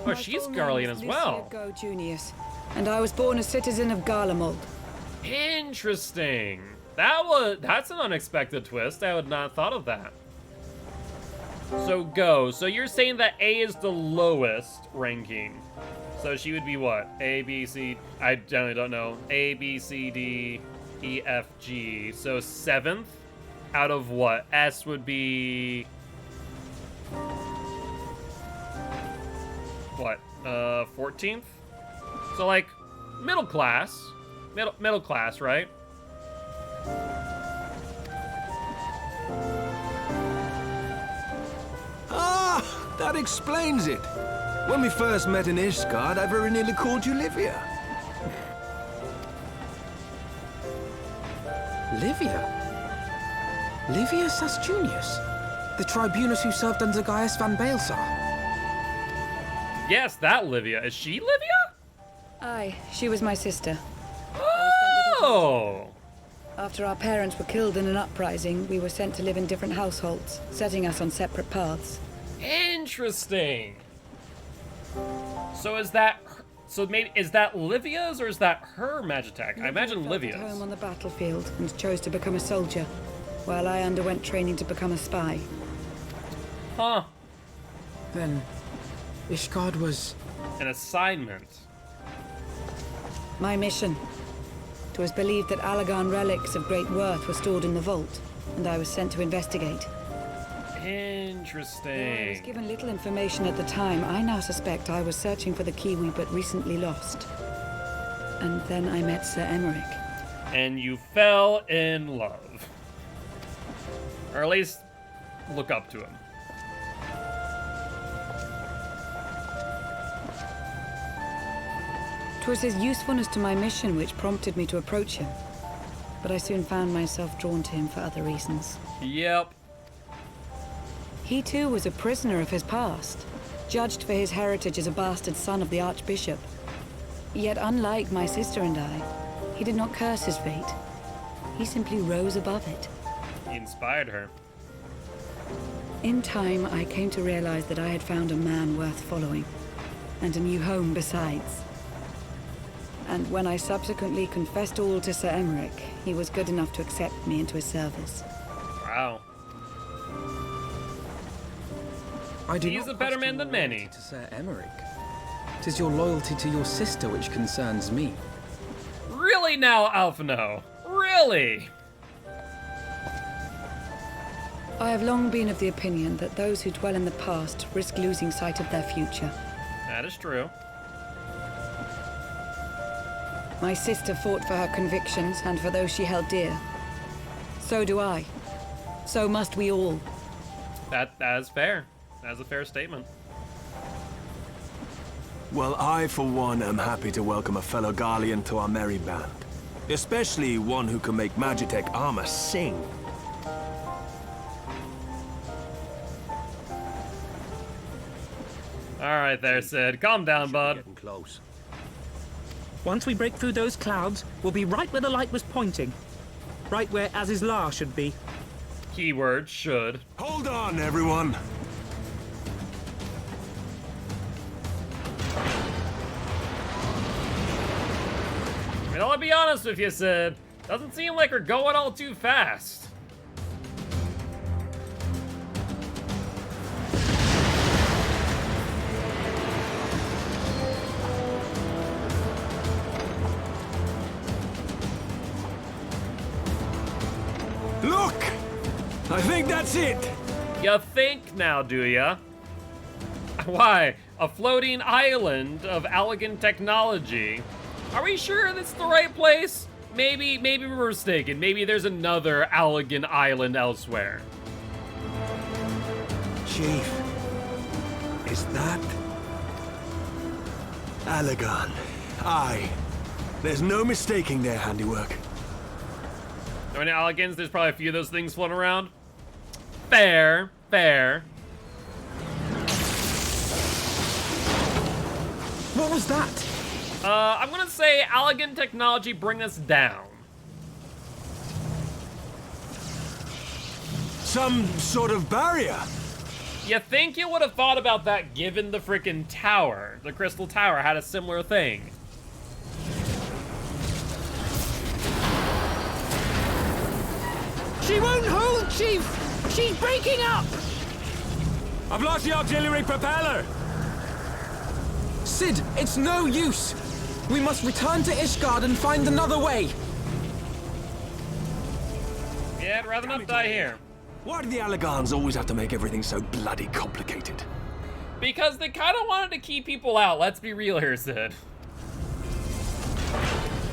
Oh, she's Garlean as well. Go Junius, and I was born a citizen of Garlemald. Interesting. That's an unexpected twist. I would not have thought of that. So Go. So you're saying that A is the lowest ranking. So she would be what? A, B, C. I generally don't know. A, B, C, D, E, F, G. So 7th out of what? S would be what? 14th? So like middle class. Middle class, right? Ah, that explains it. When we first met in Ishgard, I very nearly called you Livia. Livia? Livia Sasjunius? The tribunus who served under Gaius van Baelsar? Yes, that Livia. Is she Livia? Aye, she was my sister. Oh! After our parents were killed in an uprising, we were sent to live in different households, setting us on separate paths. Interesting. So is that Livia's or is that her Magitech? I imagine Livia's. At home on the battlefield and chose to become a soldier, while I underwent training to become a spy. Huh. Then Ishgard was an assignment. My mission. It was believed that Allagan relics of great worth were stored in the vault, and I was sent to investigate. Interesting. Though I was given little information at the time, I now suspect I was searching for the key we but recently lost. And then I met Sir Emmerich. And you fell in love. Or at least look up to him. 'Twas his usefulness to my mission which prompted me to approach him. But I soon found myself drawn to him for other reasons. Yep. He too was a prisoner of his past, judged for his heritage as a bastard son of the Archbishop. Yet unlike my sister and I, he did not curse his fate. He simply rose above it. He inspired her. In time, I came to realize that I had found a man worth following, and a new home besides. And when I subsequently confessed all to Sir Emmerich, he was good enough to accept me into his service. Wow. I do He's not a better man question than your many. loyalty to Sir Emmerich. 'Tis your loyalty to your sister which concerns me. Really now, Alphino? Really? I have long been of the opinion that those who dwell in the past risk losing sight of their future. That is true. My sister fought for her convictions and for those she held dear. So do I. So must we all. That is fair. That's a fair statement. Well, I, for one, am happy to welcome a fellow Garlean to our merry band. Especially one who can make Magitech armor sing. Alright there, Sid. Calm down, bud. Getting close. Once we break through those clouds, we'll be right where the light was pointing. Right where Aziz's Law should be. Keyword should. Hold on, everyone. I mean, I'll be honest with you, Sid. Doesn't seem like we're going all too fast. Look! I think that's it! You think now, do ya? Why? A floating island of elegant technology. Are we sure that's the right place? Maybe we're mistaken. Maybe there's another elegant island elsewhere. Chief, is that... Alagon? Aye. There's no mistaking their handiwork. Are any elegans? There's probably a few of those things floating around. Fair, fair. What was that? I'm gonna say elegant technology bring us down. Some sort of barrier. You think you would have thought about that given the freaking tower? The Crystal Tower had a similar thing. She won't hold, Chief! She's breaking up! I've lost the auxiliary propeller. Sid, it's no use! We must return to Ishgard and find another way! Yeah, I'd rather not die here. Why do the Alagans always have to make everything so bloody complicated? Because they kind of wanted to keep people out, let's be real here, Sid.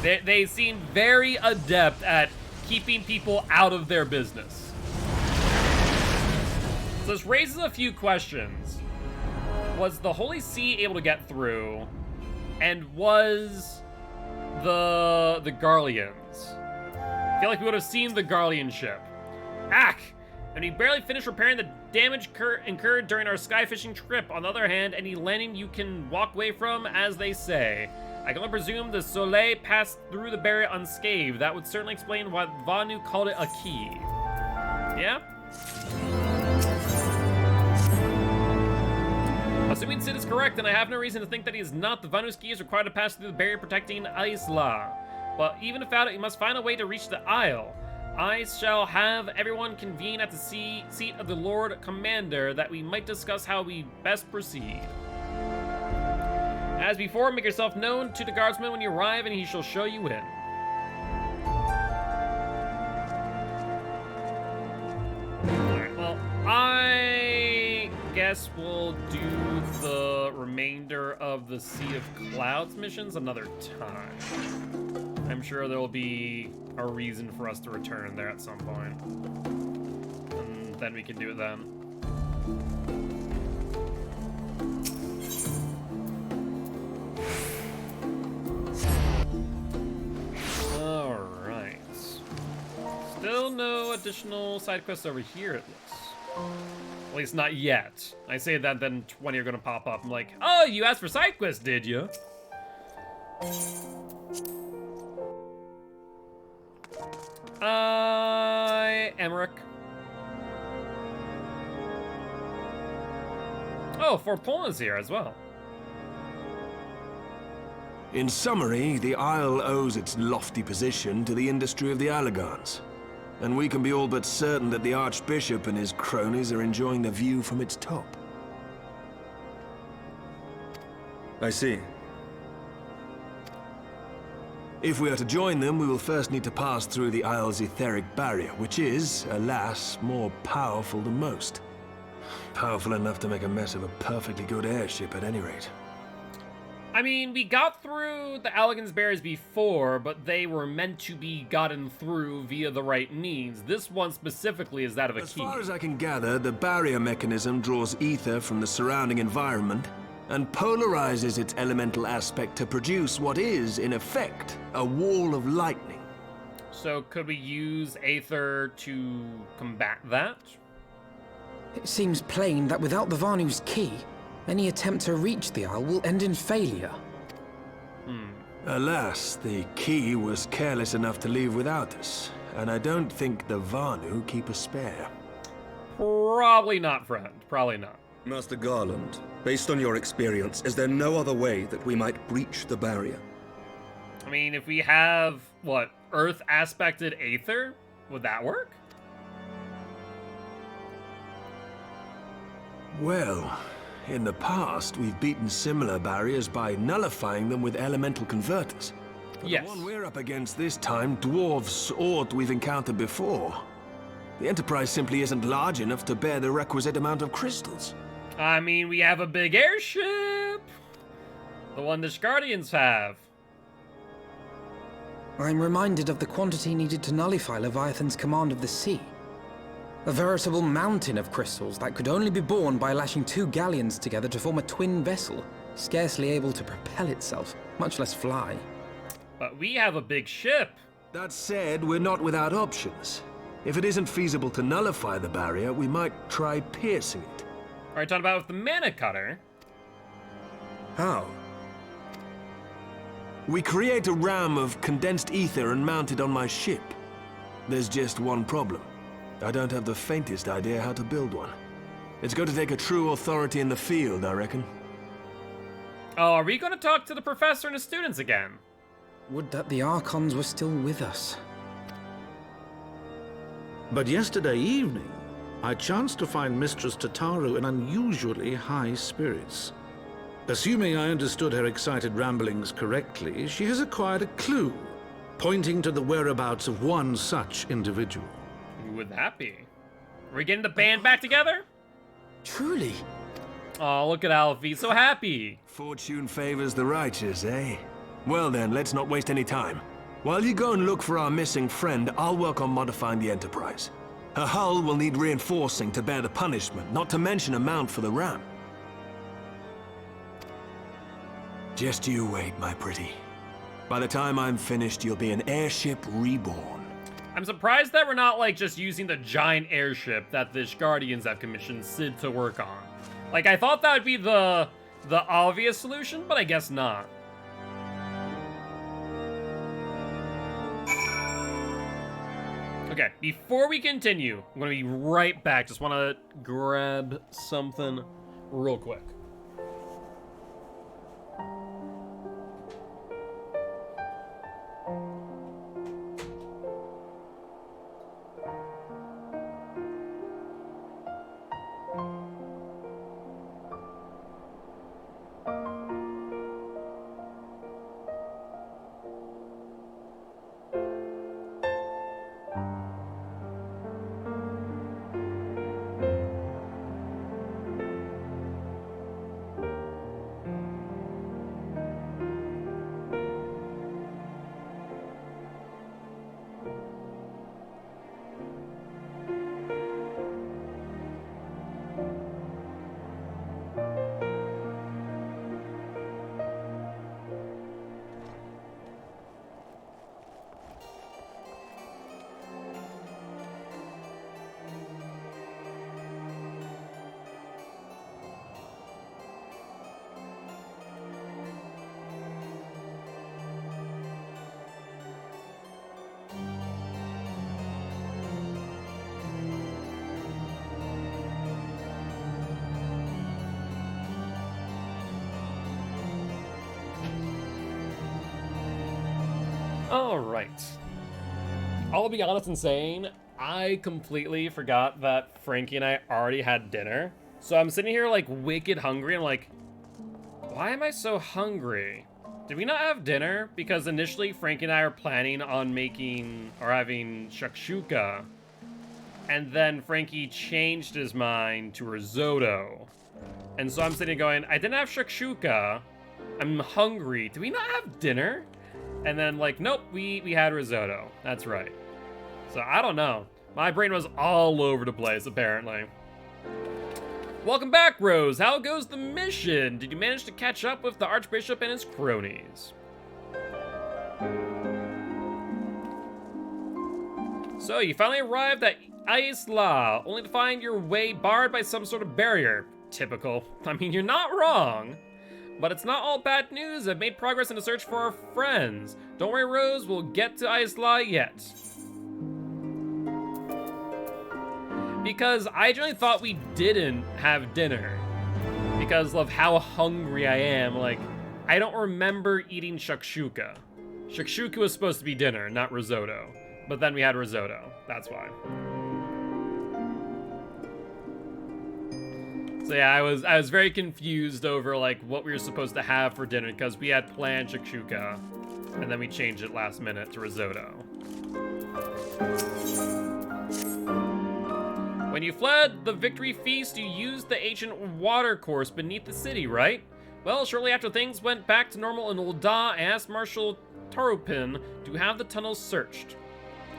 They seem very adept at keeping people out of their business. So this raises a few questions. Was the Holy See able to get through? And was the Garleans? I feel like we would have seen the Garlean ship. Ack! And we barely finished repairing the damage incurred during our skyfishing trip. On the other hand, any landing you can walk away from, as they say. I can only presume the Soleil passed through the barrier unscathed. That would certainly explain why Vanu called it a key. Yeah? Assuming Sid is correct, then I have no reason to think that he is not. The Vanu's key is required to pass through the barrier protecting Isla. But even without it, you must find a way to reach the Isle. I shall have everyone convene at the seat of the Lord Commander that we might discuss how we best proceed. As before, make yourself known to the guardsman when you arrive, and he shall show you in. Alright, well, I guess we'll do the remainder of the Sea of Clouds missions another time. I'm sure there will be a reason for us to return there at some point. And then we can do it then. Alright. Still no additional side quests over here, it looks. At least not yet. I say that, then 20 are gonna pop up. I'm like, oh, you asked for side quests, did you? Emmerich. Oh, Fort Poland is here as well. In summary, the Isle owes its lofty position to the industry of the Alagans. And we can be all but certain that the Archbishop and his cronies are enjoying the view from its top. I see. If we are to join them, we will first need to pass through the Isle's etheric barrier, which is, alas, more powerful than most. Powerful enough to make a mess of a perfectly good airship at any rate. I mean, we got through the Allagan's barriers before, but they were meant to be gotten through via the right means. This one specifically is that of a key. As far as I can gather, the barrier mechanism draws ether from the surrounding environment and polarizes its elemental aspect to produce what is, in effect, a wall of lightning. So could we use Aether to combat that? It seems plain that without the Vanu's key, any attempt to reach the Isle will end in failure. Alas, the key was careless enough to leave without us, and I don't think the Vanu keep a spare. Probably not, friend. Probably not. Master Garland, based on your experience, is there no other way that we might breach the barrier? I mean, if we have, what, Earth-aspected Aether, would that work? Well, in the past, we've beaten similar barriers by nullifying them with elemental converters. But yes. The one we're up against this time, dwarves, aught we've encountered before. The Enterprise simply isn't large enough to bear the requisite amount of crystals. I mean, we have a big airship! The one the Guardians have. I'm reminded of the quantity needed to nullify Leviathan's command of the sea. A veritable mountain of crystals that could only be borne by lashing two galleons together to form a twin vessel, scarcely able to propel itself, much less fly. But we have a big ship. That said, we're not without options. If it isn't feasible to nullify the barrier, we might try piercing it. Are you talking about with the mana cutter? How? We create a ram of condensed ether and mount it on my ship. There's just one problem. I don't have the faintest idea how to build one. It's going to take a true authority in the field, I reckon. Oh, are we going to talk to the professor and the students again? Would that the Archons were still with us. But yesterday evening, I chanced to find Mistress Tataru in unusually high spirits. Assuming I understood her excited ramblings correctly, she has acquired a clue, pointing to the whereabouts of one such individual. Who would that be? Are we getting the band back together? Truly? Oh, look at Alfie, so happy. Fortune favors the righteous, eh? Well then, let's not waste any time. While you go and look for our missing friend, I'll work on modifying the Enterprise. Her hull will need reinforcing to bear the punishment, not to mention a mount for the ram. Just you wait, my pretty. By the time I'm finished, you'll be an airship reborn. I'm surprised that we're not, like, just using the giant airship that the Guardians have commissioned Sid to work on. Like, I thought that would be the obvious solution, but I guess not. Okay, before we continue, I'm gonna be right back. Just wanna grab something real quick. Alright. I'll be honest in saying, I completely forgot that Frankie and I already had dinner. So I'm sitting here, like, wicked hungry. I'm like, Why am I so hungry? Did we not have dinner? Because initially Frank and I are planning on making or having shakshuka. And then Frankie changed his mind to risotto. And so I'm sitting going, I didn't have shakshuka. I'm hungry. Do we not have dinner? And then like, nope, we had risotto. That's right. So I don't know. My brain was all over the place, apparently. Welcome back, Rose. How goes the mission? Did you manage to catch up with the Archbishop and his cronies? So, you finally arrived at Isla, only to find your way barred by some sort of barrier. Typical. I mean, you're not wrong. But it's not all bad news. I've made progress in the search for our friends. Don't worry, Rose, we'll get to Isla yet. Because I generally thought we didn't have dinner. Because of how hungry I am. Like, I don't remember eating shakshuka. Shakshuka was supposed to be dinner, not risotto. But then we had risotto. That's why. So yeah, I was very confused over like what we were supposed to have for dinner because we had planned shakshuka and then we changed it last minute to risotto. When you fled the victory feast, you used the ancient watercourse beneath the city, right? Well, shortly after things went back to normal in Ul'dah, I asked Marshal Taropin to have the tunnels searched.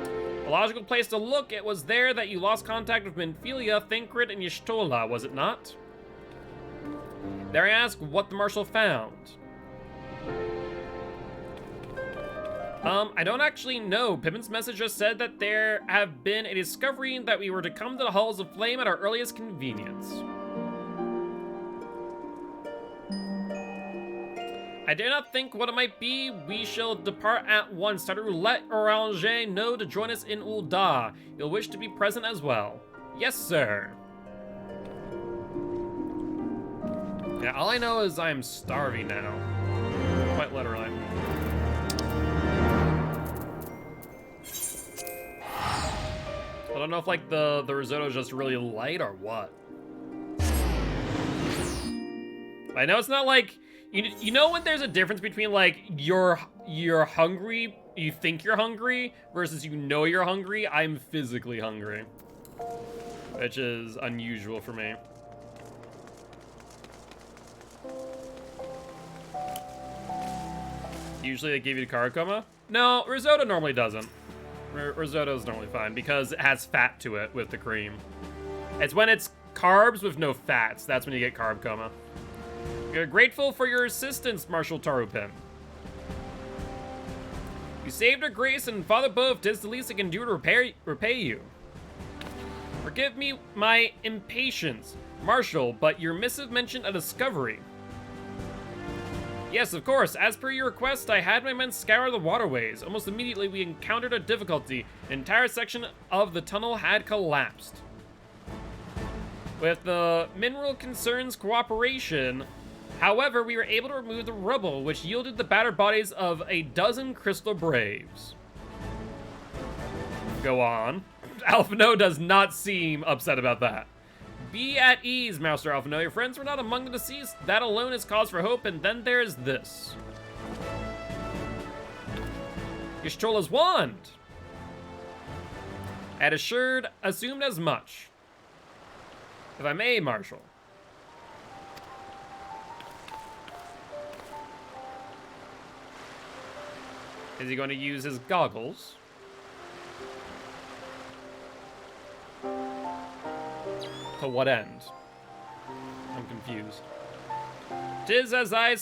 A logical place to look, it was there that you lost contact with Minfilia, Thancred, and Y'shtola, was it not? There I asked what the Marshal found. I don't actually know. Pippin's message just said that there have been a discovery that we were to come to the Halls of Flame at our earliest convenience. I dare not think what it might be. We shall depart at once. Try to let Oranger know to join us in Ul'dah. You'll wish to be present as well. Yes, sir. Yeah, all I know is I'm starving now. Quite literally. I don't know if like the risotto is just really light or what. I know it's not like you know when there's a difference between like you're hungry, you think you're hungry versus you know you're hungry. I'm physically hungry, which is unusual for me. Usually they give you the carb coma. No, risotto normally doesn't. Risotto is normally fine because it has fat to it with the cream. It's when it's carbs with no fats, that's when you get carb coma. We're grateful for your assistance, Marshal Taropin. You saved our grace, and Father Bove did the least I can do to repay you. Forgive me my impatience, Marshal, but your missive mentioned a discovery. Yes, of course. As per your request, I had my men scour the waterways. Almost immediately, we encountered a difficulty. An entire section of the tunnel had collapsed. With the mineral concern's cooperation, however, we were able to remove the rubble, which yielded the battered bodies of a dozen crystal braves. Go on. Alphino does not seem upset about that. Be at ease, Master Alphino. Your friends were not among the deceased. That alone is cause for hope, and then there's this. Y'shtola's wand. I had assumed as much. If I may, Marshal. Is he going to use his goggles? To what end? I'm confused. 'Tis as I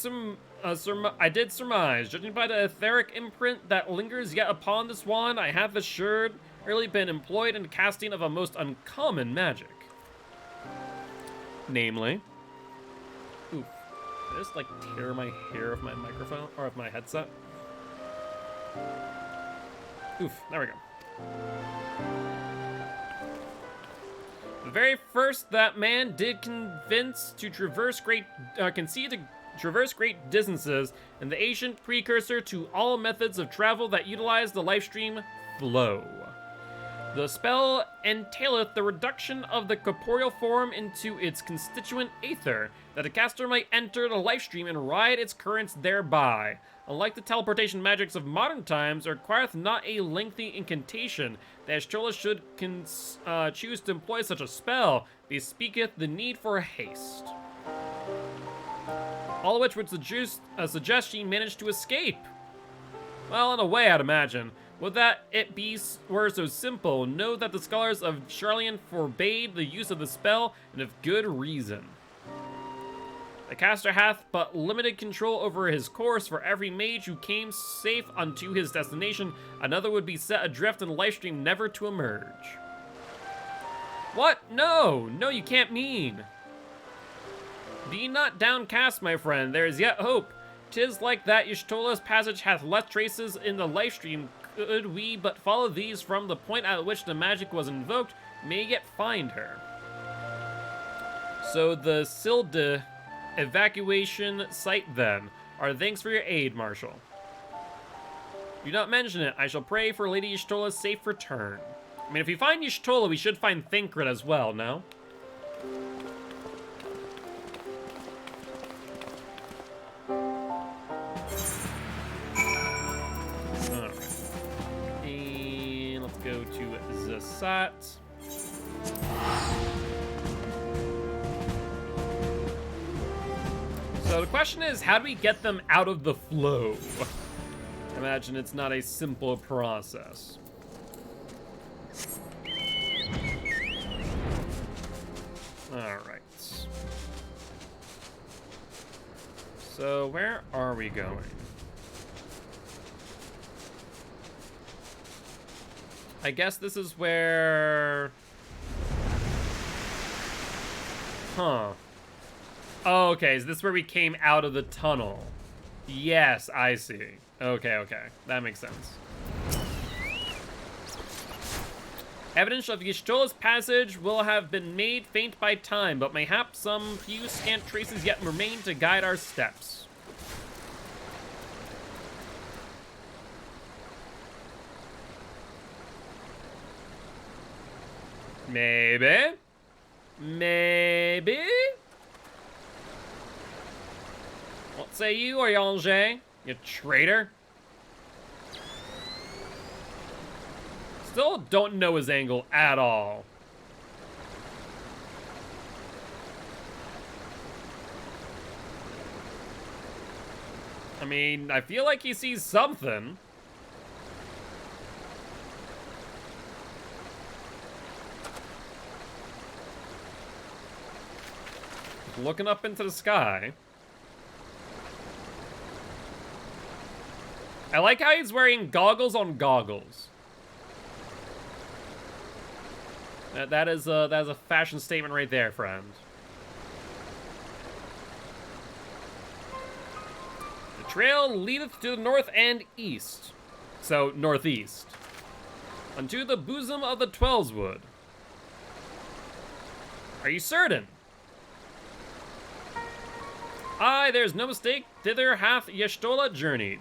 did surmise. Judging by the etheric imprint that lingers yet upon this wand, I have assuredly been employed in the casting of a most uncommon magic. Namely... Oof. Did I just, like, tear my hair off my microphone? Or off my headset? Oof. There we go. The very first that man did concede to traverse great distances, and the ancient precursor to all methods of travel that utilize the life stream flow. The spell entaileth the reduction of the corporeal form into its constituent aether, that the caster might enter the life stream and ride its currents thereby. Unlike the teleportation magics of modern times, it requireth not a lengthy incantation. The Y'shtola should choose to employ such a spell, bespeaketh the need for haste. All of which would suggest she managed to escape. Well, in a way, I'd imagine. Would that it were so simple, know that the scholars of Charlian forbade the use of the spell, and of good reason. The caster hath but limited control over his course. For every mage who came safe unto his destination, another would be set adrift in the lifestream, never to emerge. What? No! No, you can't mean. Be not downcast, my friend, there is yet hope. 'Tis like that Y'shtola's passage hath left traces in the lifestream. Could we but follow these from the point at which the magic was invoked, may yet find her. So the Silde evacuation site then. Our thanks for your aid, Marshal. Do not mention it. I shall pray for Lady Y'shtola's safe return. I mean, if we find Y'shtola, we should find Thancred as well, no? Go to Zasat. So the question is, how do we get them out of the flow? I imagine it's not a simple process. Alright. So where are we going? I guess this is where... Huh. Oh, okay, is this where we came out of the tunnel? Yes, I see. Okay, okay. That makes sense. Evidence of Y'shtola's passage will have been made faint by time, but mayhap some few scant traces yet remain to guide our steps. Maybe. Maybe? What say you, Orianger? You traitor? Still don't know his angle at all. I mean, I feel like he sees something. Looking up into the sky. I like how he's wearing goggles on goggles. That is a fashion statement right there, friend. The trail leadeth to the north and east. So, northeast. Unto the bosom of the Twelveswood. Are you certain? Aye, there's no mistake, thither hath Y'shtola journeyed.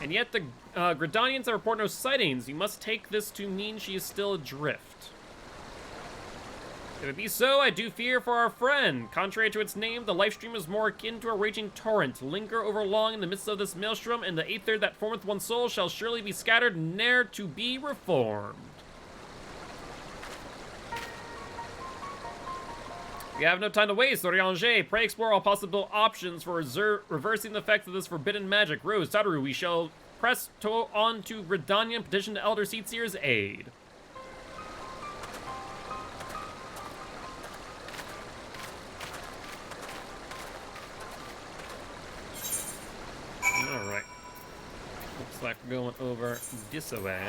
And yet the Gridanians have reported no sightings. You must take this to mean she is still adrift. If it be so, I do fear for our friend. Contrary to its name, the lifestream is more akin to a raging torrent. Linger over long in the midst of this maelstrom, and the aether that formeth one's soul shall surely be scattered, ne'er to be reformed. We have no time to waste, Orianger. Pray explore all possible options for reversing the effects of this forbidden magic. Rose, Tataru, we shall press on to Gridania and petition the Elder Seatseer's aid. Alright. Looks like we're going over this way.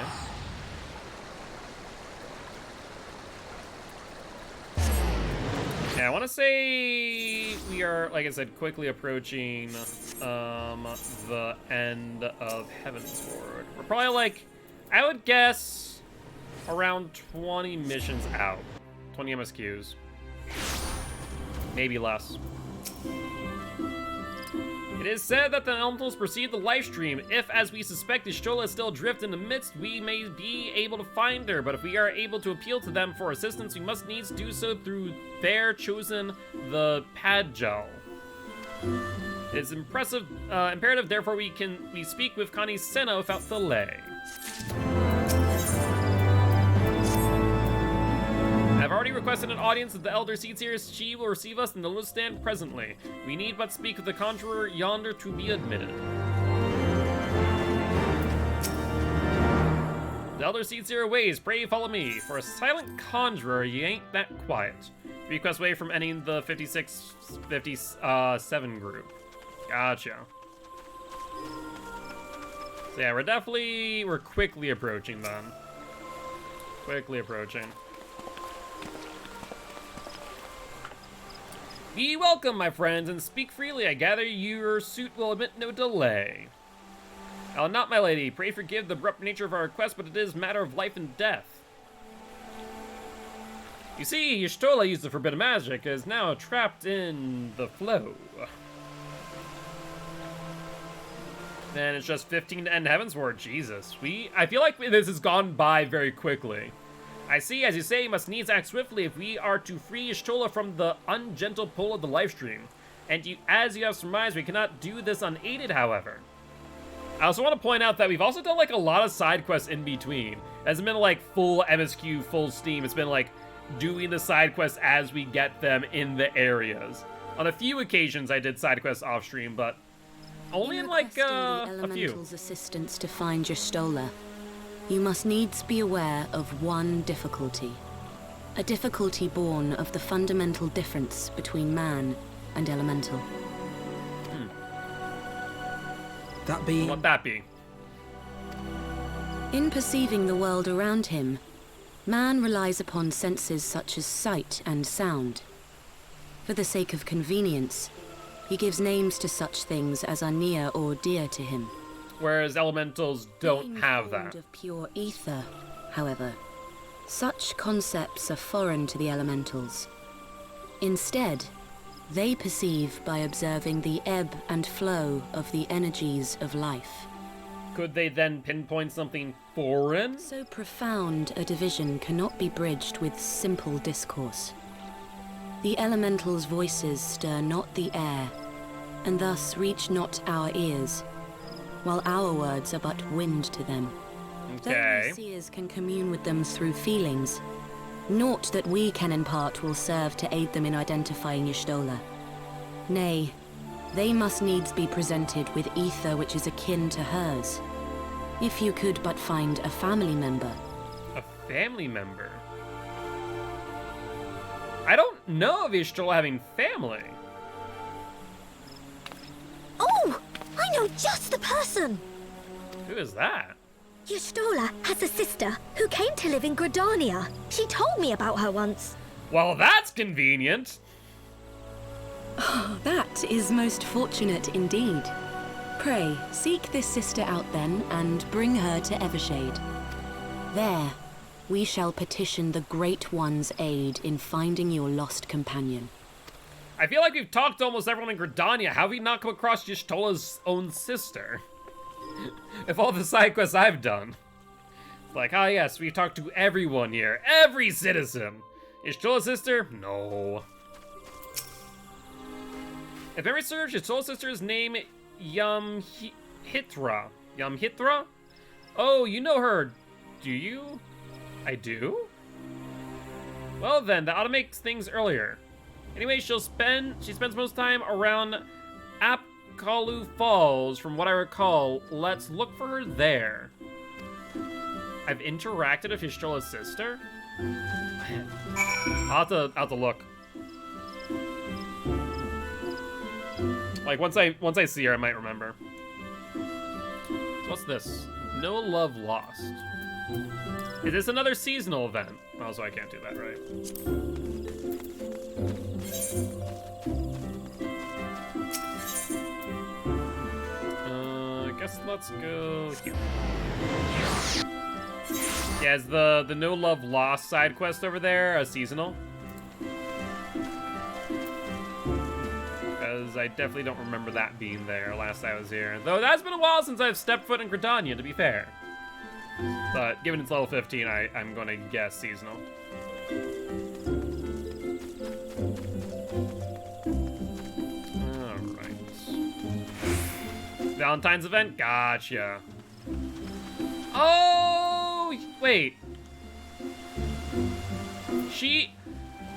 Yeah, I want to say we are, like I said, quickly approaching the end of Heavensward. We're probably like, I would guess, around 20 missions out. 20 MSQs. Maybe less. It is said that the elementals perceive the live stream. If, as we suspect, Y'shtola is still adrift in the midst, we may be able to find her. But if we are able to appeal to them for assistance, we must needs do so through their chosen, the Padgel. It is imperative, therefore, we speak with Connie Senna without delay. I've already requested an audience with the Elder Seats here. She will receive us in the little stand presently. We need but speak with the conjurer yonder to be admitted. The Elder Seats here ways, pray follow me. For a silent conjurer, you ain't that quiet. Request way from ending the 56-57 group. Gotcha. So yeah, we're quickly approaching then. Quickly approaching. Be welcome, my friends, and speak freely. I gather your suit will admit no delay. Not my lady. Pray forgive the abrupt nature of our request, but it is a matter of life and death. You see, Y'shtola used the forbidden magic, is now trapped in the flow. Then it's just 15 to end Heaven's Ward. Jesus, I feel like this has gone by very quickly. I see, as you say, you must needs act swiftly if we are to free Y'shtola from the ungentle pull of the livestream. And as you have surmised, we cannot do this unaided, however. I also want to point out that we've also done like a lot of side quests in between. It hasn't been like full MSQ, full steam. It's been like doing the side quests as we get them in the areas. On a few occasions, I did side quests off stream, but only in like a few. Elemental's assistance to find Y'shtola, you must needs be aware of one difficulty. A difficulty born of the fundamental difference between man and elemental. That being... What that be? In perceiving the world around him, man relies upon senses such as sight and sound. For the sake of convenience, he gives names to such things as are near or dear to him. Whereas elementals don't have that. Of pure ether, however, such concepts are foreign to the elementals. Instead, they perceive by observing the ebb and flow of the energies of life. Could they then pinpoint something foreign? So profound a division cannot be bridged with simple discourse. The elementals' voices stir not the air, and thus reach not our ears, while our words are but wind to them. Okay. Though seers can commune with them through feelings, naught that we can impart will serve to aid them in identifying Y'shtola. Nay, they must needs be presented with ether which is akin to hers. If you could but find a family member. A family member? I don't know of Y'shtola having family. Oh! I know just the person! Who is that? Y'shtola has a sister who came to live in Gridania. She told me about her once. Well, that's convenient. Oh, that is most fortunate indeed. Pray, seek this sister out then, and bring her to Evershade. There, we shall petition the Great One's aid in finding your lost companion. I feel like we've talked to almost everyone in Gridania. How have we not come across Y'shtola's own sister? If all the side quests I've done. It's like, ah yes, we've talked to everyone here. Every citizen. Y'shtola's sister? No. If memory serves, Y'shtola's sister's name Yamhitra. Yamhitra? Oh, you know her, do you? I do? Well then, that ought to make things earlier. Anyway, she spends most time around Apkalu Falls, from what I recall. Let's look for her there. I've interacted with Y'shtola's sister? Man. I'll have to look. Like, once I see her, I might remember. So what's this? No Love Lost. Is this another seasonal event? Oh, so I can't do that, right? I guess let's go here. Yeah, is the No Love Lost side quest over there a seasonal? Because because I definitely don't remember that being there last I was here. Though that's been a while since I've stepped foot in Gridania, to be fair. But given it's level 15, I'm going to guess seasonal. Alright. Valentine's event? Gotcha. Oh, wait.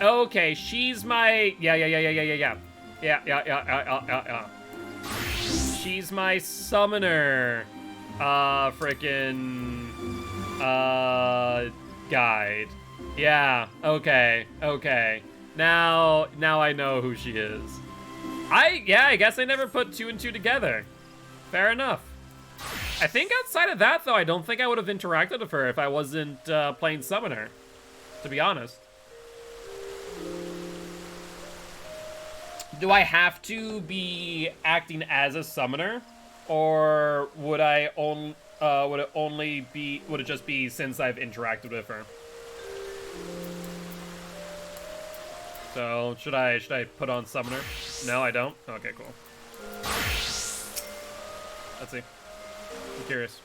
Okay, she's my... Yeah. She's my summoner. Frickin'... guide. Yeah, okay. Now I know who she is. I guess I never put 2 and 2 together. Fair enough. I think outside of that, though, I don't think I would have interacted with her if I wasn't playing summoner, to be honest. Do I have to be acting as a summoner, or would it just be since I've interacted with her? So should I put on summoner? No, I don't. Okay, cool. Let's see. I'm curious.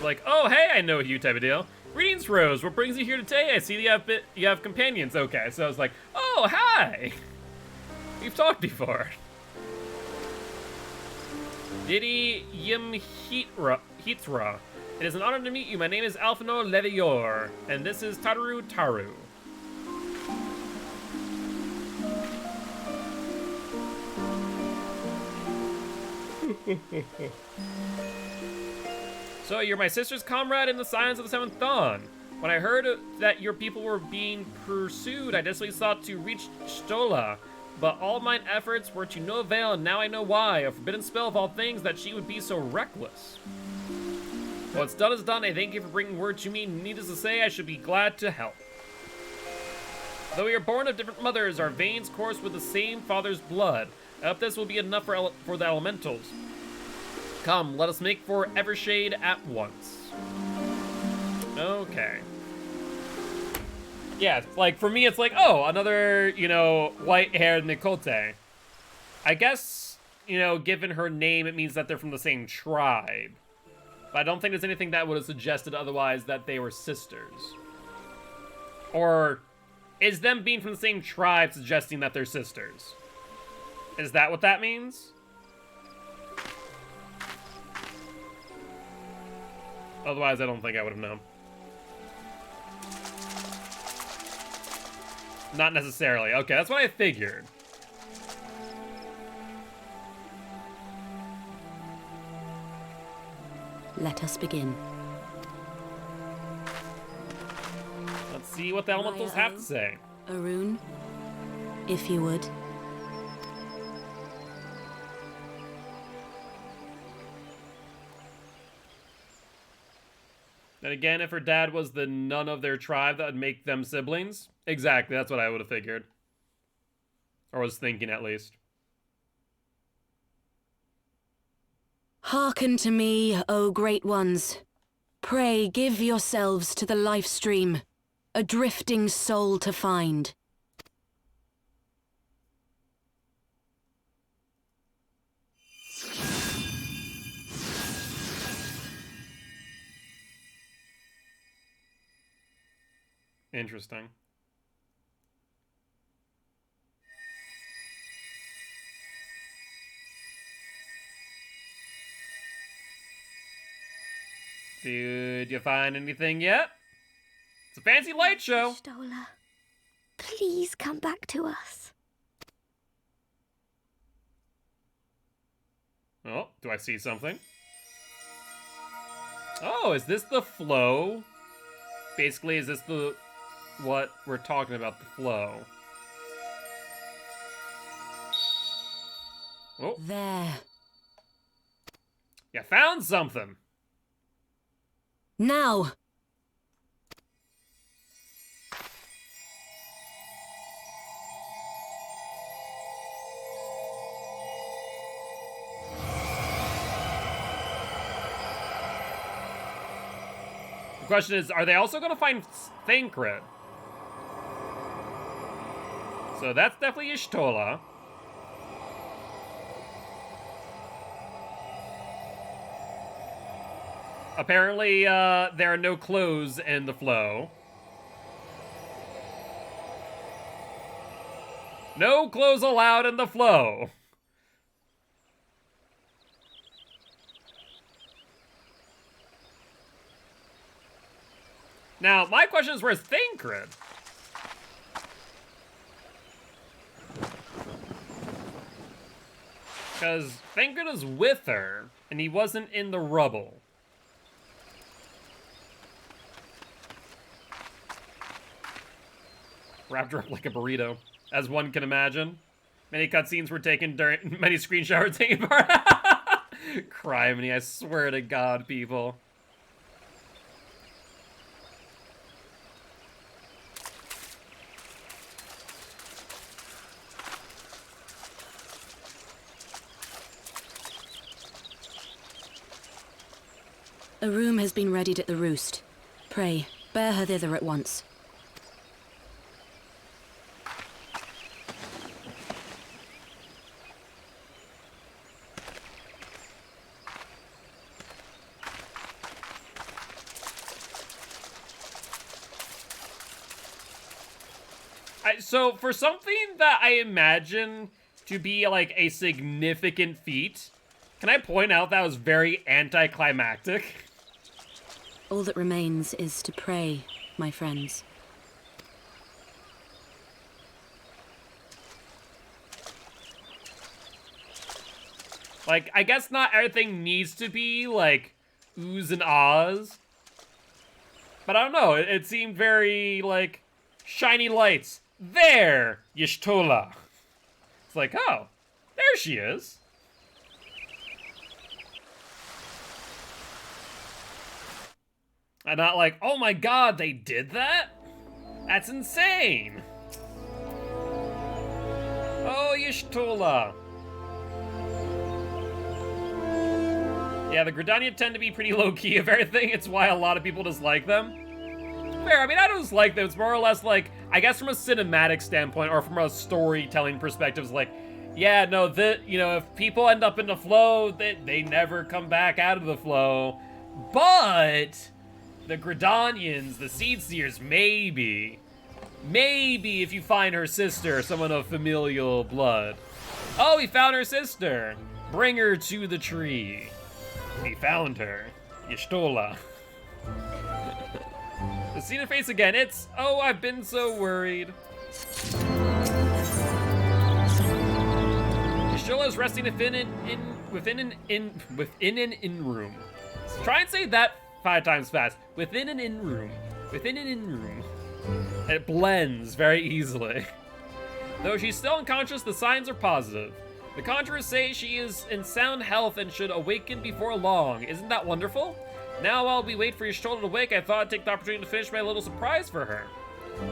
Like, oh hey, I know you type of deal. Greetings, Rose. What brings you here today? I see you have companions. Okay, so I was like, oh, hi. We've talked before. Diddy Yim Heatra. It is an honor to meet you. My name is Alphonor Levior, and this is Taru Taru. So, you're my sister's comrade in the Scions of the Seventh Dawn. When I heard that your people were being pursued, I desperately sought to reach Stola, but all mine efforts were to no avail, and now I know why. A forbidden spell of all things that she would be so reckless. What's done is done. I thank you for bringing word to me. Needless to say, I should be glad to help. Though we are born of different mothers, our veins course with the same father's blood. I hope this will be enough for the elementals. Come, let us make for Evershade at once. Okay. Yeah, like, for me, it's like, oh, another, white-haired Nicote. I guess, given her name, it means that they're from the same tribe. But I don't think there's anything that would have suggested otherwise that they were sisters. Or is them being from the same tribe suggesting that they're sisters? Is that what that means? Otherwise, I don't think I would have known. Not necessarily. Okay, that's what I figured. Let us begin. Let's see what the elementals have to say. Arun, if you would. And again, if her dad was the none of their tribe, that would make them siblings. Exactly, that's what I would have figured. Or was thinking, at least. Hearken to me, O great ones. Pray give yourselves to the life stream, a drifting soul to find. Interesting. Did you find anything yet? It's a fancy light show. Stola, please come back to us. Oh, do I see something? Oh, is this the flow? Basically, is this what we're talking about, the flow? Oh. There. You found something. Now. The question is, are they also going to find Thancred? So that's definitely Y'shtola. Apparently, there are no clothes in the flow. No clothes allowed in the flow. Now, my question is, where's Thancred? Because Thancred is with her, and he wasn't in the rubble. Wrapped her up like a burrito, as one can imagine. Many cutscenes were taken during, many screenshots were taken part. Criminy, I swear to God, people. A room has been readied at the roost. Pray, bear her thither at once. So, for something that I imagine to be, like, a significant feat, can I point out that was very anticlimactic? All that remains is to pray, my friends. Like, I guess not everything needs to be, like, oohs and ahs. But I don't know, it seemed very, like, shiny lights. There, Y'shtola. It's like, oh, there she is. And not like, oh my god, they did that? That's insane. Oh, Y'shtola. Yeah, the Gridania tend to be pretty low-key of everything. It's why a lot of people dislike them. Fair, I mean, I don't dislike them. It's more or less like, I guess from a cinematic standpoint or from a storytelling perspective, it's like, yeah, no, you know, if people end up in the flow, they never come back out of the flow. But the Gridanians, the Seedseers, maybe if you find her sister, someone of familial blood. Oh, he found her sister. Bring her to the tree. He found her. Y'shtola. The scene of face again. It's, oh, I've been so worried. Y'shtola is resting within an inn room. Try and say that 5 times fast. Within an inn room. Within an inn room. It blends very easily. Though she's still unconscious, the signs are positive. The conjurers say she is in sound health and should awaken before long. Isn't that wonderful? Now while we wait for Y'shtola to wake, I thought I'd take the opportunity to finish my little surprise for her.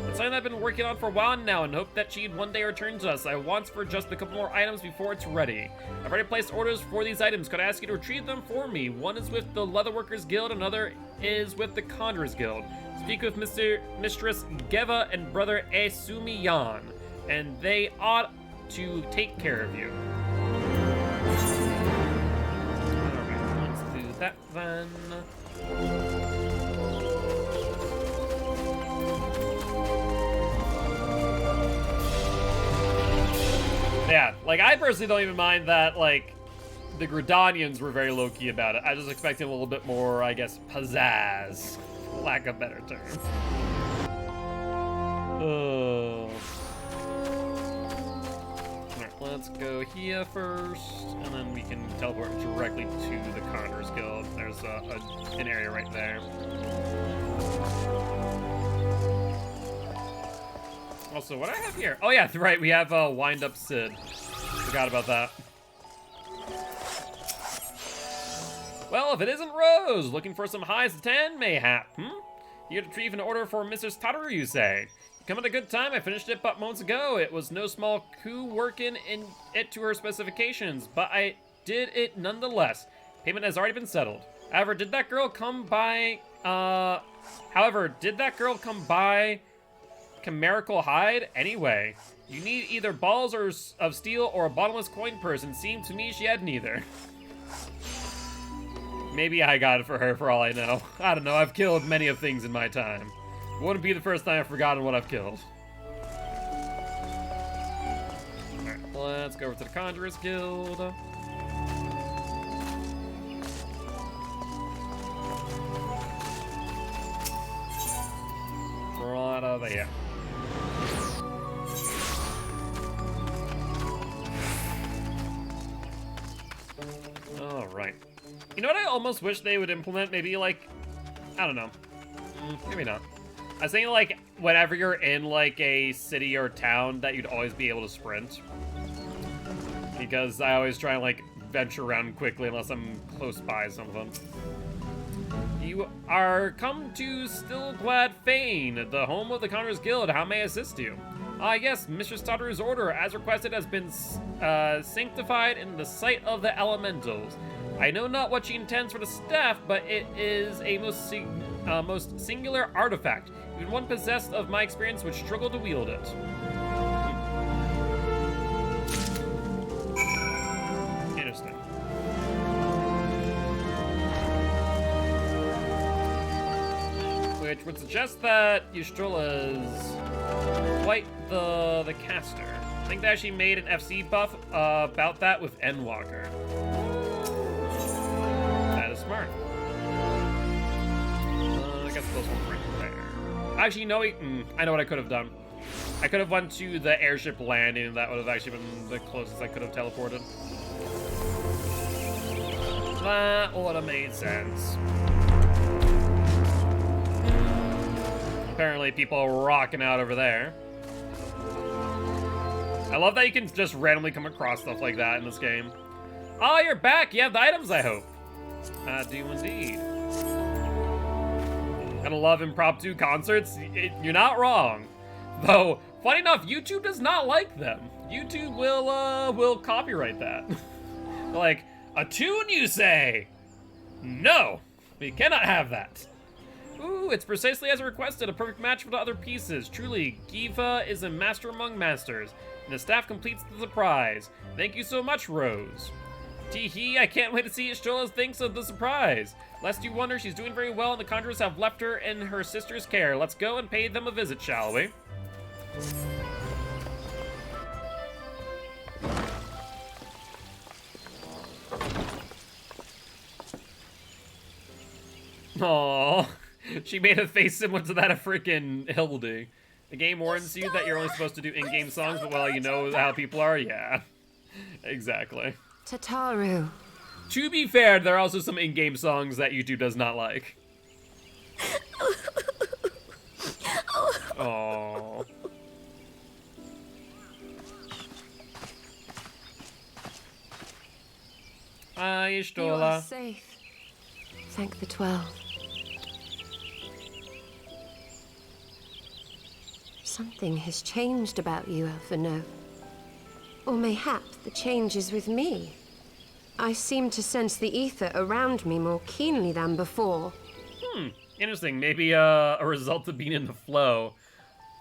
It's something I've been working on for a while now and hope that she'd one day return to us. I want for just a couple more items before it's ready. I've already placed orders for these items. Could I ask you to retrieve them for me? One is with the Leatherworkers Guild, another is with the Conjurers Guild. Speak with Mistress Geva and Brother Esumi Yan, and they ought to take care of you. Alright, let's do that then. Yeah, like, I personally don't even mind that, like, the Gridanians were very low-key about it. I was expecting a little bit more, I guess, pizzazz. Lack of better term. Oh. Alright, let's go here first, and then we can teleport directly to the Conjurers Guild. There's an area right there. Also, what do I have here? Oh yeah, right, we have Wind Up Sid. Forgot about that. Well, if it isn't Rose, looking for some highs to 10, mayhap, Here to retrieve an order for Mrs. Tataru, you say? You come at a good time, I finished it but moments ago. It was no small coup working in it to her specifications, but I did it nonetheless. Payment has already been settled. However, did that girl come by chimerical hide? Anyway, you need either balls of steel or a bottomless coin purse, and seemed to me she had neither. Maybe I got it for her, for all I know. I don't know, I've killed many of things in my time. It wouldn't be the first time I've forgotten what I've killed. Alright, let's go over to the Conjurer's Guild. Right over here. Alright. You know what I almost wish they would implement? Maybe like, I don't know. Maybe not. I was thinking like, whenever you're in like a city or town, that you'd always be able to sprint. Because I always try and like venture around quickly unless I'm close by something. You are come to Stillglad Fane, the home of the Conjurer's Guild. How may I assist you? Yes, Mistress Tataru's order, as requested, has been sanctified in the sight of the elementals. I know not what she intends for the staff, but it is a most singular artifact. Even one possessed of my experience would struggle to wield it. Interesting. Which would suggest that Ystrola is quite the caster. I think they actually made an FC buff about that with Endwalker. That is smart. I guess those ones right there. Actually, no, I know what I could have done. I could have went to the airship landing, and that would have actually been the closest I could have teleported. That would have made sense. Apparently people are rocking out over there. I love that you can just randomly come across stuff like that in this game. Oh, you're back! You have the items, I hope. I do indeed. Gotta love impromptu concerts. You're not wrong. Though, funny enough, YouTube does not like them. YouTube will copyright that. Like, a tune, you say? No, we cannot have that. Ooh, it's precisely as requested, a perfect match for the other pieces. Truly, Giva is a master among masters, and the staff completes the surprise. Thank you so much, Rose. Tee-hee, I can't wait to see what Strola thinks of the surprise. Lest you wonder, she's doing very well, and the Conjurers have left her in her sister's care. Let's go and pay them a visit, shall we? Aww. She made a face similar to that of freaking Hildy. The game warns you that you're only supposed to do in-game songs, but well, you know how people are, yeah. Exactly. Tataru. To be fair, there are also some in-game songs that YouTube does not like. Aww. Ystrola. You are safe. Thank the 12. Something has changed about you, Elphino. Or mayhaps the change is with me. I seem to sense the ether around me more keenly than before. Interesting. Maybe a result of being in the flow.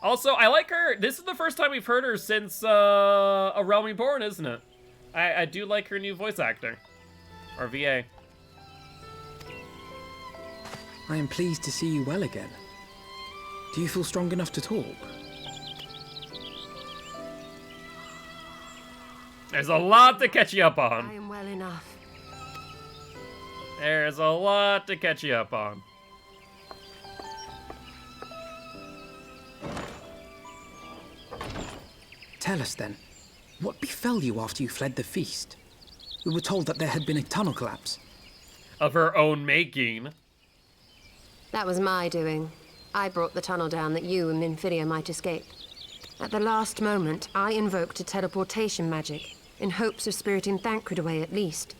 Also, I like her. This is the first time we've heard her since A Realm Reborn, isn't it? I do like her new voice actor. Or VA. I am pleased to see you well again. Do you feel strong enough to talk? There's a lot to catch you up on. I am well enough. There's a lot to catch you up on. Tell us then, what befell you after you fled the feast? We were told that there had been a tunnel collapse. Of her own making. That was my doing. I brought the tunnel down that you and Minfidia might escape. At the last moment, I invoked a teleportation magic, in hopes of spiriting Thancred away at least.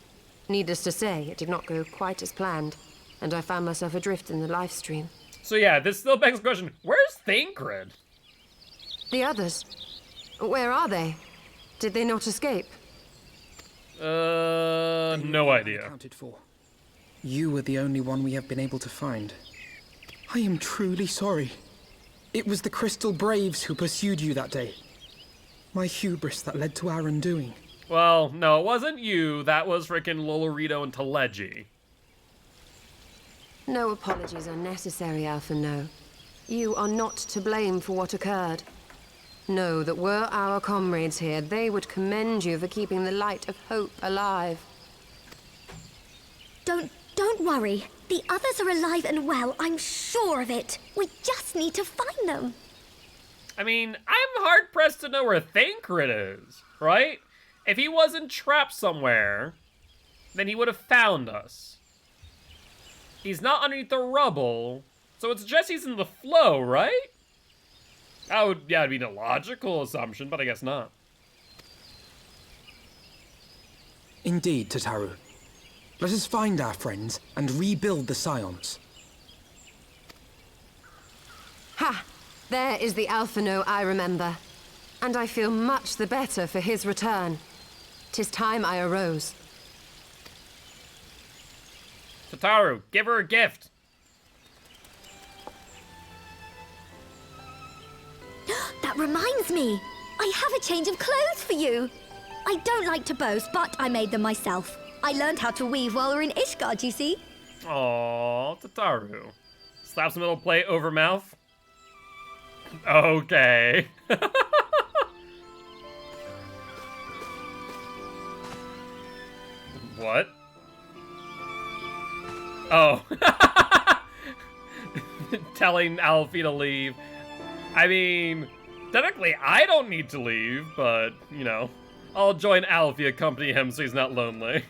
Needless to say, it did not go quite as planned, and I found myself adrift in the life stream. So yeah, this still begs the question, where's Thancred? The others? Where are they? Did they not escape? No idea. Accounted for. You were the only one we have been able to find. I am truly sorry. It was the Crystal Braves who pursued you that day. My hubris that led to our undoing. Well, no, it wasn't you. That was frickin' Lolorito and Teleji. No apologies are necessary, Alphino. You are not to blame for what occurred. Know that were our comrades here, they would commend you for keeping the light of hope alive. Don't worry. The others are alive and well, I'm sure of it. We just need to find them. I mean, I'm hard-pressed to know where Thancred is, right? If he wasn't trapped somewhere, then he would have found us. He's not underneath the rubble, so it suggests he's in the flow, right? That would, yeah, it'd be a logical assumption, but I guess not. Indeed, Tataru. Let us find our friends and rebuild the Scions. Ha! There is the Alphino I remember. And I feel much the better for his return. 'Tis time I arose. Tataru, give her a gift. That reminds me. I have a change of clothes for you. I don't like to boast, but I made them myself. I learned how to weave while we're in Ishgard, you see. Aww, Tataru. Slaps a middle plate over mouth. Okay. What? Oh. Telling Alfie to leave. I mean, technically I don't need to leave, but, you know, I'll join Alfie, accompany him so he's not lonely.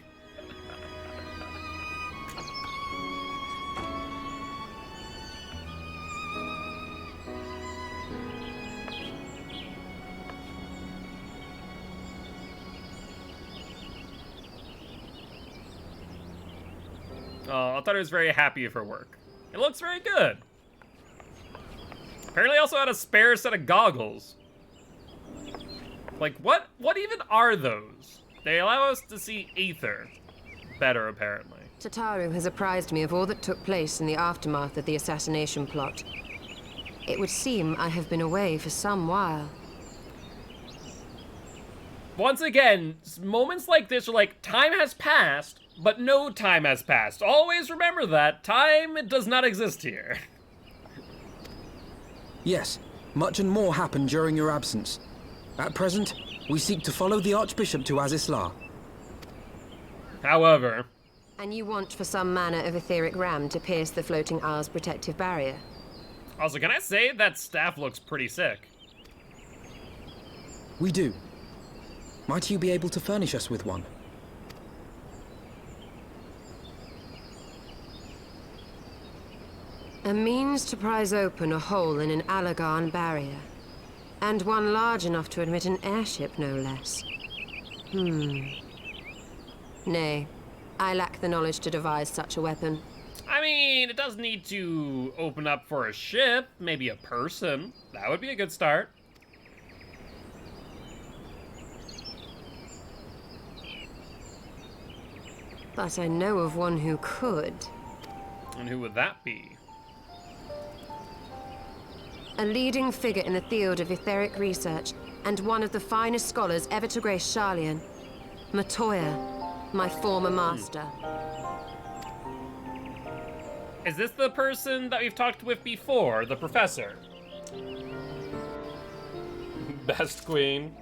Oh, I thought he was very happy for work. It looks very good. Apparently also had a spare set of goggles. Like, what even are those? They allow us to see Aether better, apparently. Tataru has apprised me of all that took place in the aftermath of the assassination plot. It would seem I have been away for some while. Once again, moments like this are like, time has passed, but no time has passed. Always remember that. Time does not exist here. Yes, much and more happened during your absence. At present, we seek to follow the Archbishop to Azisla. However... And you want for some manner of etheric ram to pierce the floating isle's protective barrier? Also, can I say that staff looks pretty sick? We do. Might you be able to furnish us with one? A means to prise open a hole in an Alagarn barrier. And one large enough to admit an airship, no less. Nay, I lack the knowledge to devise such a weapon. I mean, it does need to open up for a ship, maybe a person. That would be a good start. But I know of one who could. And who would that be? A leading figure in the field of etheric research, and one of the finest scholars ever to grace Sharlayan. Matoya, my former master. Is this the person that we've talked with before, the professor? Best queen.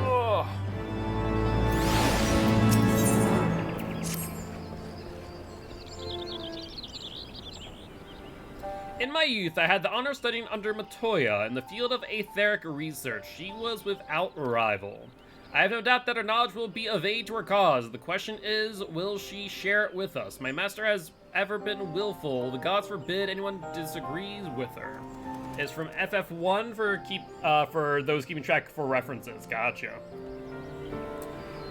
Oh. In my youth, I had the honor of studying under Matoya in the field of etheric research. She was without rival. I have no doubt that her knowledge will be of aid to her cause. The question is, will she share it with us? My master has ever been willful. The gods forbid anyone disagrees with her. It's from FF1 for those keeping track for references. Gotcha.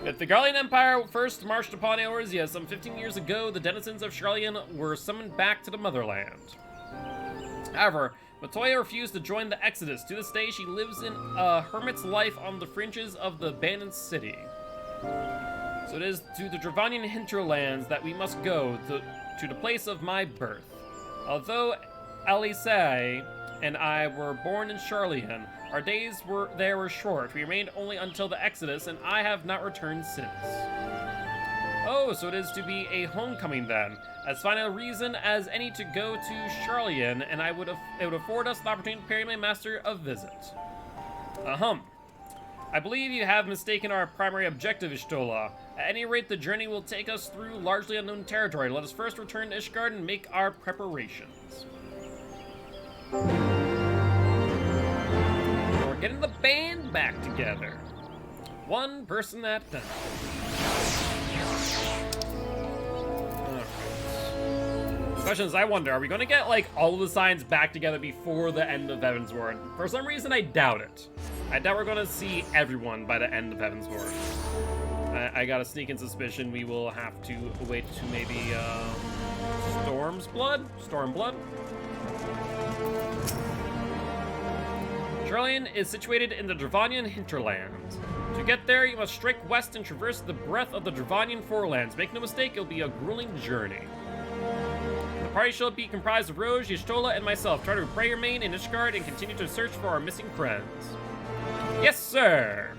If the Garlean Empire first marched upon Eorzea some 15 years ago, the denizens of Sharlayan were summoned back to the motherland. However, Matoya refused to join the Exodus. To this day, she lives in a hermit's life on the fringes of the abandoned city. So it is to the Dravanian hinterlands that we must go, to the place of my birth. Although Alisei and I were born in Charlian. Our days were short. We remained only until the Exodus, and I have not returned since. Oh, so it is to be a homecoming then. As fine a reason as any to go to Charlian, and it would afford us the opportunity to pay my master a visit. I believe you have mistaken our primary objective, Y'shtola. At any rate, the journey will take us through largely unknown territory. Let us first return to Ishgard and make our preparations. We're getting the band back together. One person at a time. Questions I wonder, are we going to get, like, all of the signs back together before the end of Heavensward? For some reason, I doubt it. I doubt we're going to see everyone by the end of Heavensward. I got a sneaking suspicion we will have to wait to maybe, Stormblood? Charlian is situated in the Dravanian hinterlands. To get there, you must strike west and traverse the breadth of the Dravanian forelands. Make no mistake, it'll be a grueling journey. The party shall be comprised of Roge, Y'shtola, and myself. Try to pray your main in Ishgard and continue to search for our missing friends. Yes, sir!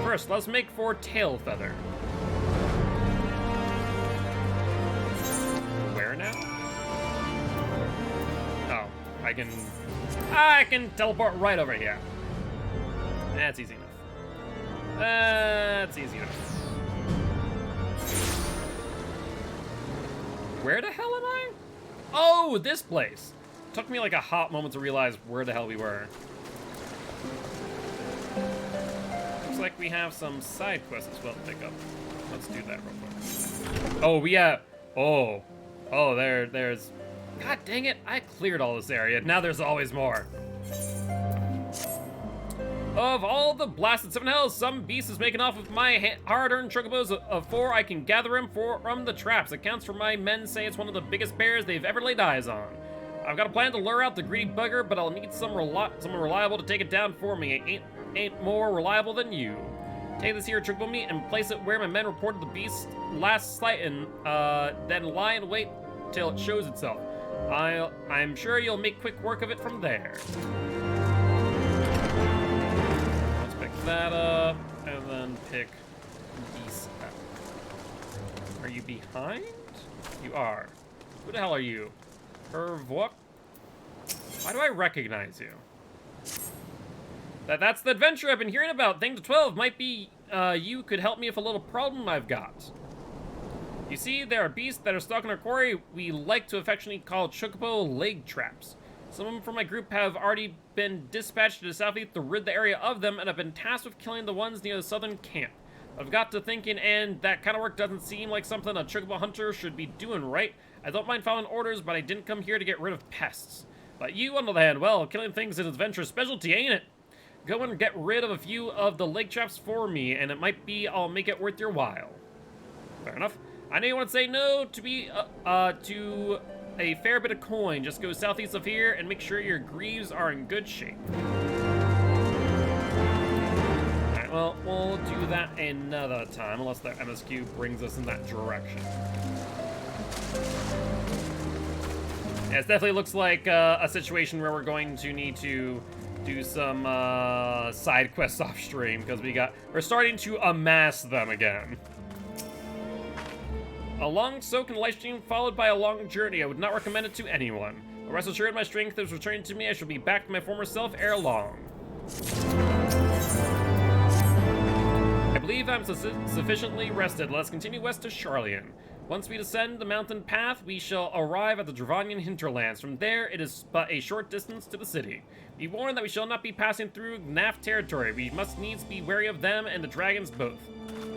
First, let's make for Tailfeather. Where now? Oh, I can teleport right over here. That's easy enough. That's easy enough. Where the hell am I? Oh, this place. Took me like a hot moment to realize where the hell we were. Looks like we have some side quests as well to pick up. Let's do that real quick. Oh, we have... Oh, there's... God dang it, I cleared all this area. Now there's always more. Of all the blasted seven hells, some beast is making off with my hard-earned chocobos of 4. I can gather him from the traps. Accounts for my men say it's one of the biggest bears they've ever laid eyes on. I've got a plan to lure out the greedy bugger, but I'll need someone reliable to take it down for me. Ain't more reliable than you. Take this here chocobo meat and place it where my men reported the beast last sight, and then lie in wait till it shows itself. I'm sure you'll make quick work of it from there. That up, and then pick these up. Are you behind? You are. Who the hell are you? What? Why do I recognize you? That's the adventure I've been hearing about. Thing to 12 might be you could help me with a little problem I've got. You see, there are beasts that are stalking our quarry we like to affectionately call chocobo leg traps. Some of them from my group have already been dispatched to the southeast to rid the area of them, and have been tasked with killing the ones near the southern camp. I've got to thinking, and that kind of work doesn't seem like something a chocobo hunter should be doing, right? I don't mind following orders, but I didn't come here to get rid of pests. But you, on the other hand, well, killing things is an adventurer's specialty, ain't it? Go and get rid of a few of the leg traps for me, and it might be I'll make it worth your while. Fair enough. I know you want to say no to a fair bit of coin. Just go southeast of here and make sure your greaves are in good shape. Alright, well, we'll do that another time, unless the MSQ brings us in that direction. Yeah, it definitely looks like a situation where we're going to need to do some side quests off stream, because we're starting to amass them again. A long soak in life stream followed by a long journey. I would not recommend it to anyone. But rest assured, my strength is returning to me. I shall be back to my former self ere long. I believe I'm sufficiently rested. Let us continue west to Charlian. Once we descend the mountain path, we shall arrive at the Dravanian hinterlands. From there, it is but a short distance to the city. Be warned that we shall not be passing through Gnaf territory. We must needs be wary of them and the dragons both.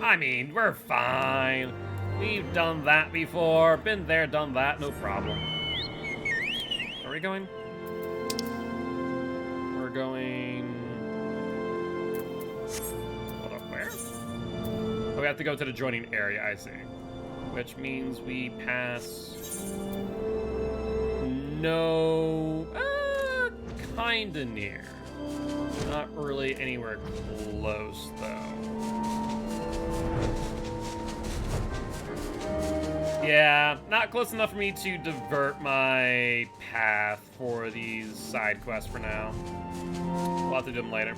I mean, we're fine. We've done that before. Been there, done that, no problem. Where are we going? We're going... Hold up, where? Oh, we have to go to the joining area, I see. Which means we pass... No... kinda near. Not really anywhere close, though. Yeah, not close enough for me to divert my path for these side quests for now. We'll have to do them later.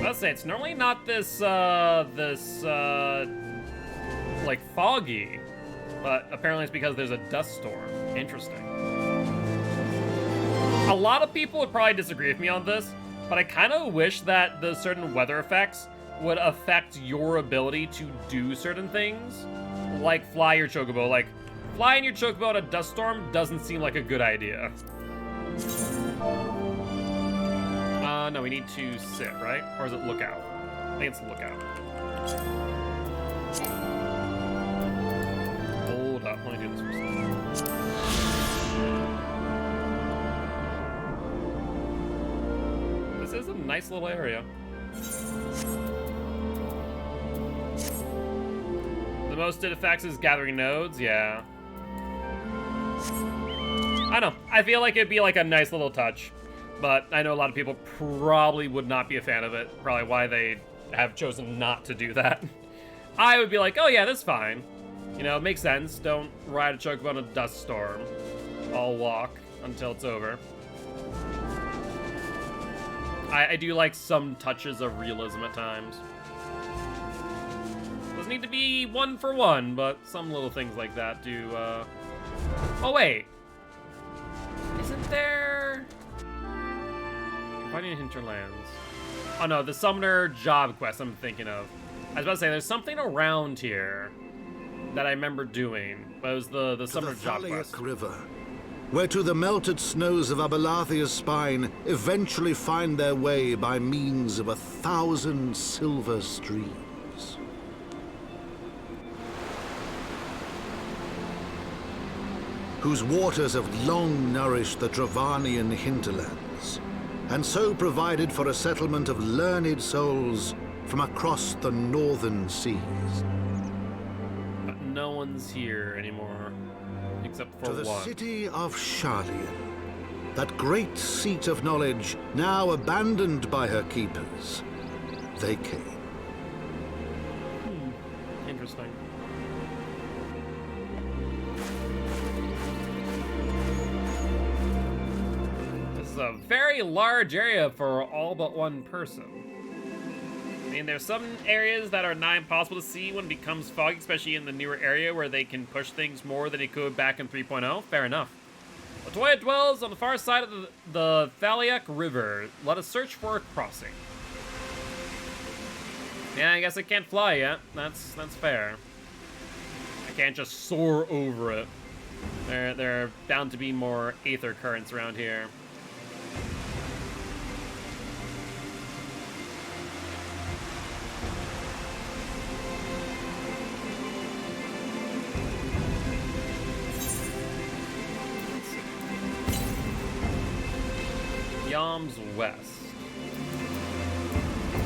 Let's say it's normally not this like foggy, but apparently it's because there's a dust storm. Interesting. A lot of people would probably disagree with me on this, but I kind of wish that the certain weather effects would affect your ability to do certain things, like fly your chocobo. Like, flying your chocobo in a dust storm doesn't seem like a good idea. No, we need to sit, right? Or is it lookout? I think it's lookout. Hold up, let me do this first. This is a nice little area. The most it affects is gathering nodes, yeah. I don't know, I feel like it'd be like a nice little touch. But I know a lot of people probably would not be a fan of it. Probably why they have chosen not to do that. I would be like, oh yeah, that's fine. You know, it makes sense. Don't ride a chocobo in a dust storm. I'll walk until it's over. I do like some touches of realism at times. Doesn't need to be one for one, but some little things like that do, Oh wait. Isn't there... Finding hinterlands. Oh no, the summoner job quest I'm thinking of. I was about to say, there's something around here that I remember doing, but it was the summoner job quest. River, where to the melted snows of Abelathia's spine eventually find their way by means of 1,000 silver streams. Whose waters have long nourished the Dravanian hinterlands, and so provided for a settlement of learned souls from across the northern seas. But no one's here anymore, except for to the one. City of Sharlayan, that great seat of knowledge now abandoned by her keepers, they came. Interesting. This is a very large area for all but one person. I mean, there's some areas that are not impossible to see when it becomes foggy, especially in the newer area where they can push things more than it could back in 3.0. Fair enough. Latoya dwells on the far side of the Thaliak River. Let us search for a crossing. Yeah, I guess I can't fly yet. That's fair. I can't just soar over it. There are bound to be more aether currents around here. Yam's west.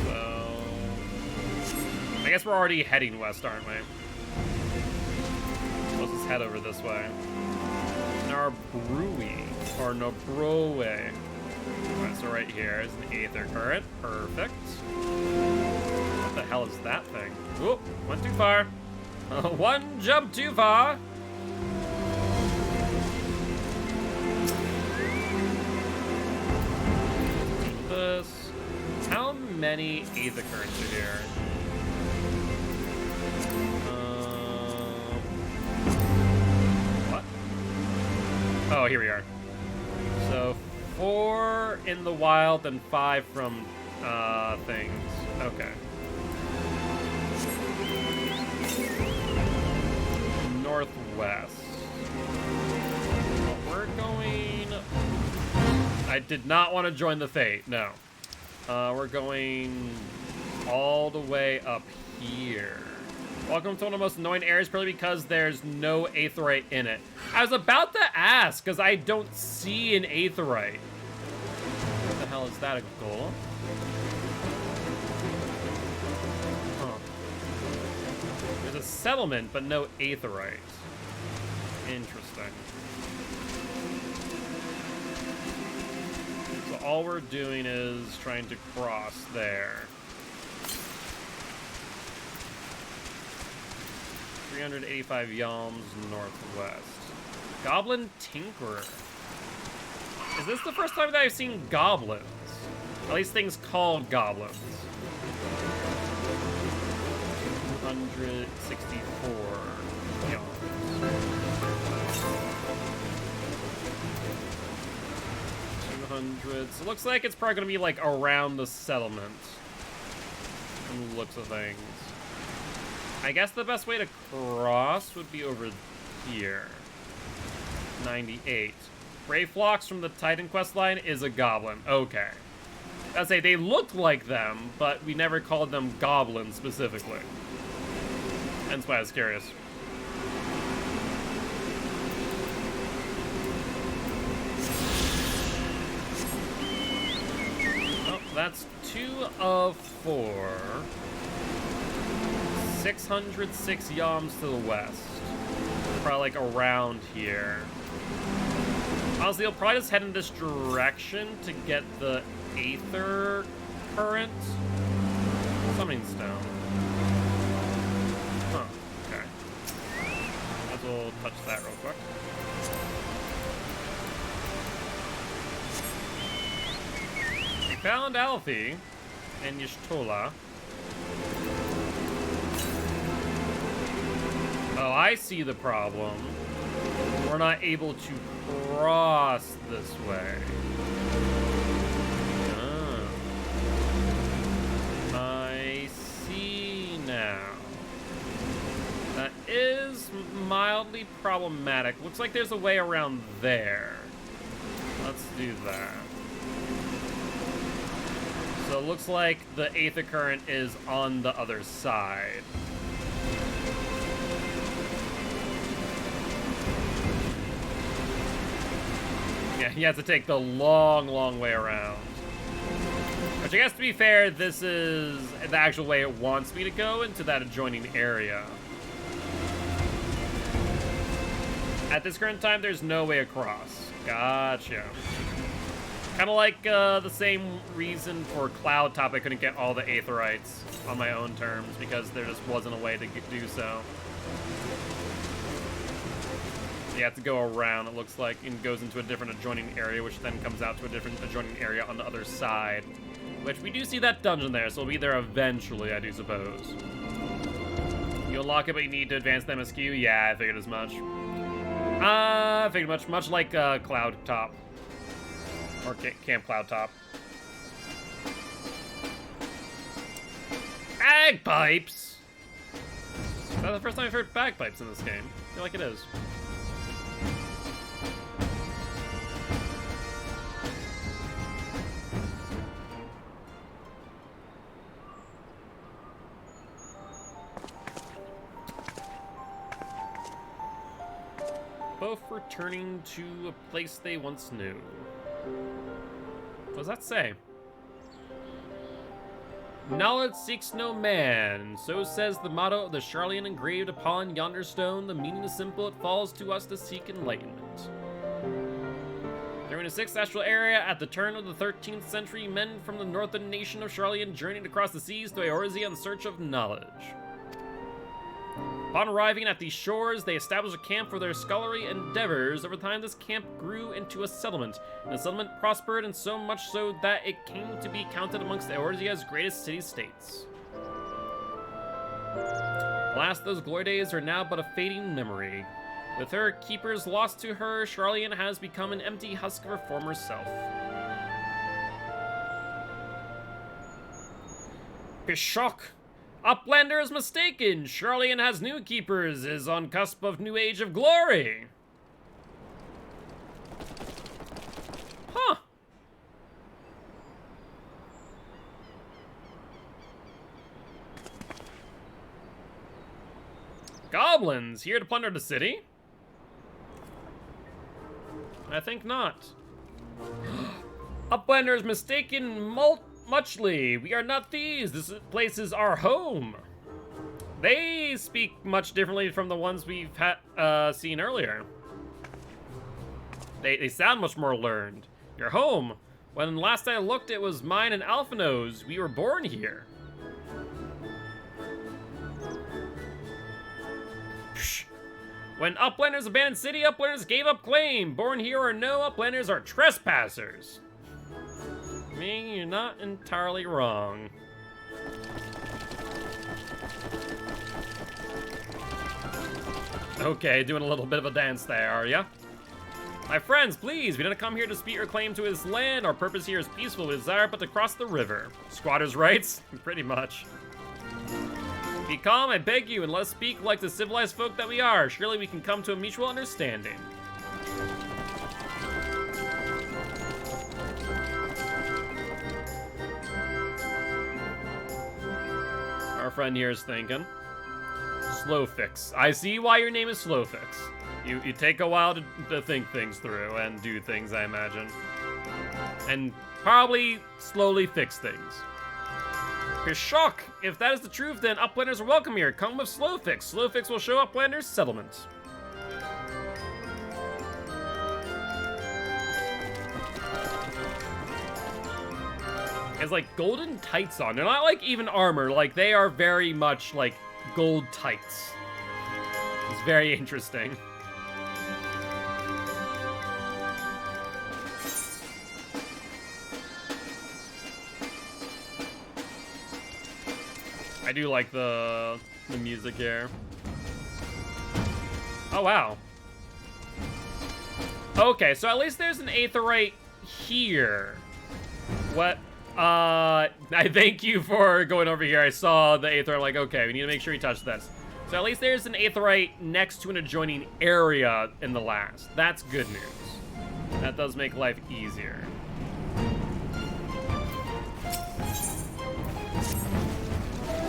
So I guess we're already heading west, aren't we? Let's just head over this way. Narbrui, or Nobrowe. Alright, so right here is an aether current. Perfect. What the hell is that thing? Whoop, went too far. One jump too far. This. How many aether currents are here? What? Oh, here we are. So 4 in the wild and 5 from things. Okay. Northwest. Well, we're going. I did not want to join the Fate, no. We're going all the way up here. Welcome to one of the most annoying areas, probably because there's no aetherite in it. I was about to ask, because I don't see an aetherite. What the hell is that, a golem? Huh. There's a settlement, but no aetherite. Interesting. So all we're doing is trying to cross there. 385 yalms northwest. Goblin Tinkerer. Is this the first time that I've seen goblins? At least things called goblins. 264 yalms. 200. So it looks like it's probably going to be like around the settlement. From the looks of things. I guess the best way to cross would be over here. 98. Brave Flocks from the Titan quest line is a goblin. Okay. I'd say they looked like them, but we never called them goblins specifically. That's why I was curious. Oh, that's 2 of 4. 606 yalms to the west. Probably like around here. Honestly, I'll probably just head in this direction to get the Aether current. Summoning stone. Huh, okay. Might as well touch that real quick. We found Alfie and Y'shtola. Oh, I see the problem. We're not able to cross this way. Oh. I see now. That is mildly problematic. Looks like there's a way around there. Let's do that. So it looks like the Aether current is on the other side. Yeah, you have to take the long, long way around. Which I guess, to be fair, this is the actual way it wants me to go into that adjoining area. At this current time, there's no way across. Gotcha. Kind of like the same reason for Cloud Top I couldn't get all the Aetherites on my own terms, because there just wasn't a way to do so. You have to go around, it looks like, and goes into a different adjoining area, which then comes out to a different adjoining area on the other side. Which we do see that dungeon there, so we'll be there eventually, I do suppose. You unlock it, but you need to advance the MSQ? Yeah, I figured as much. I figured much like Cloud Top. Or Camp Cloud Top. Bagpipes! Is that the first time I've heard bagpipes in this game? I feel like it is. Both returning to a place they once knew. What does that say? Knowledge seeks no man, so says the motto of the Sharlayan engraved upon yonder stone. The meaning is simple, it falls to us to seek enlightenment. During the 6th astral area, at the turn of the 13th century, men from the northern nation of Sharlayan journeyed across the seas to Eorzea in search of knowledge. Upon arriving at these shores, they established a camp for their scholarly endeavors. Over time, this camp grew into a settlement, and the settlement prospered, and so much so that it came to be counted amongst Eorzea's greatest city-states. Alas, those glory days are now but a fading memory. With her keepers lost to her, Sharlayan has become an empty husk of her former self. Bishok! Uplander is mistaken. Sharlayan has new keepers, is on cusp of new age of glory. Huh. Goblins here to plunder the city? I think not. Uplander is mistaken muchly. We are not thieves. This place is our home. They speak much differently from the ones we've seen earlier. They sound much more learned. Your home? When last I looked, it was mine and Alphino's. We were born here. Psh. When Uplanders abandoned city, Uplanders gave up claim. Born here or no, Uplanders are trespassers. I mean, you're not entirely wrong. Okay, doing a little bit of a dance there, are ya? My friends, please, we didn't come here to dispute your claim to his land. Our purpose here is peaceful. We desire but to cross the river. Squatters' rights? Pretty much. Be calm, I beg you, and let us speak like the civilized folk that we are. Surely we can come to a mutual understanding. Our friend here is thinking. Slow fix. I see why your name is Slow Fix. You take a while to think things through and do things, I imagine. And probably slowly fix things. Shock! If that is the truth, then Uplanders are welcome here. Come with Slow Fix. Slow Fix will show Uplanders settlements. Has like golden tights on. They're not like even armor. Like they are very much like gold tights. It's very interesting. I do like the music here. Oh, wow. Okay, so at least there's an aetheryte here. What? I thank you for going over here. I saw the aetheryte, like, okay, we need to make sure we touch this. So at least there's an aetheryte next to an adjoining area in the last. That's good news. That does make life easier.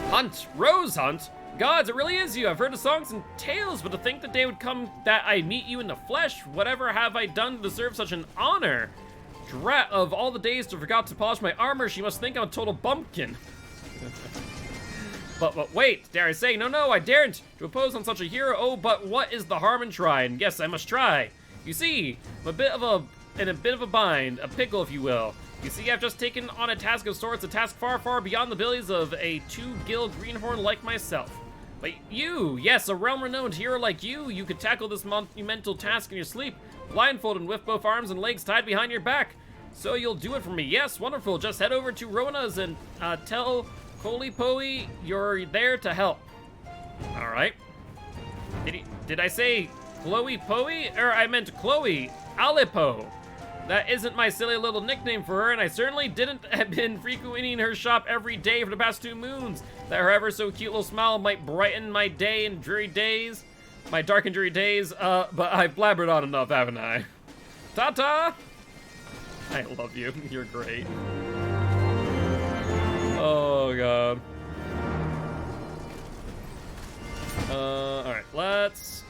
Hunt! Rose Hunt! Gods, it really is you. I've heard the songs and tales, but to think the day would come that I meet you in the flesh, whatever have I done to deserve such an honor? Drat, of all the days to forgot to polish my armor, she must think I'm a total bumpkin. But wait, dare I say, no, I daren't to oppose on such a hero. Oh, but what is the harm in trying? Yes, I must try. You see, I'm in a bit of a bind, a pickle, if you will. You see, I've just taken on a task of sorts, a task far, far beyond the abilities of a two-gill greenhorn like myself. But you, yes, a realm-renowned hero like you could tackle this monumental task in your sleep, blindfolded with both arms and legs tied behind your back. So you'll do it for me. Yes, wonderful. Just head over to Rona's and tell Kolipoe you're there to help. All right. Did I say Chloe Poe? Or I meant Chloe Alipo. That isn't my silly little nickname for her, and I certainly didn't have been frequenting her shop every day for the past 2 moons. That her ever so cute little smile might brighten my day and dreary days. My dark and dreary days, but I've blabbered on enough, haven't I? Ta-ta! I love you. You're great. Oh, God. Alright, let's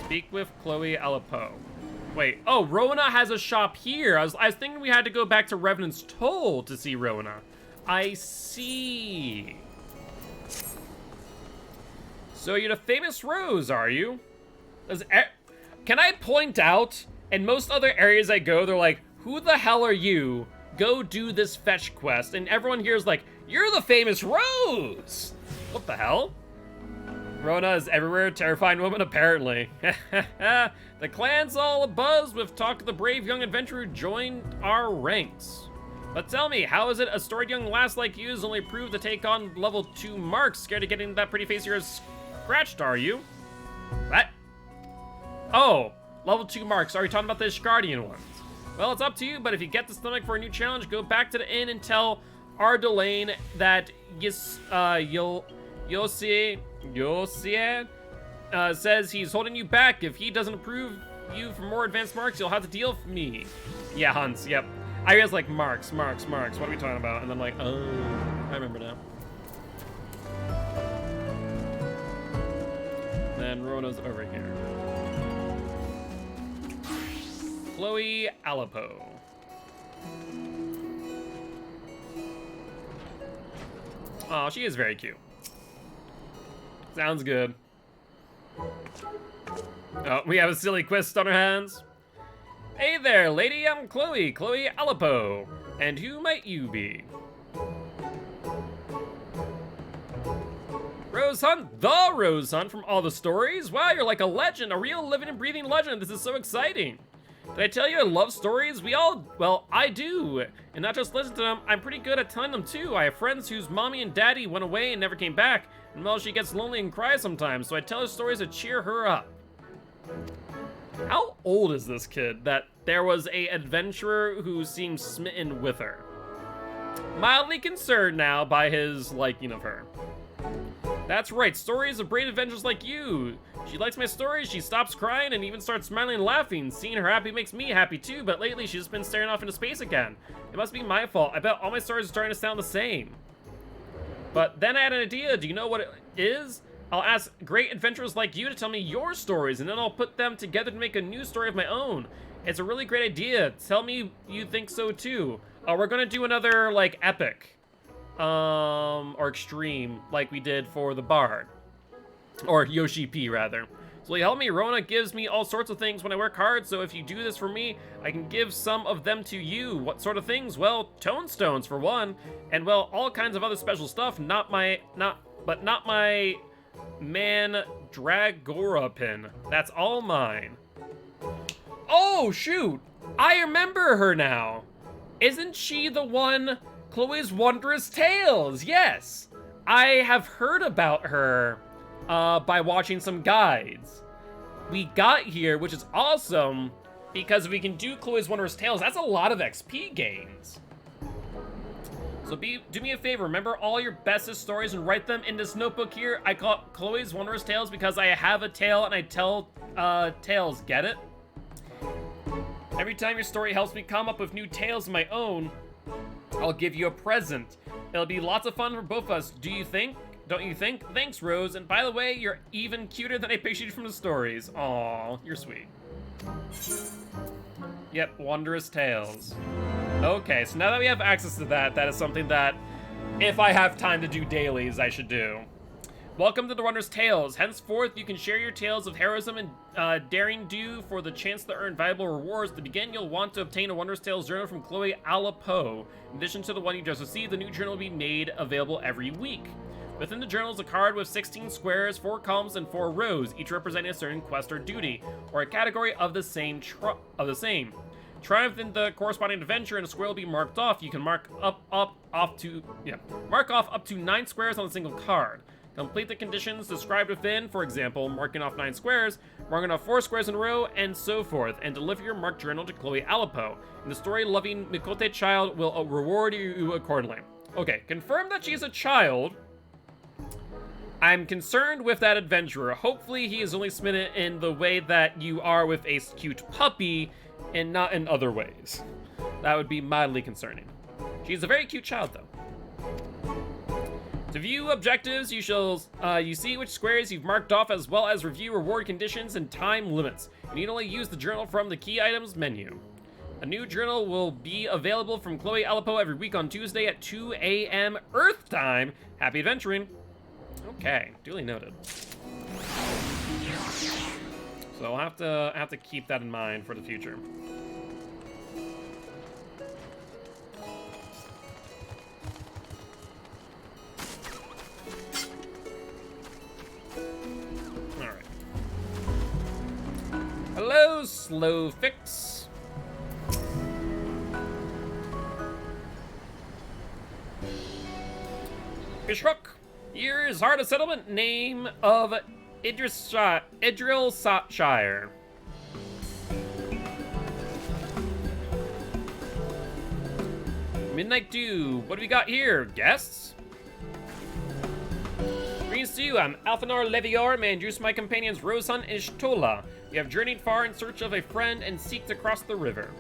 speak with Chloe Alipo. Wait, oh, Rona has a shop here. I was thinking we had to go back to Revenant's Toll to see Rona. I see. So you're the famous Rose, are you? Can I point out, in most other areas I go, they're like, who the hell are you? Go do this fetch quest. And everyone here is like, you're the famous Rose! What the hell? Rona is everywhere, terrifying woman, apparently. The clan's all abuzz with talk of the brave young adventurer who joined our ranks. But tell me, how is it a storied young lass like you is only proved to take on level 2 marks? Scared of getting that pretty face of yours scratched, are you? What? Oh, level 2 marks. Are you talking about the Ishgardian ones? Well, it's up to you, but if you get the stomach for a new challenge, go back to the inn and tell Ardelaine that Yosie says he's holding you back. If he doesn't approve you for more advanced marks, you'll have to deal with me. Yeah, Hunts, yep. I was like, marks. What are we talking about? And then like, oh, I remember now. Then Rona's over here. Chloe Alipo. Oh, she is very cute. Sounds good. Oh, we have a silly quest on our hands. Hey there, lady, I'm Chloe Alipo. And who might you be? Rose Hunt, the Rose Hunt from all the stories? Wow, you're like a legend, a real living and breathing legend. This is so exciting. Did I tell you I love stories? Well, I do. And not just listen to them, I'm pretty good at telling them too. I have friends whose mommy and daddy went away and never came back. And well, she gets lonely and cries sometimes, so I tell her stories to cheer her up. How old is this kid that there was a adventurer who seemed smitten with her? Mildly concerned now by his liking of her. That's right, stories of brave adventures like you. She likes my stories, she stops crying and even starts smiling and laughing. Seeing her happy makes me happy too, but lately she's just been staring off into space again. It must be my fault. I bet all my stories are starting to sound the same. But then I had an idea. Do you know what it is? I'll ask great adventurers like you to tell me your stories, and then I'll put them together to make a new story of my own. It's a really great idea. Tell me you think so too. We're gonna do another, like, epic. Or extreme, like we did for the Bard. Or Yoshi P, rather. So will you help me? Rona gives me all sorts of things when I work hard, so if you do this for me, I can give some of them to you. What sort of things? Well, tonestones for one, and well, all kinds of other special stuff. Not my Mandragora pin. That's all mine. Oh, shoot! I remember her now. Isn't she the one, Chloe's Wondrous Tales? Yes! I have heard about her by watching some guides. We got here, which is awesome, because if we can do Chloe's Wondrous Tales, that's a lot of XP gains. So do me a favor, remember all your bestest stories and write them in this notebook here. I call it Chloe's Wondrous Tales because I have a tale and I tell tales, get it? Every time your story helps me come up with new tales of my own, I'll give you a present. It'll be lots of fun for both of us, do you think? Don't you think? Thanks, Rose. And by the way, you're even cuter than I pictured from the stories. Aw, you're sweet. Yep, Wondrous Tales. Okay, so now that we have access to that, that is something that, if I have time to do dailies, I should do. Welcome to the Wondrous Tales. Henceforth, you can share your tales of heroism and daring do for the chance to earn valuable rewards. To begin, you'll want to obtain a Wondrous Tales journal from Chloe Alipo. In addition to the one you just received, the new journal will be made available every week. Within the journal is a card with 16 squares, 4 columns, and 4 rows, each representing a certain quest or duty, or a category of the same. Triumph in the corresponding adventure, and a square will be marked off. You can mark off up to 9 squares on a single card. Complete the conditions described within, for example, marking off 9 squares, marking off 4 squares in a row, and so forth, and deliver your marked journal to Chloe Alipo. And the story-loving Mikote child will reward you accordingly. Okay, confirm that she's a child. I'm concerned with that adventurer. Hopefully he is only smitten in the way that you are with a cute puppy, and not in other ways. That would be mildly concerning. She's a very cute child, though. To view objectives, you see which squares you've marked off, as well as review reward conditions and time limits. You need only use the journal from the key items menu. A new journal will be available from Chloe Alipo every week on Tuesday at 2 a.m. Earth time. Happy adventuring. Okay, duly noted. So I'll have to keep that in mind for the future. All right. Hello, Slow Fix. Fishhook. Here is Heart of Settlement, name of Idrilshire. Midnight Dew. What do we got here? Guests? Greetings to you. I'm Alphanar Leviar. May I introduce my companions Rosan and Ishtola. We have journeyed far in search of a friend and seek to cross the river.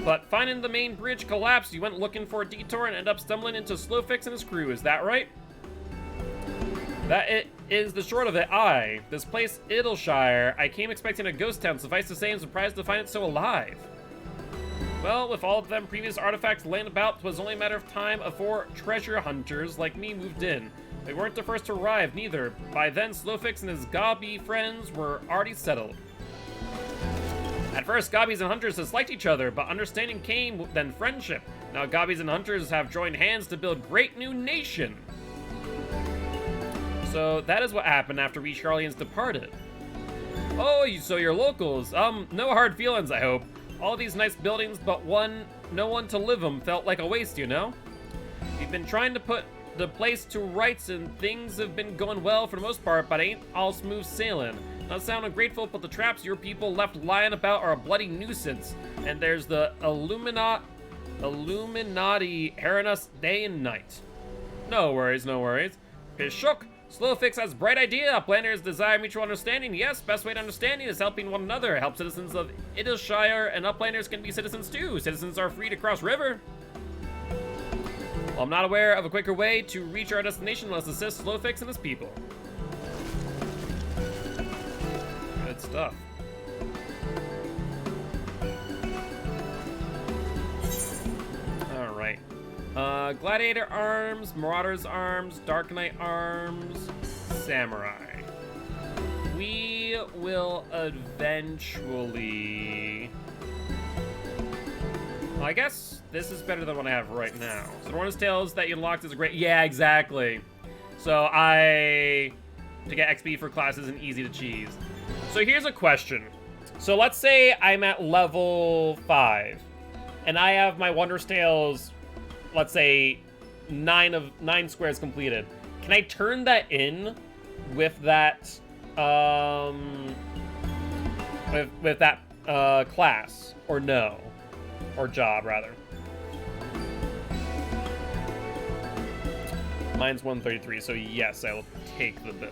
But finding the main bridge collapsed, you went looking for a detour and ended up stumbling into Slowfix and his crew, is that right? That it is the short of it. This place, Idrilshire, I came expecting a ghost town. Suffice to say, I'm surprised to find it so alive. Well, with all of them previous artifacts laying about, it was only a matter of time before treasure hunters like me moved in. They weren't the first to arrive, neither. By then, Slowfix and his gobby friends were already settled. At first, Gobbies and Hunters disliked each other, but understanding came, then friendship. Now Gobbies and Hunters have joined hands to build great new nation. So that is what happened after we Charlians departed. Oh, so you're locals. No hard feelings, I hope. All these nice buildings, but no one to live them felt like a waste, you know? We've been trying to put the place to rights and things have been going well for the most part, but ain't all smooth sailing. Not sound ungrateful, but the traps your people left lying about are a bloody nuisance. And there's the Illuminati herring us day and night. No worries, no worries. Shook. Slowfix has bright idea. Uplanders desire mutual understanding. Yes, best way to understanding is helping one another. Help citizens of Idleshire and Uplanders can be citizens too. Citizens are free to cross river. Well, I'm not aware of a quicker way to reach our destination. Let's assist Slowfix and his people. Good stuff. All right. Gladiator arms, Marauder's arms, Dark Knight arms, Samurai. We will eventually... Well, I guess this is better than what I have right now. So the Hornet's Tales that you unlocked is a great... Yeah, exactly. So to get XP for classes and easy to cheese. So here's a question. So let's say I'm at level 5, and I have my Wondrous Tales, let's say 9 squares completed. Can I turn that in with that with that class, or no? Or job, rather. Mine's 133, so yes, I will take the bill.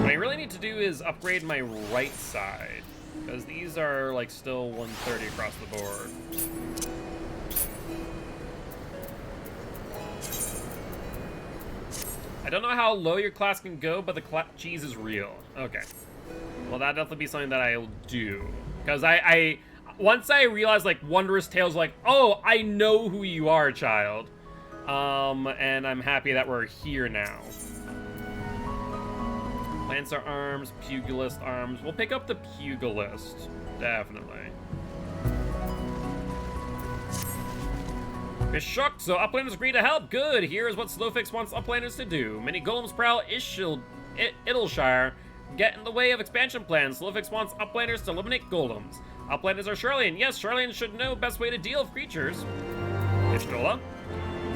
What I really need to do is upgrade my right side, because these are like still 130 across the board. I don't know how low your class can go, but the cheese is real. Okay. Well, that'll definitely be something that I'll do. Because once I realized, like, Wondrous Tales, like, oh, I know who you are, child. And I'm happy that we're here now. Lancer arms, Pugilist arms. We'll pick up the Pugilist. Definitely. Is shocked, so Uplanders agree to help. Good. Here is what Slowfix wants Uplanders to do. Many golems prowl Idleshire, get in the way of expansion plans. Slowfix wants Uplanders to eliminate golems. Uplanders are Charlian. Yes, Charlian should know best way to deal with creatures. Ishtola.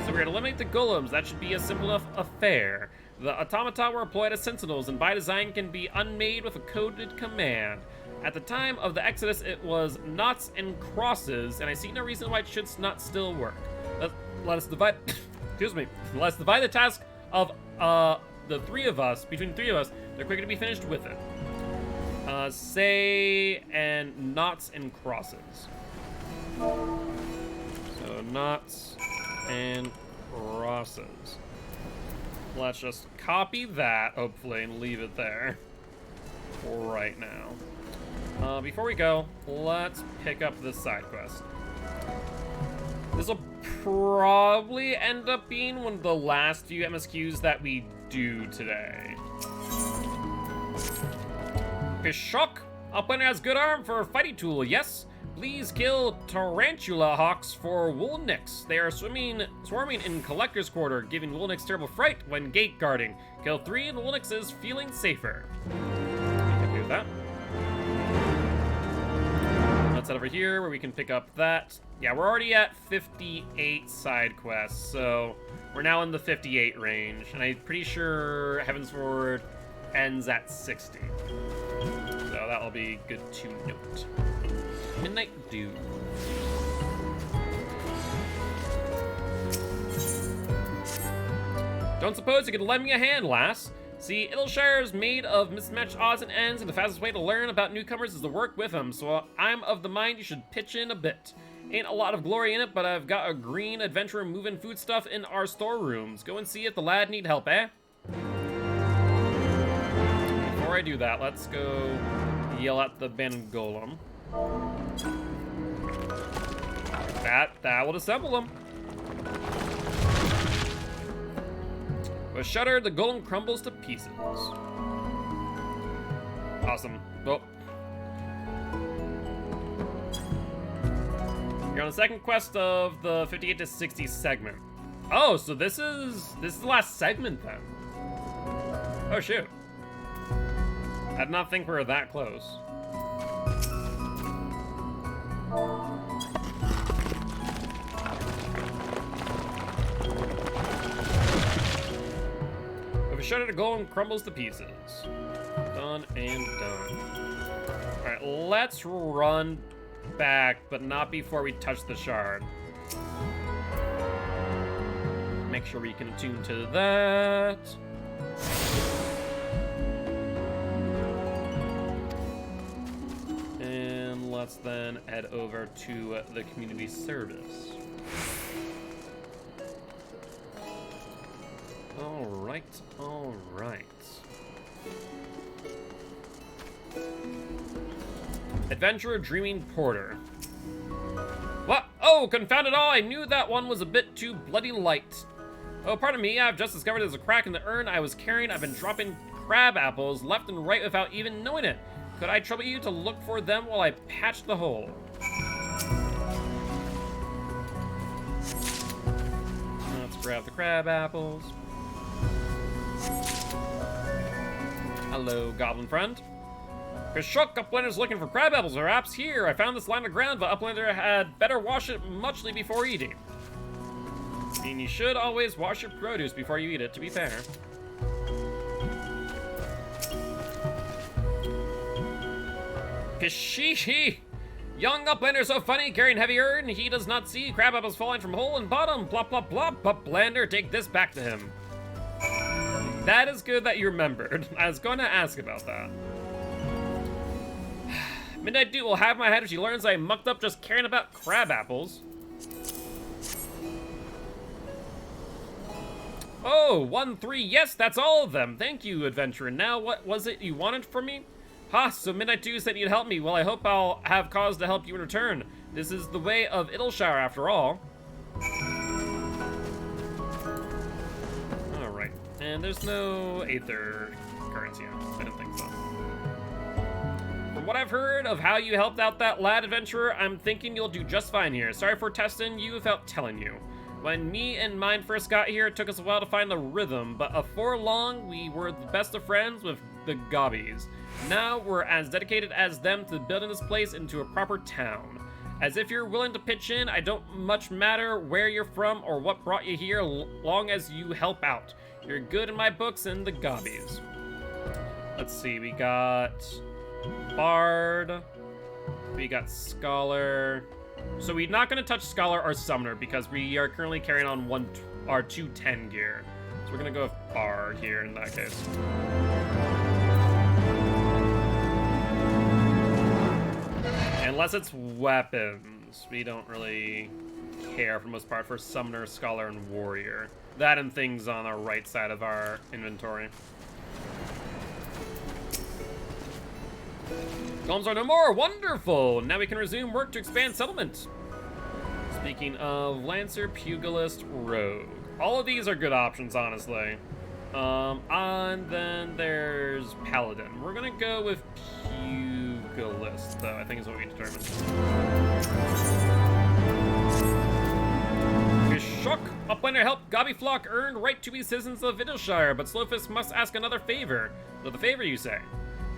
So we're gonna eliminate the golems. That should be a simple enough affair. The automata were employed as sentinels, and by design can be unmade with a coded command. At the time of the Exodus, it was knots and crosses, and I see no reason why it should not still work. Let us divide. Excuse me. Let's divide the task of between the three of us. They're quicker to be finished with it. Say and knots and crosses. So knots and crosses. Let's just copy that, hopefully, and leave it there right now. Before we go, let's pick up this side quest. This will probably end up being one of the last few MSQs that we do today. Shock! Uplander has good arm for a fighting tool, yes? Please kill tarantula hawks for woolnicks. They are swarming in Collector's Quarter, giving woolnicks terrible fright when gate guarding. Kill 3 and woolnicks is feeling safer. We can do that. Let's head over here where we can pick up that. Yeah, we're already at 58 side quests, so we're now in the 58 range, and I'm pretty sure Heavensward ends at 60. So that'll be good to note. Midnight Dew. Don't suppose you could lend me a hand, lass? See, Idleshire is made of mismatched odds and ends, and the fastest way to learn about newcomers is to work with them, so I'm of the mind you should pitch in a bit. Ain't a lot of glory in it, but I've got a green adventurer moving foodstuff in our storerooms. Go and see if the lad need help, eh? Before I do that, let's go yell at the Ben Golem. That will disassemble him. With Shudder, the golem crumbles to pieces. Awesome. Well, you're on the second quest of the 58 to 60 segment. Oh, so this is the last segment then. Oh shoot. I did not think we were that close. If a shudder to golem crumbles to pieces. Done and done. Alright, let's run back, but not before we touch the shard. Make sure we can attune to that. And let's then head over to the community service. Alright, alright. Adventurer Dreaming Porter. What? Oh, confound it all! I knew that one was a bit too bloody light. Oh, pardon me, I've just discovered there's a crack in the urn I was carrying. I've been dropping crab apples left and right without even knowing it. Could I trouble you to look for them while I patch the hole? Let's grab the crab apples. Hello, goblin friend. Kashuk, Uplander's looking for crab apples, perhaps. Here, I found this line of ground, but Uplander had better wash it muchly before eating. I mean, you should always wash your produce before you eat it, to be fair. Kashishi! Young Uplander so funny, carrying heavy urn, he does not see crab apples falling from hole and bottom. Plop, plop, plop. Uplander, take this back to him. That is good that you remembered. I was going to ask about that. Midnight Dew will have my head if she learns I mucked up just caring about crab apples. Oh, 1-3, yes, that's all of them. Thank you, adventurer. Now, what was it you wanted from me? Ha, so Midnight Dew said you'd help me. Well, I hope I'll have cause to help you in return. This is the way of Idyllshire, after all. Alright, and there's no Aether currency. I don't think so. From what I've heard of how you helped out that lad, adventurer, I'm thinking you'll do just fine here. Sorry for testing you without telling you. When me and mine first got here, it took us a while to find the rhythm, but afore long, we were the best of friends with the Gobbies. Now, we're as dedicated as them to building this place into a proper town. As if you're willing to pitch in, I don't much matter where you're from or what brought you here, long as you help out. You're good in my books and the Gobbies. Let's see, we got Bard, we got Scholar. So we're not going to touch Scholar or Summoner because we are currently carrying on our 210 gear. So we're going to go with Bard here in that case. Unless it's weapons. We don't really care for the most part for Summoner, Scholar, and Warrior. That and things on our right side of our inventory. Golems are no more! Wonderful! Now we can resume work to expand settlement. Speaking of Lancer, Pugilist, Rogue. All of these are good options, honestly. And then there's Paladin. We're gonna go with Pugilist, though, I think is what we determined. Shock! Uplander help Gobby Flock earned right to be citizens of Idyllshire, but Slowfist must ask another favor. Another favor, you say?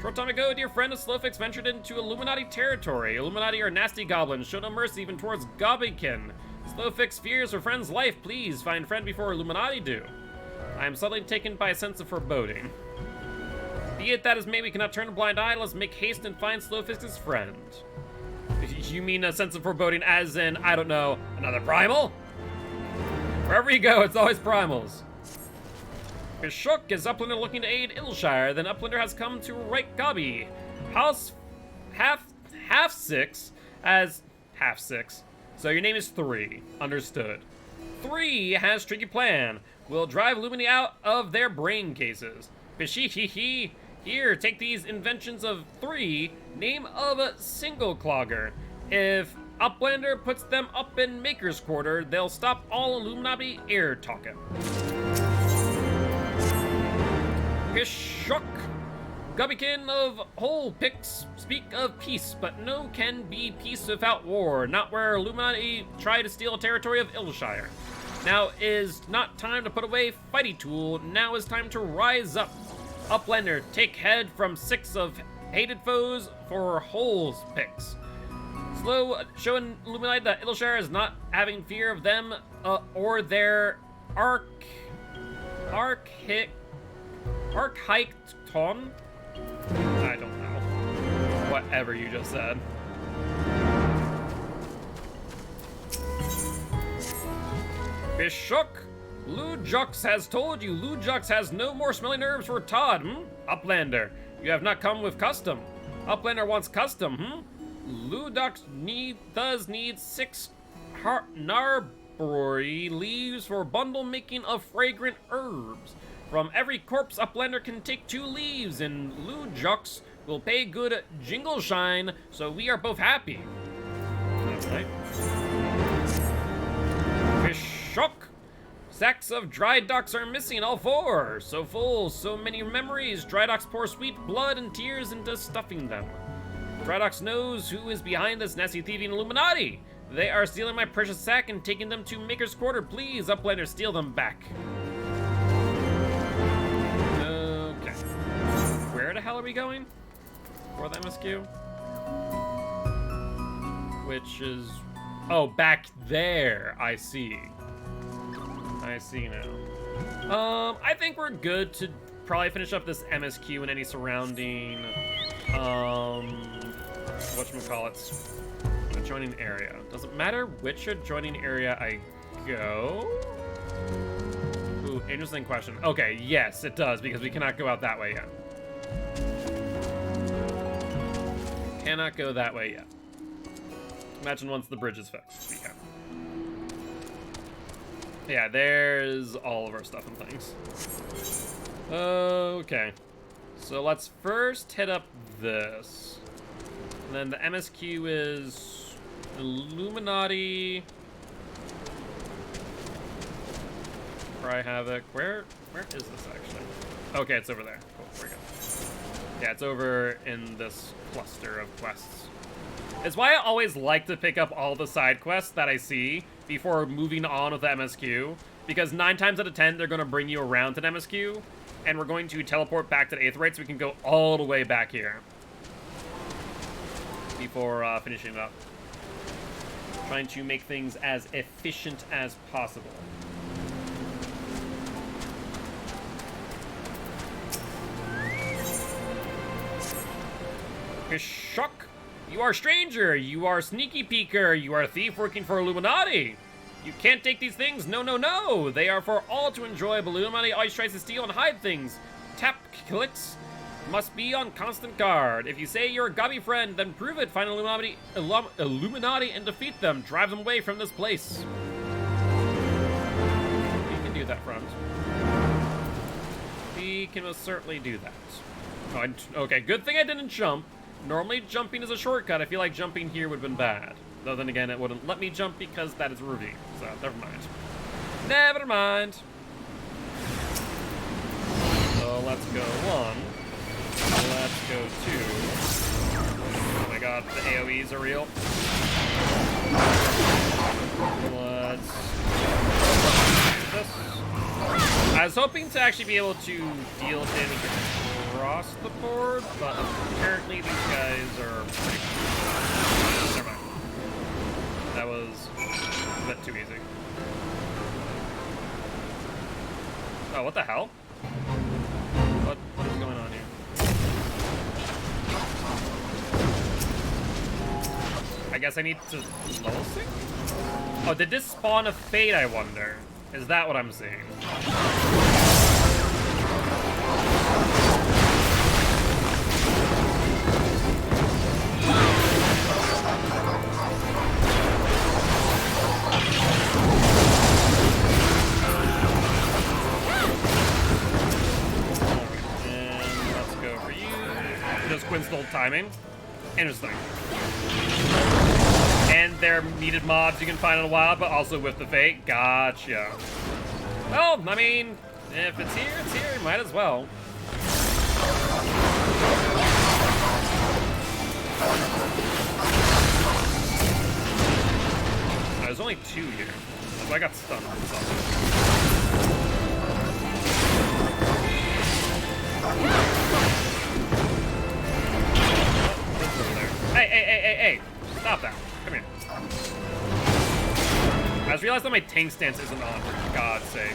Short time ago, dear friend of Slowfix ventured into Illuminati territory. Illuminati are nasty goblins, show no mercy even towards Gobbykin. Slowfix fears her friend's life. Please find friend before Illuminati do. I am suddenly taken by a sense of foreboding. Be it that as may, we cannot turn a blind eye. Let's make haste and find Slowfix's friend. You mean a sense of foreboding as in, I don't know, another primal? Wherever you go, it's always primals. Shook is Uplander looking to aid Idyllshire, then Uplander has come to right Gobby. House half six as half six. So your name is 3. Understood. 3 has tricky plan. Will drive Lumini out of their brain cases. Bishihihi. Here, take these inventions of 3. Name of a single clogger. If Uplander puts them up in Maker's Quarter, they'll stop all Illuminati air talking. Pishok. Gubbykin of whole picks speak of peace, but no can be peace without war. Not where Illuminati try to steal territory of Ilshire. Now is not time to put away fighty tool. Now is time to rise up. Uplander, take head from 6 of hated foes for holes picks. Slow showing Illuminati that Ilshire is not having fear of them or their archaic ton. I don't know. Whatever you just said. Bishok, Lujux has told you Lujux has no more smelly nerves for Todd, Uplander, you have not come with custom. Uplander wants custom, Ludux does need 6 Narbori leaves for bundle making of fragrant herbs. From every corpse, Uplander can take 2 leaves, and Lujux will pay good jingle shine, so we are both happy. Alright. Fishhook! Sacks of dry ducks are missing, all 4. So full, so many memories. Dry ducks pour sweet blood and tears into stuffing them. Dry ducks knows who is behind this nasty thieving Illuminati. They are stealing my precious sack and taking them to Maker's Quarter. Please, Uplander, steal them back. Where the hell are we going? For the MSQ? Which is... Oh, back there. I see. I see now. I think we're good to probably finish up this MSQ and any surrounding... whatchamacallits? Adjoining area. Does it matter which adjoining area I go? Ooh, interesting question. Okay, yes, it does, because we cannot go out that way yet. Cannot go that way yet. Imagine once the bridge is fixed, we can. Yeah, there's all of our stuff and things. Okay. So let's first hit up this. And then the MSQ is Illuminati. Cry Havoc. Where is this actually? Okay, it's over there. Cool, we're good. Yeah, it's over in this cluster of quests. It's why I always like to pick up all the side quests that I see before moving on with the MSQ, because 9 times out of 10, they're going to bring you around to the MSQ, and we're going to teleport back to the Aetheryte so we can go all the way back here before finishing it up. Trying to make things as efficient as possible. Shock! You are stranger, you are sneaky peeker, you are a thief working for Illuminati. You can't take these things, no, no, no. They are for all to enjoy, but Illuminati always tries to steal and hide things. Tap clicks must be on constant guard. If you say you're a gobby friend, then prove it. Find Illuminati and defeat them. Drive them away from this place. We can do that, friend. We can most certainly do that. Oh, okay, good thing I didn't jump. Normally jumping is a shortcut. I feel like jumping here would have been bad. Though then again, it wouldn't let me jump because that is a ravine. So, never mind. Never mind. So, let's go 1. Let's go 2. Oh my god, the AoEs are real. Let's do this. I was hoping to actually be able to deal damage across the board, but apparently these guys are pretty... Never mind. That was a bit too easy. Oh, what the hell? What is going on here? I guess I need to level sync? Oh, did this spawn a fate, I wonder? Is that what I'm seeing? Quinstalled timing. Interesting. And they're needed mobs you can find in a while, but also with the fate. Gotcha. Well, I mean, if it's here, might as well. only 2 here. So I got stunned or something. Hey! Stop that. Come here. I just realized that my tank stance isn't on, for God's sake.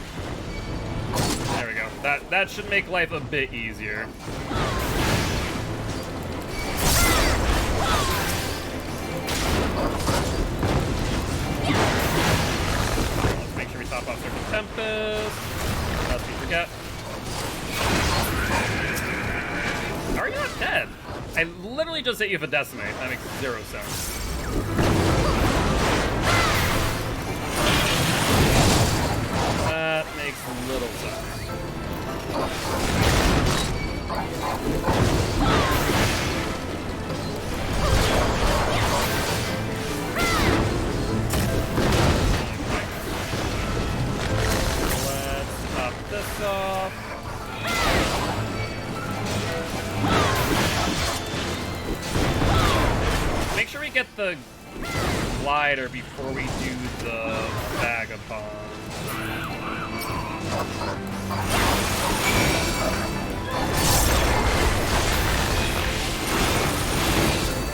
There we go. That should make life a bit easier. Let's make sure we top off Circle Tempest. Lest we forget. How are you not dead? I literally just hit you with a decimate. That makes 0 sense. That makes little sense. Let's top this off. Make sure we get the glider before we do the vagabond.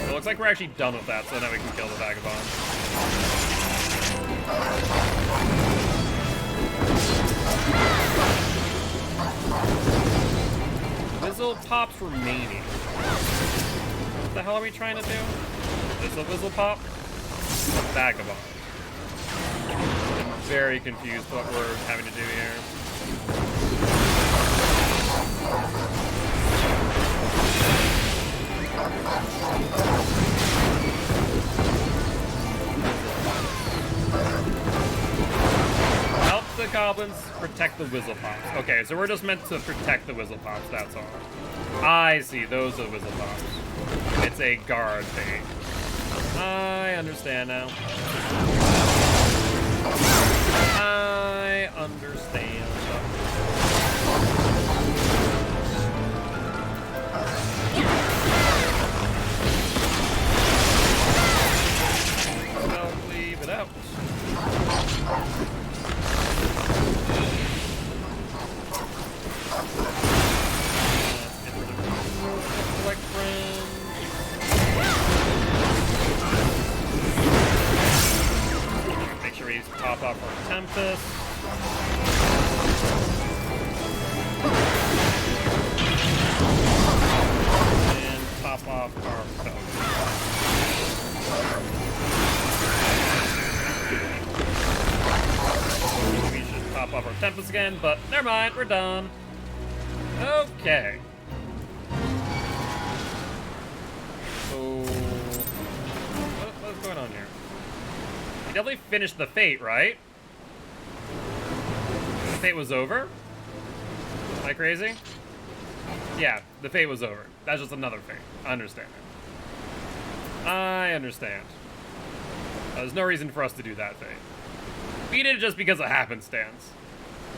It looks like we're actually done with that, so now we can kill the vagabond. Whizzle pops remaining. What the hell are we trying to do? Is the Whizzle pop? Vagabond. I'm very confused what we're having to do here. Help the goblins protect the Whizzle pops. Okay, so we're just meant to protect the Whizzle pops, that's all. I see, those are Whizzle pops. It's a guard thing. I understand now. I understand. Don't leave it out. Like friends. Make sure we top off our Tempest. And top off our Belt. We should top off our Tempest again, but never mind, we're done. Okay. So, what's going on here? We definitely finished the fate, right? The fate was over? Am I crazy? Yeah, the fate was over. That's just another fate. I understand it. I understand. There's no reason for us to do that fate. We did it just because of happenstance.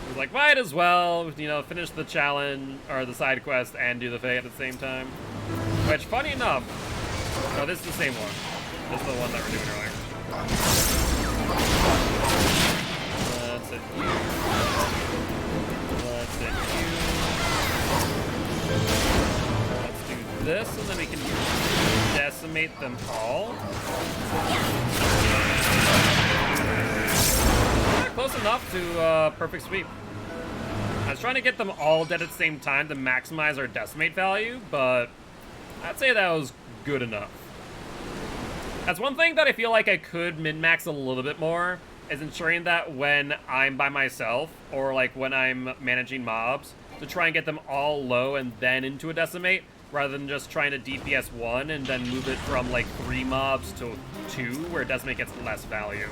It was like, might as well, you know, finish the challenge, or the side quest, and do the fate at the same time. Which, funny enough, oh, this is the same one. This is the one that we're doing earlier. Let's hit you. Let's hit you. Let's do this, and then we can decimate them all. Close enough to perfect sweep. I was trying to get them all dead at the same time to maximize our decimate value, but I'd say that was good enough. That's one thing that I feel like I could min-max a little bit more, is ensuring that when I'm by myself, or like when I'm managing mobs, to try and get them all low and then into a decimate, rather than just trying to DPS 1 and then move it from like 3 mobs to 2, where decimate gets less value.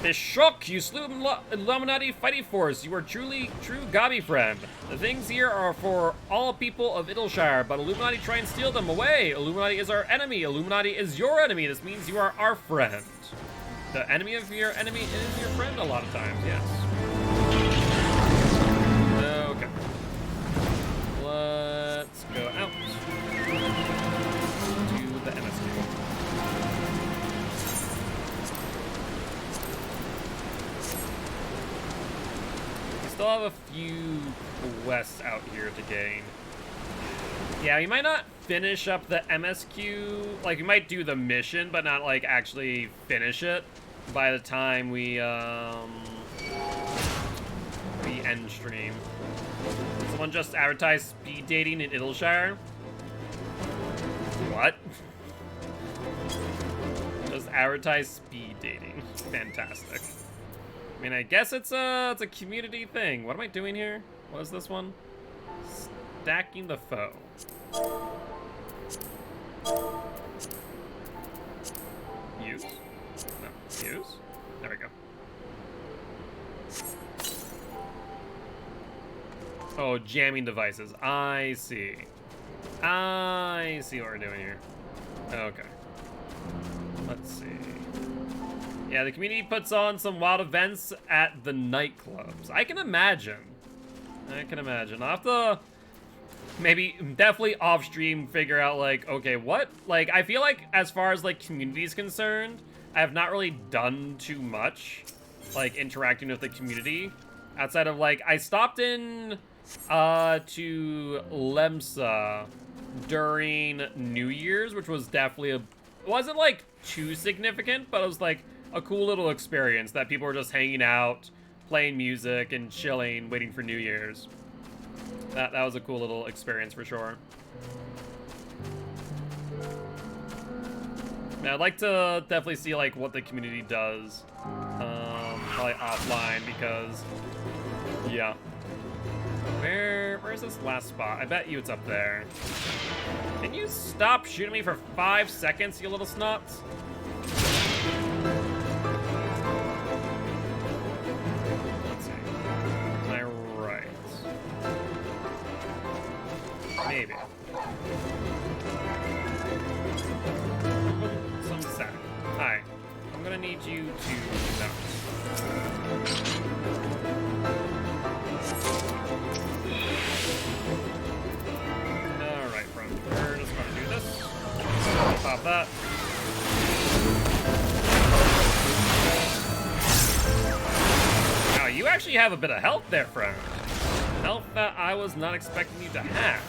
Bishok, you slew Illuminati fighting force. You are truly true Gabi friend. The things here are for all people of Idleshire, but Illuminati try and steal them away. Illuminati is our enemy. Illuminati is your enemy. This means you are our friend. The enemy of your enemy is your friend a lot of times, yes. Okay. Let's go out to the MSQ. still have a few quests out here to gain. Yeah, we might not finish up the MSQ. Like, we might do the mission, but not, like, actually finish it by the time we end stream. Someone just advertised speed dating in Idleshire. What? Just advertise speed dating. Fantastic. I mean, I guess it's a community thing. What am I doing here? What is this one? Stacking the foe. Use? No. Use? There we go. Oh, jamming devices. I see. I see what we're doing here. Okay. Let's see. Yeah, the community puts on some wild events at the nightclubs. I can imagine. I can imagine. I'll have to maybe definitely off stream figure out like, okay, what? Like, I feel like as far as like community is concerned, I have not really done too much like interacting with the community outside of like, I stopped in to Lemsa during New Year's, which was definitely it wasn't like too significant, but it was like a cool little experience that people were just hanging out, playing music and chilling, waiting for New Year's. That was a cool little experience for sure. Yeah, I'd like to definitely see like what the community does, probably offline because, yeah. Where's this last spot? I bet you it's up there. Can you stop shooting me for 5 seconds, you little snots? Let's see. Am I right? Maybe. Some sack. Hi. I'm gonna need you to no. Alright, friend. We're just gonna do this. Pop that. Now, you actually have a bit of health there, friend. Health that I was not expecting you to have.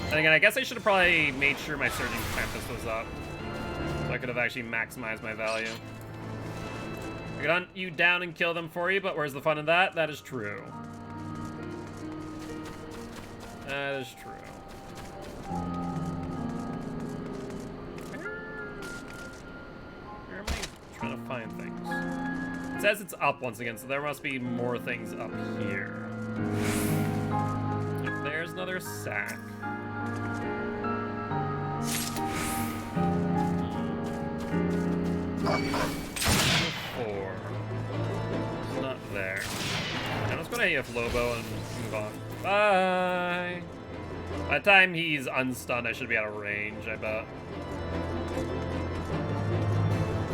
And again, I guess I should have probably made sure my Surging Tempest was up. So I could have actually maximized my value. I could hunt you down and kill them for you, but where's the fun in that? That is true. That is true. Where am I trying to find things? It says it's up once again, so there must be more things up here. There's another sack. 4. It's not there. I'm just gonna AF Lobo and move on. Bye! By the time he's unstunned, I should be out of range, I bet.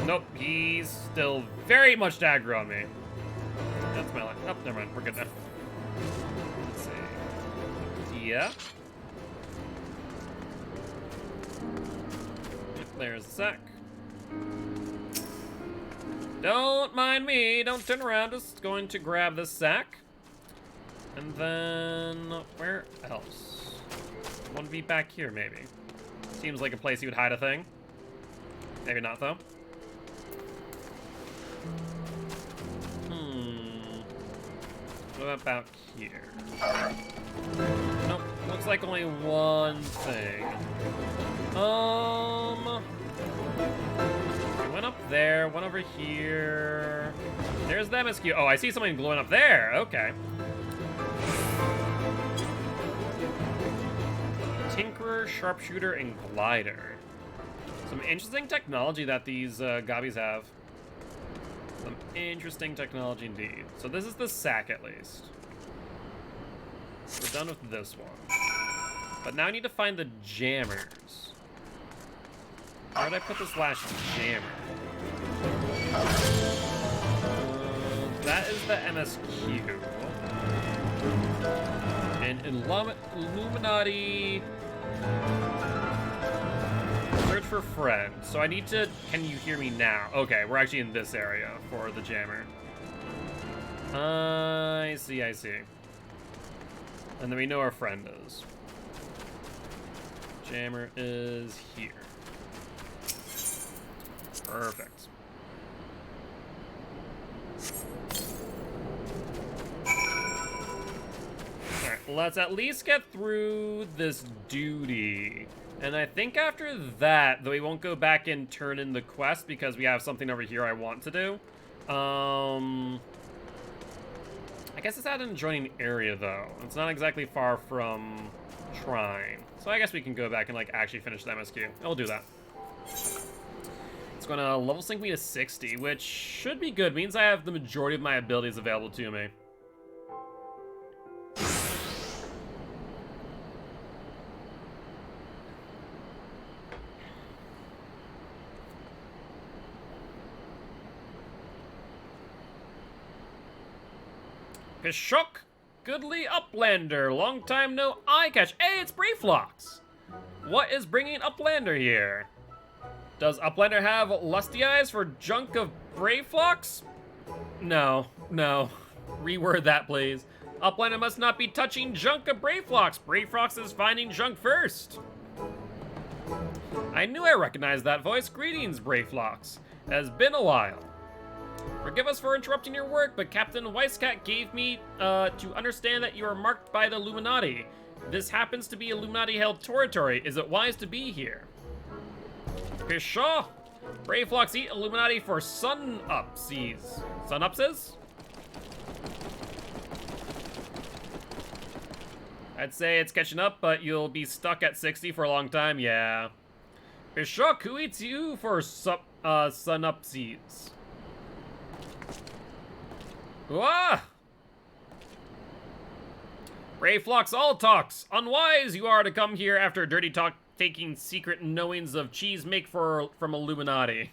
Nope, he's still very much aggro on me. That's my line. Oh, never mind, we're good now. Let's see. Yeah. There's the sack. Don't mind me, don't turn around, just going to grab this sack. And then, where else? One be back here, maybe. Seems like a place you would hide a thing. Maybe not, though. What about here? Nope, looks like only one thing. I went up there, one over here. There's the MSQ. Oh, I see something glowing up there. Okay. Tinkerer, Sharpshooter, and Glider. Some interesting technology that these gobbies have. Some interesting technology indeed. So this is the sack, at least. We're done with this one. But now I need to find the jammers. Where did I put this last jammer? That is the MSQ. And Illuminati... Search for friend. So I need to... Can you hear me now? Okay, we're actually in this area for the jammer. I see. And then we know our friend is. Jammer is here. Perfect. Alright, let's at least get through this duty. And I think after that, though we won't go back and turn in the quest because we have something over here I want to do. I guess it's at an adjoining area, though. It's not exactly far from Shrine. So I guess we can go back and, like, actually finish the MSQ. I'll do that. It's going to level sync me to 60, which should be good. Means I have the majority of my abilities available to me. Pishok, goodly Uplander, long time no eye catch. Hey, it's Brieflox. What is bringing Uplander here? Does Uplander have lusty eyes for junk of Brieflox? No. Reword that, please. Uplander must not be touching junk of Brieflox. Brieflox is finding junk first. I knew I recognized that voice. Greetings, Brieflox. It has been a while. Forgive us for interrupting your work, but Captain Weisscat gave me to understand that you are marked by the Illuminati. This happens to be Illuminati-held territory. Is it wise to be here? Pshaw! Brieflox eat Illuminati for sun-upsies. Sun-upses? I'd say it's catching up, but you'll be stuck at 60 for a long time, yeah. Pshaw, who eats you for sun-upsies? Wah! Brieflox all talks. Unwise you are to come here after dirty talk taking secret knowings of cheese make from Illuminati.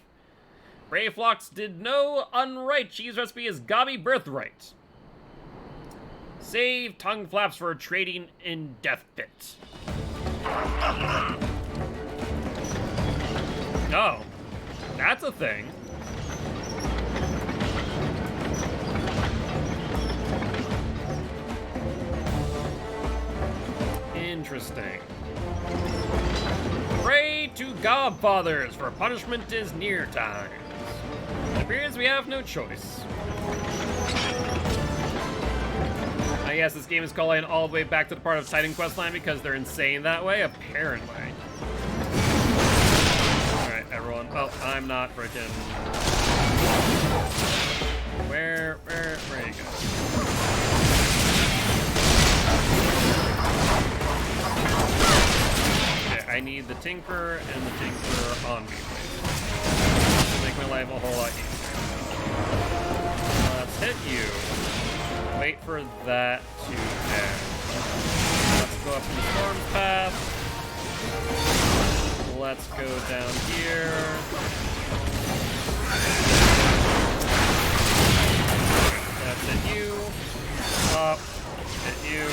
Brieflox did no unright. Cheese recipe is gobby birthright. Save tongue flaps for trading in death pit. Oh, that's a thing. Interesting. Pray to Godfathers, for punishment is near times. It appears we have no choice. I guess this game is calling all the way back to the part of Titan Questline because they're insane that way, apparently. Alright, everyone. Oh, I'm not freaking... Where you go? I need the Tinker and the Tinker on me, please. Make my life a whole lot easier. Let's hit you. Wait for that to end. Let's go up in the storm's path. Let's go down here. That's hit you. Up. Hit you.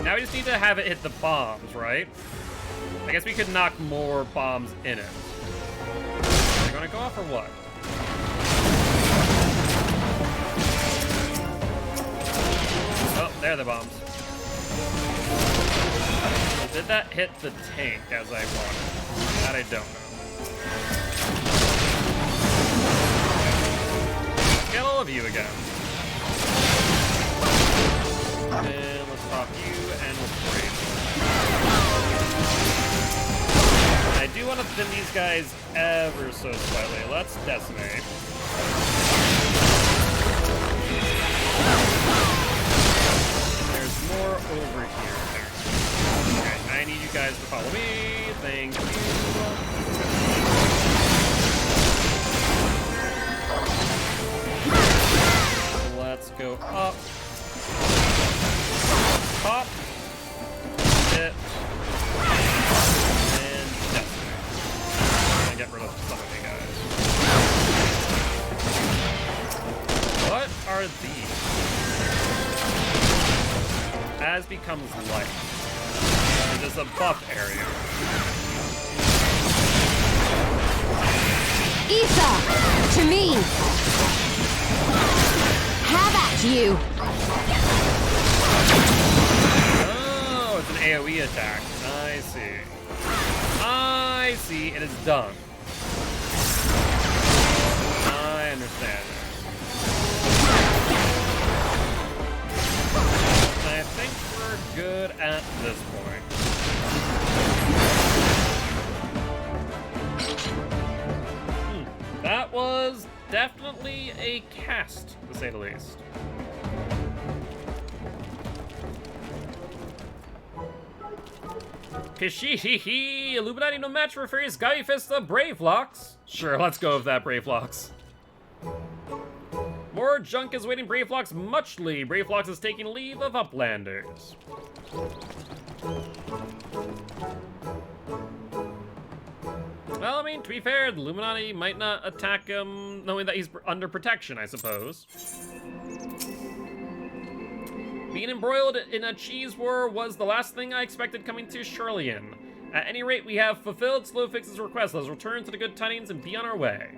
Now we just need to have it hit the bombs, right? I guess we could knock more bombs in it. Are they gonna go off or what? Oh, there are the bombs. Well, did that hit the tank as I wanted? That I don't know. Let's get all of you again. And let's pop you, and we'll spray. I do want to thin these guys ever so slightly. Let's decimate. There's more over here. Okay, I need you guys to follow me. Thank you. Let's go up. Pop. Hit. And decimate. I'm gonna get rid of some of you guys. What are these? As becomes light. Is this a buff area? Ether! To me! Have at you! Oh, it's an AoE attack. I see. I see. It is done. I understand. I think we're good at this point. That was definitely a cast, to say the least. Kishihihi! Illuminati no match for Furious Gaifista Bravelocks. Sure, let's go with that, Bravelocks. More junk is waiting Bravelocks muchly. Bravelocks is taking leave of Uplanders. Well, I mean, to be fair, the Illuminati might not attack him knowing that he's under protection, I suppose. Being embroiled in a cheese war was the last thing I expected coming to Shirley'n. At any rate, we have fulfilled Slowfix's request. Let's return to the good tidings and be on our way.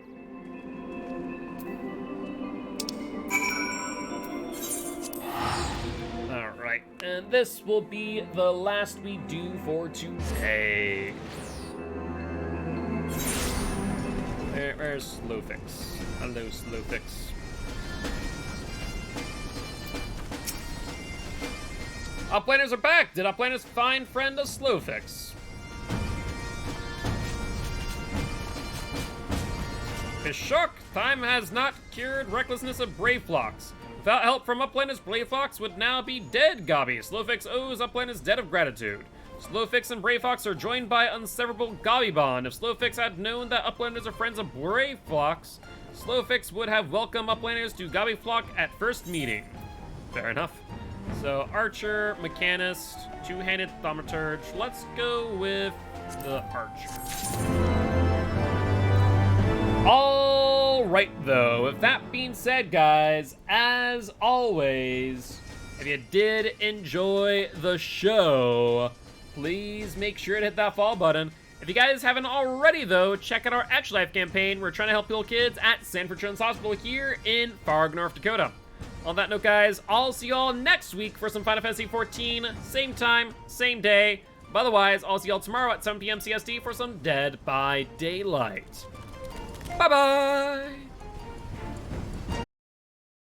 Alright, and this will be the last we do for today. Where's Slowfix? Hello, Slowfix. Uplanders are back! Did Uplanders find friend a Slowfix? Bishok, time has not cured recklessness of Braveflocks. Without help from Uplanders, Braveflocks would now be dead, Gobby. Slowfix owes Uplanders debt of gratitude. Slowfix and Braveflocks are joined by inseparable Gobby bond. If Slowfix had known that Uplanders are friends of Braveflocks, Slowfix would have welcomed Uplanders to Gobbyflock at first meeting. Fair enough. So, Archer, Mechanist, Two-Handed Thaumaturge. Let's go with the Archer. Alright, though. With that being said, guys, as always, if you did enjoy the show, please make sure to hit that follow button. If you guys haven't already, though, check out our Extra Life campaign. We're trying to help little kids at Sanford Children's Hospital here in Fargo, North Dakota. On that note, guys, I'll see y'all next week for some Final Fantasy XIV. Same time, same day. But otherwise, I'll see y'all tomorrow at 7 p.m. CST for some Dead by Daylight. Bye-bye!